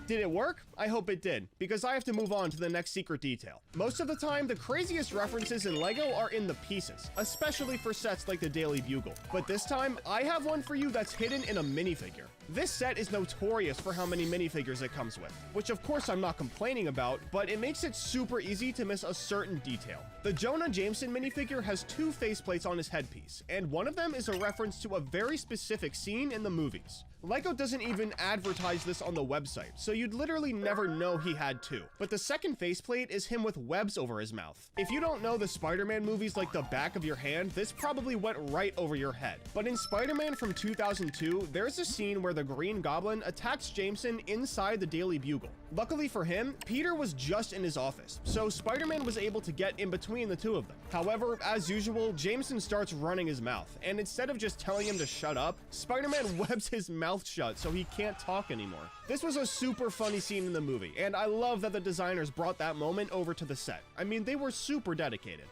Did it work? I hope it did, because I have to move on to the next secret detail. Most of the time, the craziest references in LEGO are in the pieces, especially for sets like the Daily Bugle. But this time, I have one for you that's hidden in a minifigure. This set is notorious for how many minifigures it comes with, which of course I'm not complaining about, but it makes it super easy to miss a certain detail. The Jonah Jameson minifigure has 2 faceplates on his headpiece, and one of them is a reference to a very specific scene in the movies. LEGO doesn't even advertise this on the website, so you'd literally never know he had 2. But the second faceplate is him with webs over his mouth. If you don't know the Spider-Man movies like the back of your hand, this probably went right over your head. But in Spider-Man from 2002, there's a scene where the Green Goblin attacks Jameson inside the Daily Bugle. Luckily for him, Peter was just in his office, so Spider-Man was able to get in between the two of them. However, as usual, Jameson starts running his mouth, and instead of just telling him to shut up, Spider-Man webs his mouth shut so he can't talk anymore. This was a super funny scene in the movie, and I love that the designers brought that moment over to the set. I mean, they were super dedicated.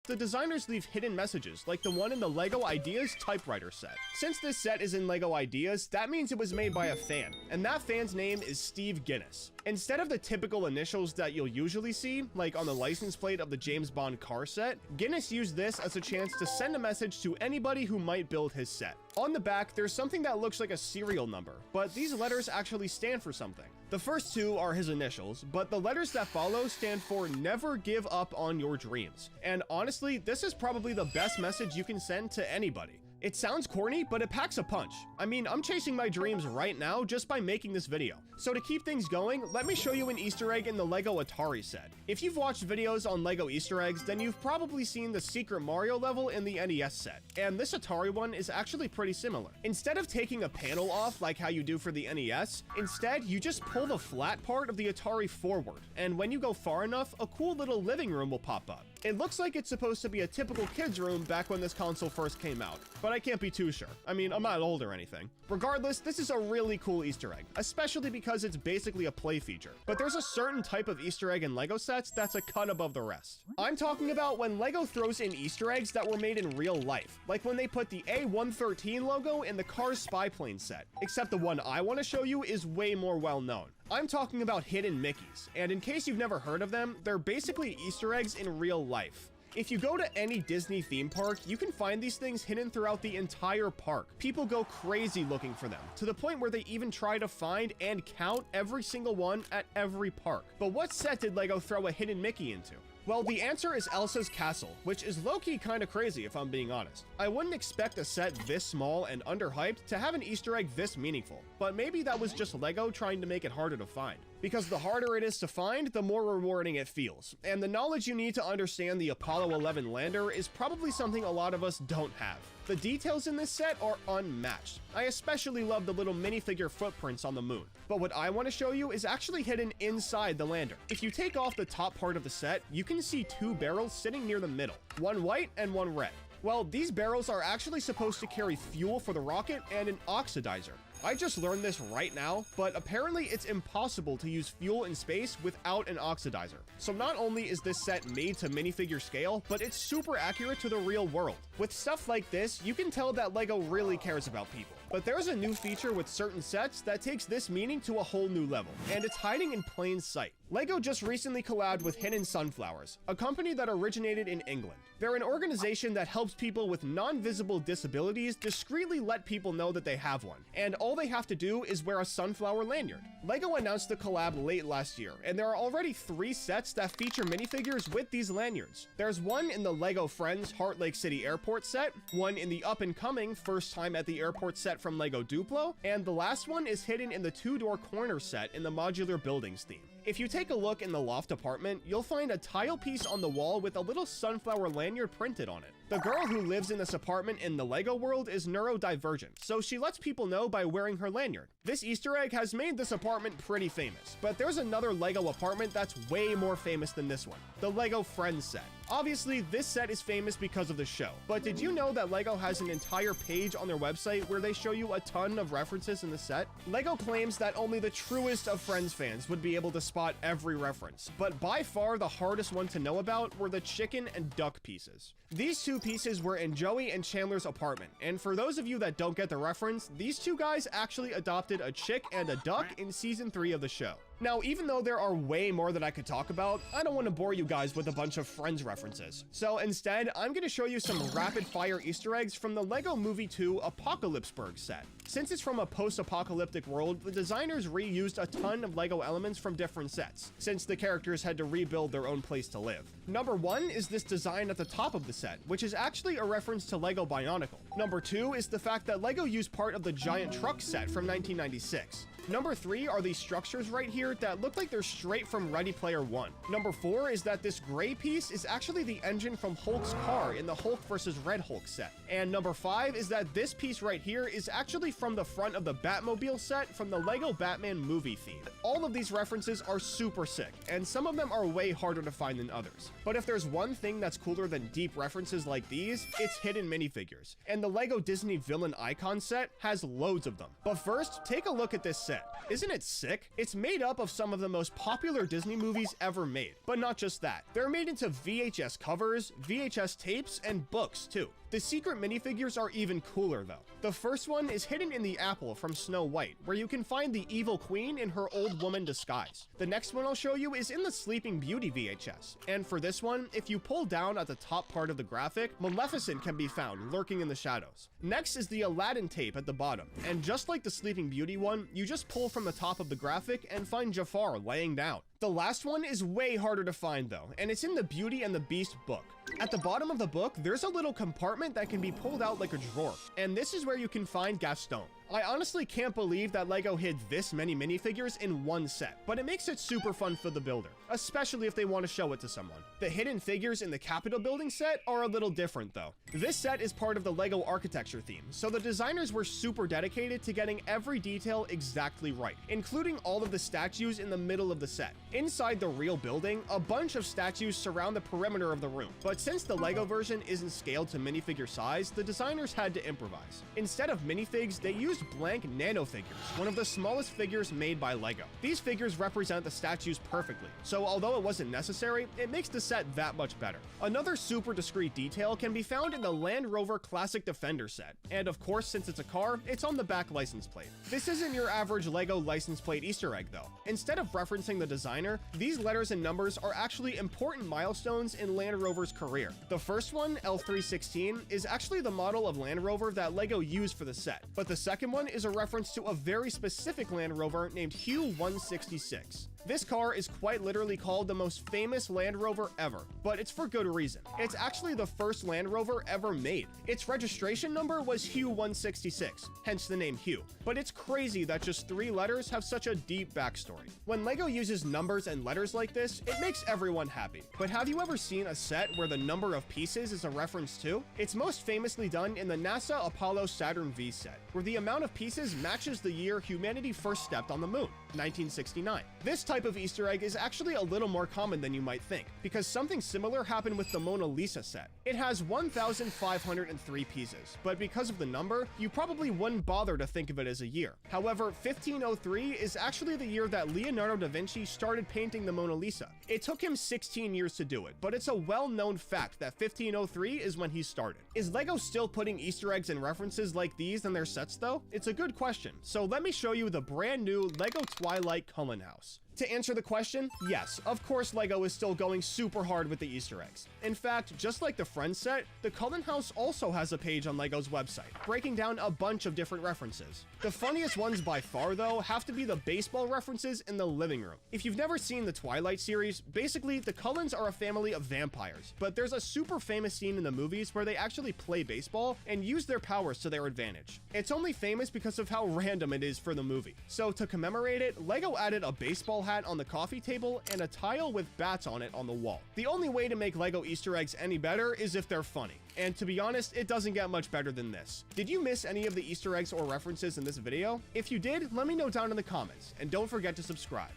The designers leave hidden messages, like the one in the LEGO Ideas typewriter set. Since this set is in LEGO Ideas, that means it was made by a fan, and that fan's name is Steve Guinness. Instead of the typical initials that you'll usually see, like on the license plate of the James Bond car set, Guinness used this as a chance to send a message to anybody who might build his set. On the back, there's something that looks like a serial number, but these letters actually stand for something. The first 2 are his initials, but the letters that follow stand for never give up on your dreams. And honestly, this is probably the best message you can send to anybody. It sounds corny, but it packs a punch. I mean, I'm chasing my dreams right now just by making this video. So to keep things going, let me show you an Easter egg in the LEGO Atari set. If you've watched videos on LEGO Easter eggs, then you've probably seen the Secret Mario level in the NES set. And this Atari one is actually pretty similar. Instead of taking a panel off like how you do for the NES, instead you just pull the flat part of the Atari forward. And when you go far enough, a cool little living room will pop up. It looks like it's supposed to be a typical kid's room back when this console first came out, but I can't be too sure. I mean, I'm not old or anything. Regardless, this is a really cool Easter egg, especially because it's basically a play feature. But there's a certain type of Easter egg in LEGO sets that's a cut above the rest. I'm talking about when LEGO throws in Easter eggs that were made in real life, like when they put the A113 logo in the Cars spy plane set, except the one I want to show you is way more well known. I'm talking about hidden Mickeys, and in case you've never heard of them, they're basically Easter eggs in real life. If you go to any Disney theme park, you can find these things hidden throughout the entire park. People go crazy looking for them, to the point where they even try to find and count every single one at every park. But what set did LEGO throw a hidden Mickey into? Well, the answer is Elsa's castle, which is low-key kinda crazy if I'm being honest. I wouldn't expect a set this small and underhyped to have an Easter egg this meaningful, but maybe that was just LEGO trying to make it harder to find. Because the harder it is to find, the more rewarding it feels, and the knowledge you need to understand the Apollo 11 lander is probably something a lot of us don't have. The details in this set are unmatched. I especially love the little minifigure footprints on the moon. But what I want to show you is actually hidden inside the lander. If you take off the top part of the set, you can see 2 barrels sitting near the middle, one white and one red. Well, these barrels are actually supposed to carry fuel for the rocket and an oxidizer. I just learned this right now, but apparently it's impossible to use fuel in space without an oxidizer. So not only is this set made to minifigure scale, but it's super accurate to the real world. With stuff like this, you can tell that LEGO really cares about people. But there's a new feature with certain sets that takes this meaning to a whole new level, and it's hiding in plain sight. LEGO just recently collabed with Hidden Sunflowers, a company that originated in England. They're an organization that helps people with non-visible disabilities discreetly let people know that they have one, and all they have to do is wear a sunflower lanyard. LEGO announced the collab late last year, and there are already 3 sets that feature minifigures with these lanyards. There's one in the LEGO Friends Heart Lake City Airport set, one in the up-and-coming First Time at the Airport set from LEGO Duplo, and the last one is hidden in the 2-door corner set in the Modular Buildings theme. If you take a look in the loft apartment, you'll find a tile piece on the wall with a little sunflower lanyard printed on it. The girl who lives in this apartment in the LEGO world is neurodivergent, so she lets people know by wearing her lanyard. This Easter egg has made this apartment pretty famous, but there's another LEGO apartment that's way more famous than this one, the LEGO Friends set. Obviously, this set is famous because of the show, but did you know that LEGO has an entire page on their website where they show you a ton of references in the set? LEGO claims that only the truest of Friends fans would be able to spot every reference, but by far the hardest one to know about were the chicken and duck pieces. These two pieces were in Joey and Chandler's apartment, and for those of you that don't get the reference, these two guys actually adopted a chick and a duck in season 3 of the show. Now, even though there are way more that I could talk about, I don't want to bore you guys with a bunch of Friends references. So instead, I'm going to show you some rapid-fire Easter eggs from the LEGO Movie 2 Apocalypseburg set. Since it's from a post-apocalyptic world, the designers reused a ton of LEGO elements from different sets, since the characters had to rebuild their own place to live. Number 1 is this design at the top of the set, which is actually a reference to LEGO Bionicle. Number 2 is the fact that LEGO used part of the giant truck set from 1996. Number 3 are these structures right here that look like they're straight from Ready Player One. Number 4 is that this gray piece is actually the engine from Hulk's car in the Hulk vs. Red Hulk set. And number 5 is that this piece right here is actually from the front of the Batmobile set from the LEGO Batman movie theme. All of these references are super sick, and some of them are way harder to find than others. But if there's one thing that's cooler than deep references like these, it's hidden minifigures. And the LEGO Disney Villain Icon set has loads of them. But first, take a look at this set. Isn't it sick? It's made up of some of the most popular Disney movies ever made. But not just that. They're made into VHS covers, VHS tapes, and books too. The secret minifigures are even cooler though. The first one is hidden in the apple from Snow White, where you can find the evil queen in her old woman disguise. The next one I'll show you is in the Sleeping Beauty VHS. And for this one, if you pull down at the top part of the graphic, Maleficent can be found lurking in the shadows. Next is the Aladdin tape at the bottom. And just like the Sleeping Beauty one, you just pull from the top of the graphic and find Jafar laying down. The last one is way harder to find though, and it's in the Beauty and the Beast book. At the bottom of the book, there's a little compartment that can be pulled out like a drawer, and this is where you can find Gaston. I honestly can't believe that LEGO hid this many minifigures in one set, but it makes it super fun for the builder, especially if they want to show it to someone. The hidden figures in the Capitol building set are a little different though. This set is part of the LEGO architecture theme, so the designers were super dedicated to getting every detail exactly right, including all of the statues in the middle of the set. Inside the real building, a bunch of statues surround the perimeter of the room, but since the LEGO version isn't scaled to minifigure size, the designers had to improvise. Instead of minifigs, they used blank nano figures, one of the smallest figures made by LEGO. These figures represent the statues perfectly, so although it wasn't necessary, it makes the set that much better. Another super discreet detail can be found in the Land Rover Classic Defender set, and of course, since it's a car, it's on the back license plate. This isn't your average LEGO license plate Easter egg though. Instead of referencing the designer, these letters and numbers are actually important milestones in Land Rover's career. The first one, L316, is actually the model of Land Rover that LEGO used for the set, but the second one is a reference to a very specific Land Rover named Hugh 166. This car is quite literally called the most famous Land Rover ever, but it's for good reason. It's actually the first Land Rover ever made. Its registration number was Hugh 166, hence the name Hugh. But it's crazy that just 3 letters have such a deep backstory. When LEGO uses numbers and letters like this, it makes everyone happy. But have you ever seen a set where the number of pieces is a reference to? It's most famously done in the NASA Apollo Saturn V set, where the amount of pieces matches the year humanity first stepped on the moon, 1969. This type of Easter egg is actually a little more common than you might think, because something similar happened with the Mona Lisa set. It has 1,503 pieces, but because of the number, you probably wouldn't bother to think of it as a year. However, 1503 is actually the year that Leonardo da Vinci started painting the Mona Lisa. It took him 16 years to do it, but it's a well-known fact that 1503 is when he started. Is LEGO still putting Easter eggs and references like these in their sets though? It's a good question, so let me show you the brand new LEGO Twilight Cullen House. To answer the question, yes, of course LEGO is still going super hard with the Easter eggs. In fact, just like the Friends set, the Cullen House also has a page on LEGO's website, breaking down a bunch of different references. The funniest ones by far, though, have to be the baseball references in the living room. If you've never seen the Twilight series, basically, the Cullens are a family of vampires, but there's a super famous scene in the movies where they actually play baseball and use their powers to their advantage. It's only famous because of how random it is for the movie. So to commemorate it, LEGO added a baseball hat on the coffee table and a tile with bats on it on the wall. The only way to make LEGO Easter eggs any better is if they're funny. And to be honest, it doesn't get much better than this. Did you miss any of the Easter eggs or references in this video? If you did, let me know down in the comments, and don't forget to subscribe.